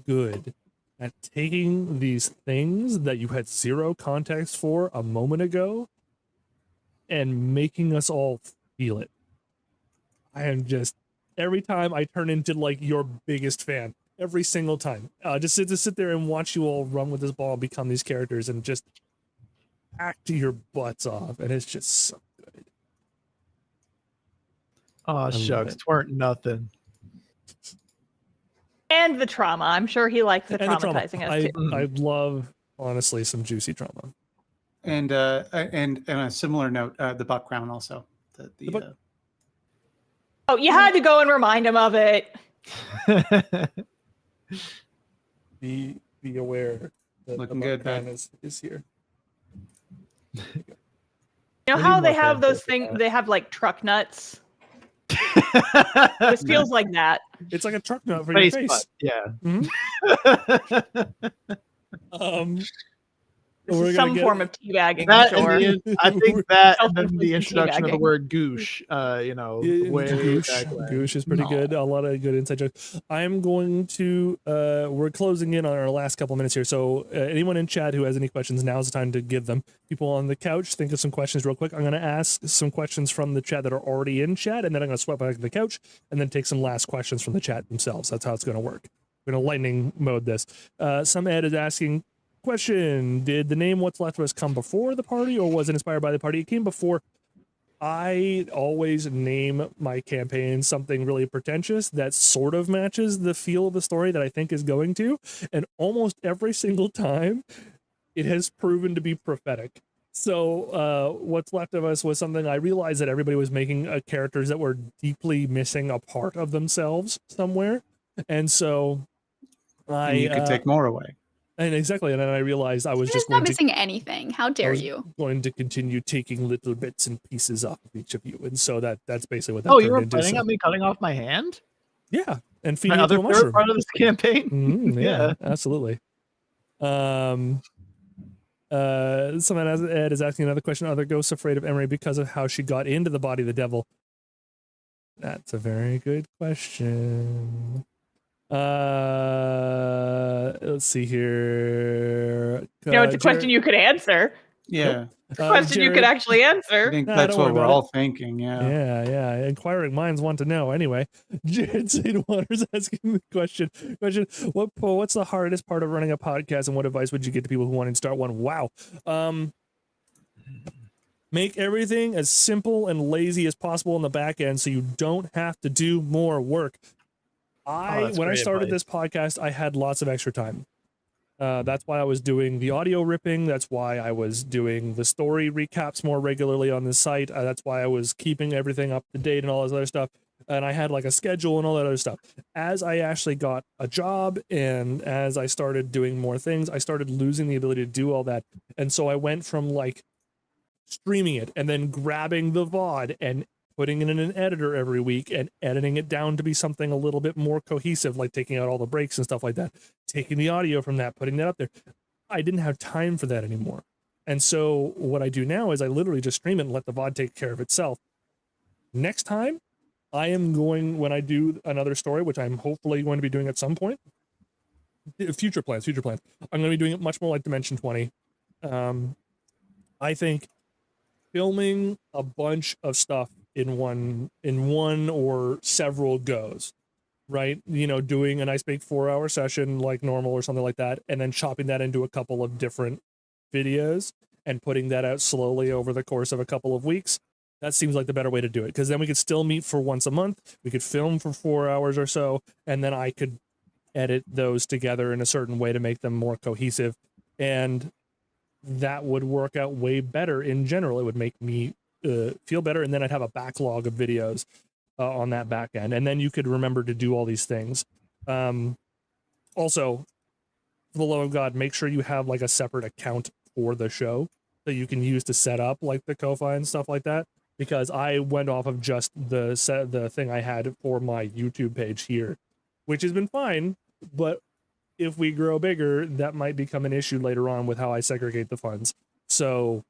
good at taking these things that you had zero context for a moment ago and making us all feel it. I am just, every time I turn into like your biggest fan, every single time. Just sit there and watch you all run with this ball, become these characters, and just act your butts off, and it's just so good. Oh shucks, weren't nothing. And the trauma. I'm sure he likes the traumatizing us too. I love, honestly, some juicy trauma. And a similar note, the background also. Oh, you had to go and remind him of it. Be aware that looking the good background is here. You know how they have those things? They have like truck nuts. This feels like that. It's like a truck nut for your face. Butt. Yeah. Mm-hmm. Some form of teabagging. I think that and then the introduction of the word goosh. Goosh is pretty good. A lot of good inside jokes. I'm going to. We're closing in on our last couple minutes here. So anyone in chat who has any questions, now's the time to give them. People on the couch, think of some questions real quick. I'm going to ask some questions from the chat that are already in chat, and then I'm going to swipe back to the couch and then take some last questions from the chat themselves. That's how it's going to work. We're going to lightning mode this. Some Ed is asking. Question: did the name What's Left of Us come before the party, or was it inspired by the party? It came before. I always name my campaign something really pretentious that sort of matches the feel of the story that I think is going to, and almost every single time it has proven to be prophetic. So What's Left of Us was something I realized that everybody was making characters that were deeply missing a part of themselves somewhere, and so you could take more away. And exactly, and then I realized I was just not missing anything. How dare you? Going to continue taking little bits and pieces off of each of you, and so that's basically what that. Oh, you were planning on me cutting off my hand? Yeah, and feeding my it to a mushroom. Part of this campaign. Yeah, absolutely. Someone Ed is asking another question. Are the ghosts afraid of Emery because of how she got into the body of the devil? That's a very good question. Let's see here. It's a question you could answer. Yeah. It's a question you could actually answer. I think that's what we're all thinking. Yeah. Inquiring minds want to know. Anyway, Jared St. Waters asking the question. What's the hardest part of running a podcast, and what advice would you give to people who want to start one? Wow. Make everything as simple and lazy as possible in the back end so you don't have to do more work. When I started this podcast, I had lots of extra time. That's why I was doing the audio ripping. That's why I was doing the story recaps more regularly on the site. That's why I was keeping everything up to date and all this other stuff. And I had like a schedule and all that other stuff. As I actually got a job and as I started doing more things, I started losing the ability to do all that. And so I went from like streaming it and then grabbing the VOD and putting it in an editor every week and editing it down to be something a little bit more cohesive, like taking out all the breaks and stuff like that, taking the audio from that, putting that up there. I didn't have time for that anymore. And so what I do now is I literally just stream it and let the VOD take care of itself. Next time, I am going, when I do another story, which I'm hopefully going to be doing at some point, future plans. I'm going to be doing it much more like Dimension 20. I think filming a bunch of stuff in one or several goes, right? Doing a nice big 4-hour session like normal or something like that, and then chopping that into a couple of different videos and putting that out slowly over the course of a couple of weeks. That seems like the better way to do it, because then we could still meet for once a month. We could film for 4 hours or so, and then I could edit those together in a certain way to make them more cohesive. And that would work out way better in general. It would make me feel better, and then I'd have a backlog of videos on that back end, and then you could remember to do all these things. Also, for the love of God, make sure you have like a separate account for the show that you can use to set up like the Ko-Fi and stuff like that, because I went off of just the thing I had for my YouTube page here, which has been fine, but if we grow bigger, that might become an issue later on with how I segregate the funds. So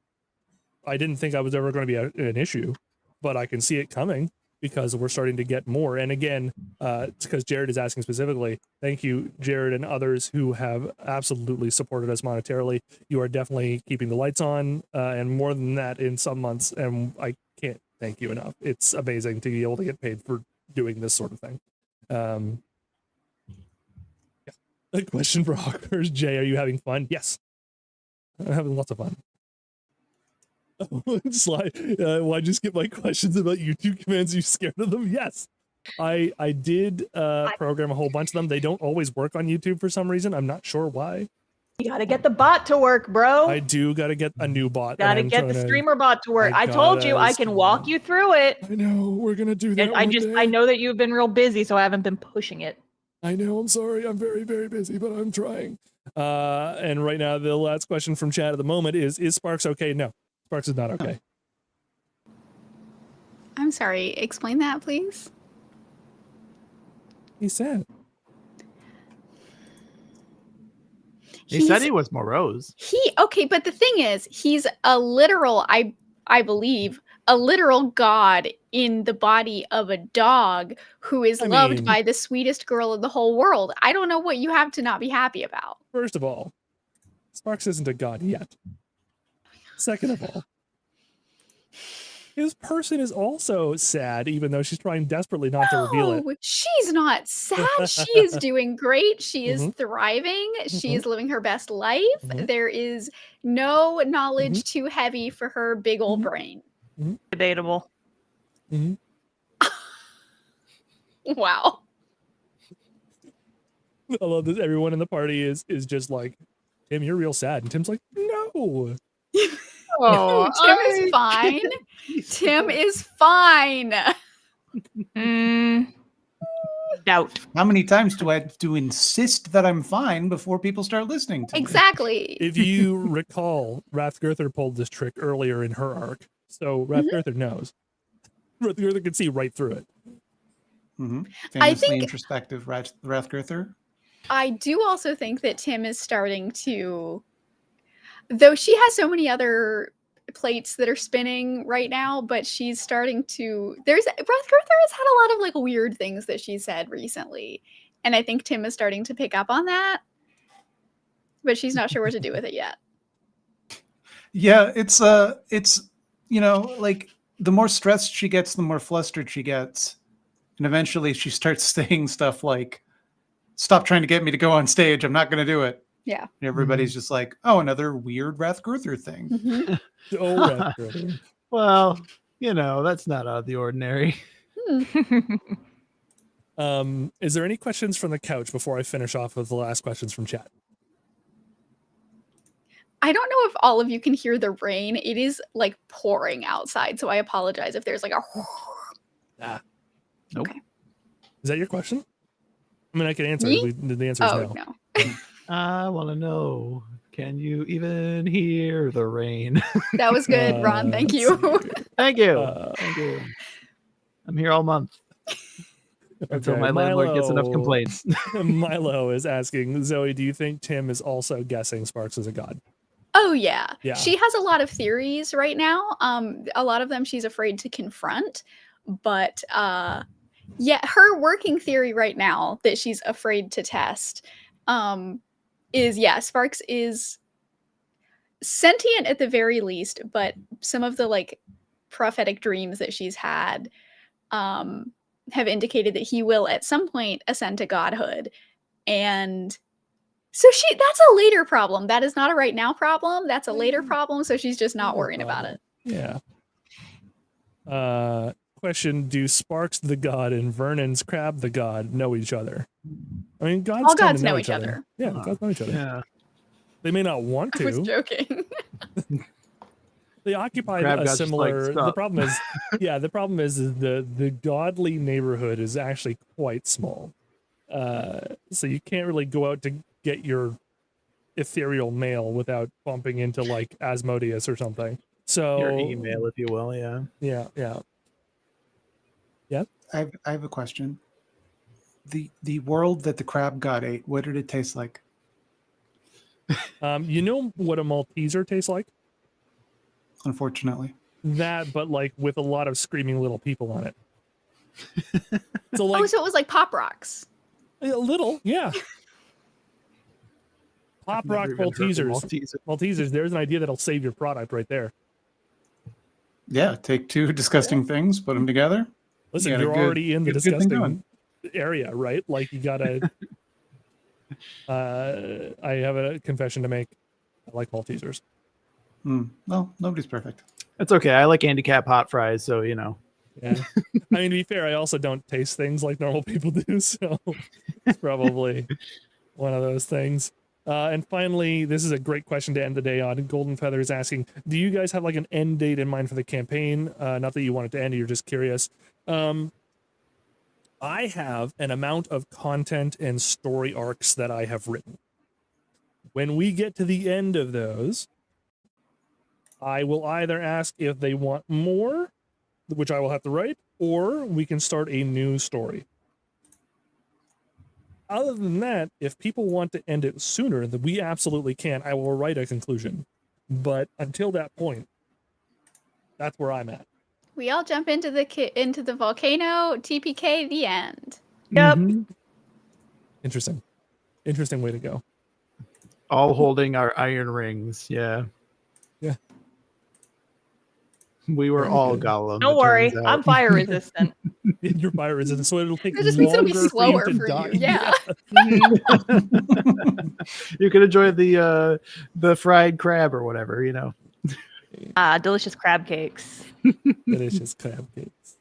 I didn't think I was ever going to be an issue, but I can see it coming because we're starting to get more. And again, because Jared is asking specifically, thank you, Jared and others who have absolutely supported us monetarily. You are definitely keeping the lights on, and more than that in some months. And I can't thank you enough. It's amazing to be able to get paid for doing this sort of thing. A question for Hawkers. Jay, are you having fun? Yes. I'm having lots of fun. Sly, why'd you skip my questions about YouTube commands? Are you scared of them? Yes. I did program a whole bunch of them. They don't always work on YouTube for some reason. I'm not sure why. You gotta get the bot to work, bro. I do gotta get a new bot. Gotta get the streamer bot to work. I told you I can walk you through it. I know, we're gonna do that. I know that you've been real busy, so I haven't been pushing it. I know, I'm sorry. I'm very, very busy, but I'm trying. And right now, the last question from chat at the moment is Sparks okay? No, Sparks is not okay. I'm sorry. Explain that, please. He said. He said he was morose. Okay, but the thing is, he's a literal, I believe, a literal god in the body of a dog who is loved by the sweetest girl in the whole world. I don't know what you have to not be happy about. First of all, Sparks isn't a god yet. Second of all, his person is also sad, even though she's trying desperately not to reveal it. She's not sad. She is doing great. She is thriving. She is living her best life. There is no knowledge too heavy for her big old brain. Debatable. Wow. I love this. Everyone in the party is just like, Tim, you're real sad. And Tim's like, no. Oh, Tim is fine. Tim is fine. Doubt. How many times do I have to insist that I'm fine before people start listening to me? Exactly. If you recall, Rathgurther pulled this trick earlier in her arc. So Rathgurther knows. Rathgurther can see right through it. Famously introspective Rathgurther. I do also think that Tim is starting to, though she has so many other plates that are spinning right now, but she's starting to, Rathgurther has had a lot of like weird things that she said recently. And I think Tim is starting to pick up on that, but she's not sure what to do with it yet. Yeah, it's like the more stressed she gets, the more flustered she gets. And eventually she starts saying stuff like, stop trying to get me to go on stage. I'm not going to do it. Yeah. And everybody's just like, oh, another weird Rathgurther thing. Rathgurther. Well, that's not out of the ordinary. Is there any questions from the couch before I finish off with the last questions from chat? I don't know if all of you can hear the rain. It is like pouring outside. So I apologize if there's like a... Nope. Okay. Is that your question? I mean, I can answer. Me? The answer is no. No. I want to know, can you even hear the rain? That was good, Ron. Thank you. Thank you. Thank you. I'm here all month. Until my landlord gets enough complaints. Milo is asking, Zoe, do you think Tim is also guessing Sparks is a god? Oh, yeah. She has a lot of theories right now. A lot of them she's afraid to confront. But yeah, her working theory right now that she's afraid to test is, Sparks is sentient at the very least, but some of the like prophetic dreams that she's had have indicated that he will at some point ascend to godhood. And so that's a later problem. That is not a right now problem. That's a later problem. So she's just not worrying about it. Yeah. Question: do Sparks the god and Vernon's Crab the god know each other? I mean, all gods know each other. Yeah, gods know each other. Yeah. They may not want to. I was joking. They occupy Crab a gods just similar. like The stuff. problem is, the problem is the godly neighborhood is actually quite small. So you can't really go out to get your ethereal mail without bumping into like Asmodeus or something. So Your email, if you will, yeah. Yeah. I have a question. The world that the crab god ate, what did it taste like? You know what a Malteser tastes like? Unfortunately. That, but like with a lot of screaming little people on it. So like So it was like Pop Rocks. a little, yeah. Pop I've never Rock even heard of Maltesers. Maltesers, there's an idea that'll save your product right there. Yeah, take two disgusting things, put them together. Listen, You got a you're good- already in the good thing disgusting going. area, right? Like you gotta. I have a confession to make. I like Maltesers. Well, nobody's perfect. It's okay. I like handicap hot fries, so you know. Yeah. I mean, to be fair, I also don't taste things like normal people do, so it's probably one of those things. And finally, this is a great question to end the day on. Golden Feather is asking, do you guys have like an end date in mind for the campaign? Not that you want it to end, you're just curious. I have an amount of content and story arcs that I have written. When we get to the end of those, I will either ask if they want more, which I will have to write, or we can start a new story. Other than that, if people want to end it sooner, then we absolutely can. I will write a conclusion. But until that point, that's where I'm at. We all jump into the volcano. TPK. The end. Yep. Interesting way to go. All holding our iron rings. Yeah. Yeah. We were Very all good. Gollum. Don't it worry, turns I'm out. fire resistant. Your fire isn't, so it'll take That just means it'll be longer slower for you to for die. you. Yeah. You can enjoy the fried crab or whatever, you know. Delicious crab cakes. Delicious crab cakes.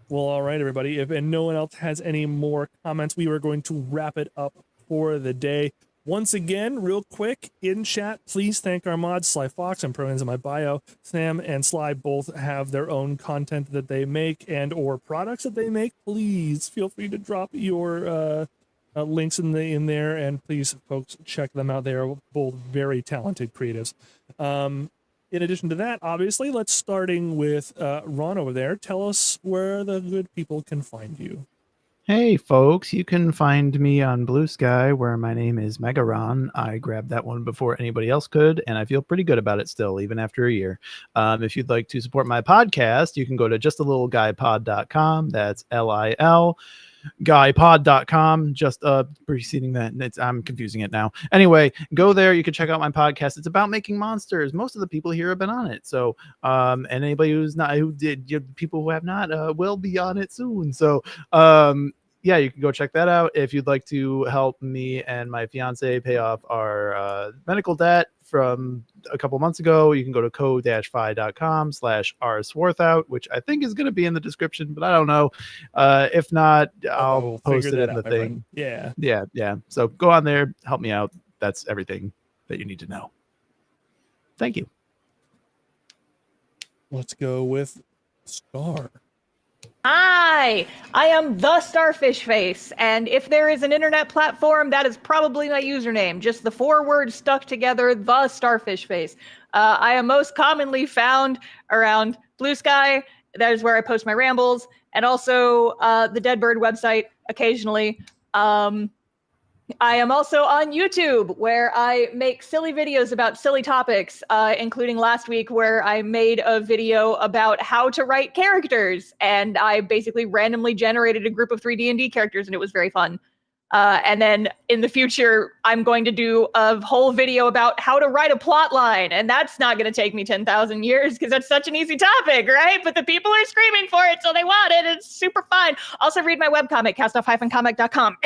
Well, all right, everybody. If no one else has any more comments, we are going to wrap it up for the day. Once again, real quick, in chat, please thank our mods, Sly Fox and pronouns in my bio. Sam and Sly both have their own content that they make and or products that they make. Please feel free to drop your links in there, and please, folks, check them out. They are both very talented creatives. In addition to that, obviously, let's starting with Ron over there. Tell us where the good people can find you. Hey, folks, you can find me on Blue Sky, where my name is Megaron. I grabbed that one before anybody else could, and I feel pretty good about it still, even after a year. If you'd like to support my podcast, you can go to justalittle.guypod.com. That's LIL. guypod.com, just preceding that. I'm confusing it now. Anyway, go there. You can check out my podcast. It's about making monsters. Most of the people here have been on it. So, and anybody who's not, people who have not, will be on it soon. So, yeah, you can go check that out. If you'd like to help me and my fiance pay off our medical debt from a couple months ago, you can go to co-fi.com/rswarthout, which I think is going to be in the description, but I don't know. If not, I'll post it in the thing. Yeah. Yeah. So go on there, help me out. That's everything that you need to know. Thank you. Let's go with Star. Hi, I am the Starfish Face, and if there is an internet platform, that is probably my username. Just the 4 words stuck together, the Starfish Face. I am most commonly found around Blue Sky. That is where I post my rambles, and also the Deadbird website occasionally. I am also on YouTube, where I make silly videos about silly topics, including last week where I made a video about how to write characters, and I basically randomly generated a group of 3 D&D characters, and it was very fun. And then in the future, I'm going to do a whole video about how to write a plot line. And that's not going to take me 10,000 years because that's such an easy topic, right? But the people are screaming for it, so they want it. It's super fun. Also read my webcomic, castoff-comic.com.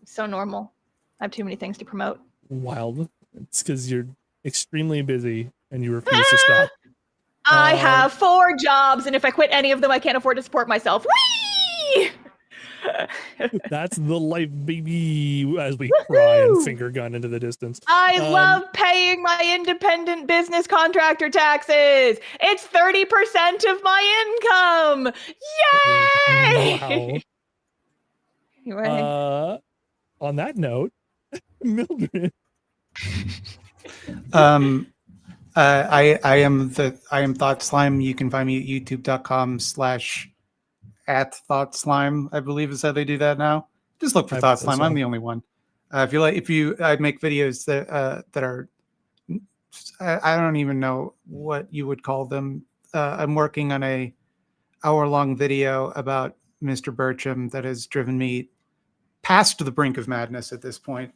So normal. I have too many things to promote. Wild. It's because you're extremely busy and you refuse to stop. I have 4 jobs, and if I quit any of them, I can't afford to support myself. Whee! That's the life, baby, as we cry and finger gun into the distance. I love paying my independent business contractor taxes. It's 30% of my income. Yay! Wow. Anyway. On that note, Mildred. I am Thought Slime. You can find me at youtube.com/@Thought I believe is how they do that now. Just look for Thought Slime. I'm the only one. I make videos that are, I don't even know what you would call them. I'm working on a hour-long video about Mr. Bircham that has driven me past the brink of madness at this point.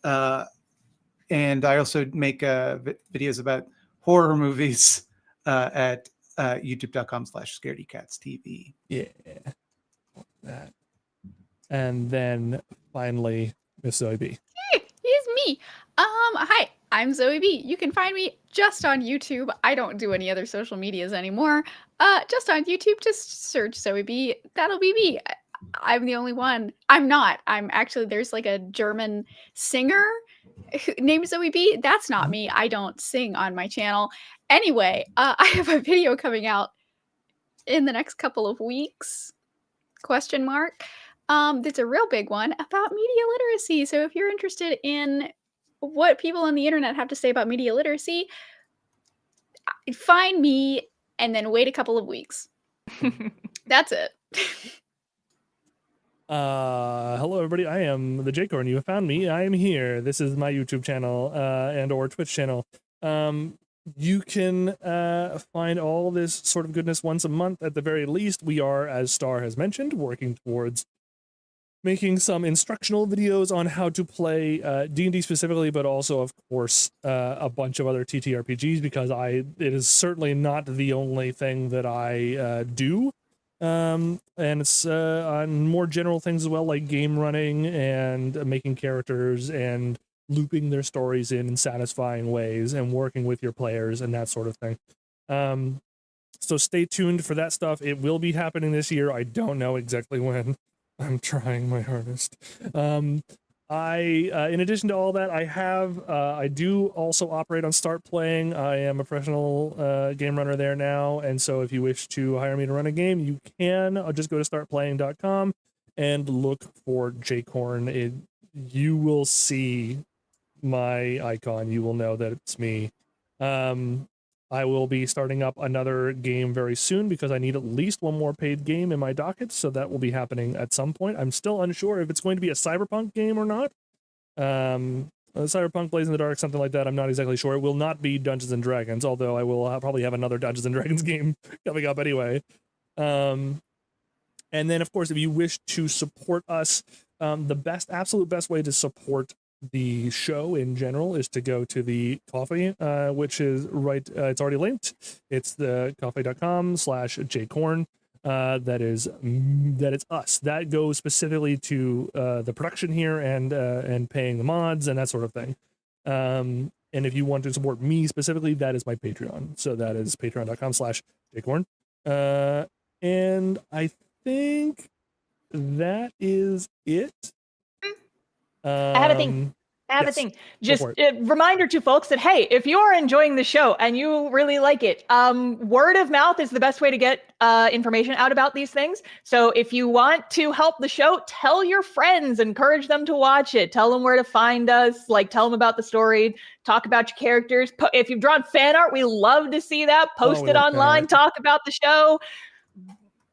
And I also make videos about horror movies at youtube.com/scaredycatstv. Yeah. That. And then finally, Miss Zoe B. Hey, it's me. Hi, I'm Zoe B. You can find me just on YouTube. I don't do any other social medias anymore. Just on YouTube, just search Zoe B. That'll be me. I'm the only one. I'm not. I'm actually, there's like a German singer named Zoe B. That's not me. I don't sing on my channel. Anyway, I have a video coming out in the next couple of weeks, ? That's a real big one about media literacy. So if you're interested in what people on the internet have to say about media literacy, find me and then wait a couple of weeks. That's it. Hello everybody, I am the Jaycorn. You have found me. I am here. This is my YouTube channel and or Twitch channel. You can find all this sort of goodness once a month at the very least. We are, as Star has mentioned, working towards making some instructional videos on how to play D&D specifically, but also, of course, a bunch of other TTRPGs, because it is certainly not the only thing that I do. And it's on more general things as well, like game running and making characters and looping their stories in satisfying ways and working with your players and that sort of thing. So stay tuned for that stuff. It will be happening this year. I don't know exactly when. I'm trying my hardest. In addition to all that, I do also operate on Start Playing. I am a professional game runner there now, and so if you wish to hire me to run a game, you can. I'll just go to startplaying.com and look for Jaycorn. You will see my icon. You will know that it's me. I will be starting up another game very soon because I need at least one more paid game in my docket, so that will be happening at some point. I'm still unsure if it's going to be a cyberpunk game or not. Cyberpunk Blaze in the Dark, something like that. I'm not exactly sure. It will not be Dungeons and Dragons, although I will probably have another Dungeons and Dragons game coming up anyway. And then, of course, if you wish to support us, the absolute best way to support the show in general is to go to the Ko-fi, which is right, it's already linked. It's the ko-fi.com/Jaycorn. That is us. That goes specifically to the production here and paying the mods and that sort of thing. And if you want to support me specifically, that is my Patreon. So that is patreon.com/Jaycorn. And I think that is it. I have a thing. Just a reminder to folks that, hey, if you're enjoying the show and you really like it, word of mouth is the best way to get information out about these things. So if you want to help the show, tell your friends, encourage them to watch it, tell them where to find us, like tell them about the story, talk about your characters. If you've drawn fan art, we love to see that. Post it online, talk about the show.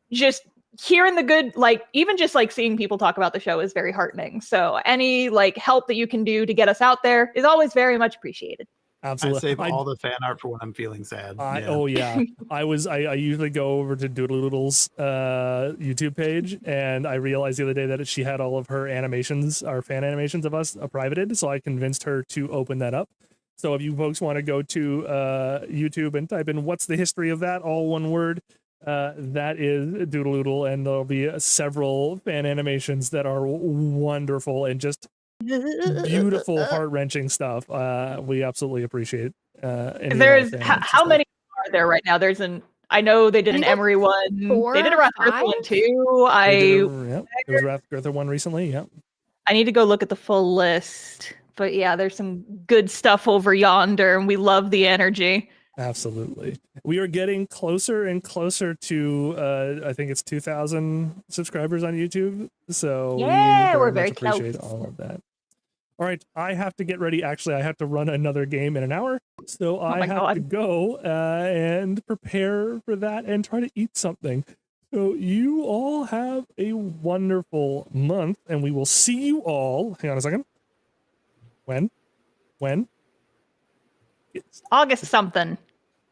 Just hearing the good, even just seeing people talk about the show is very heartening. So any help that you can do to get us out there is always very much appreciated. Absolutely. I save all the fan art for when I'm feeling sad. Oh yeah. I usually go over to Doodledoodle's YouTube page, and I realized the other day that she had all of her animations, our fan animations of us, privated. So I convinced her to open that up. So if you folks want to go to YouTube and type in "what's the history of that," all one word, that is Doodledoodle, and there'll be several fan animations that are wonderful and just beautiful, heart-wrenching stuff. We absolutely appreciate. There's how many are there right now? I know they did an Emery one. 4 They did a or Wrath 5? one too. There was Wrath one recently. Yeah. I need to go look at the full list. But yeah, there's some good stuff over yonder, and we love the energy. Absolutely. We are getting closer and closer to I think it's 2,000 subscribers on YouTube. So yeah, we we're very very much appreciate close. all of that. All right, I have to get ready. Actually, I have to run another game in an hour. So I have to go and prepare for that and try to eat something. So you all have a wonderful month, and we will see you all. Hang on a second. When? It's August something.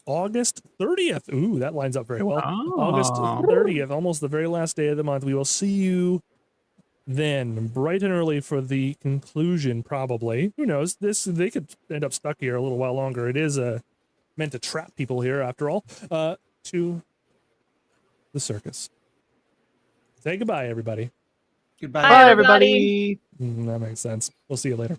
August 30th. Ooh, that lines up very well. Oh. August 30th, almost the very last day of the month. We will see you then, bright and early for the conclusion, probably. Who knows? They could end up stuck here a little while longer. It is meant to trap people here, after all. To the circus. Say goodbye, everybody. Goodbye. Bye, everybody. That makes sense. We'll see you later.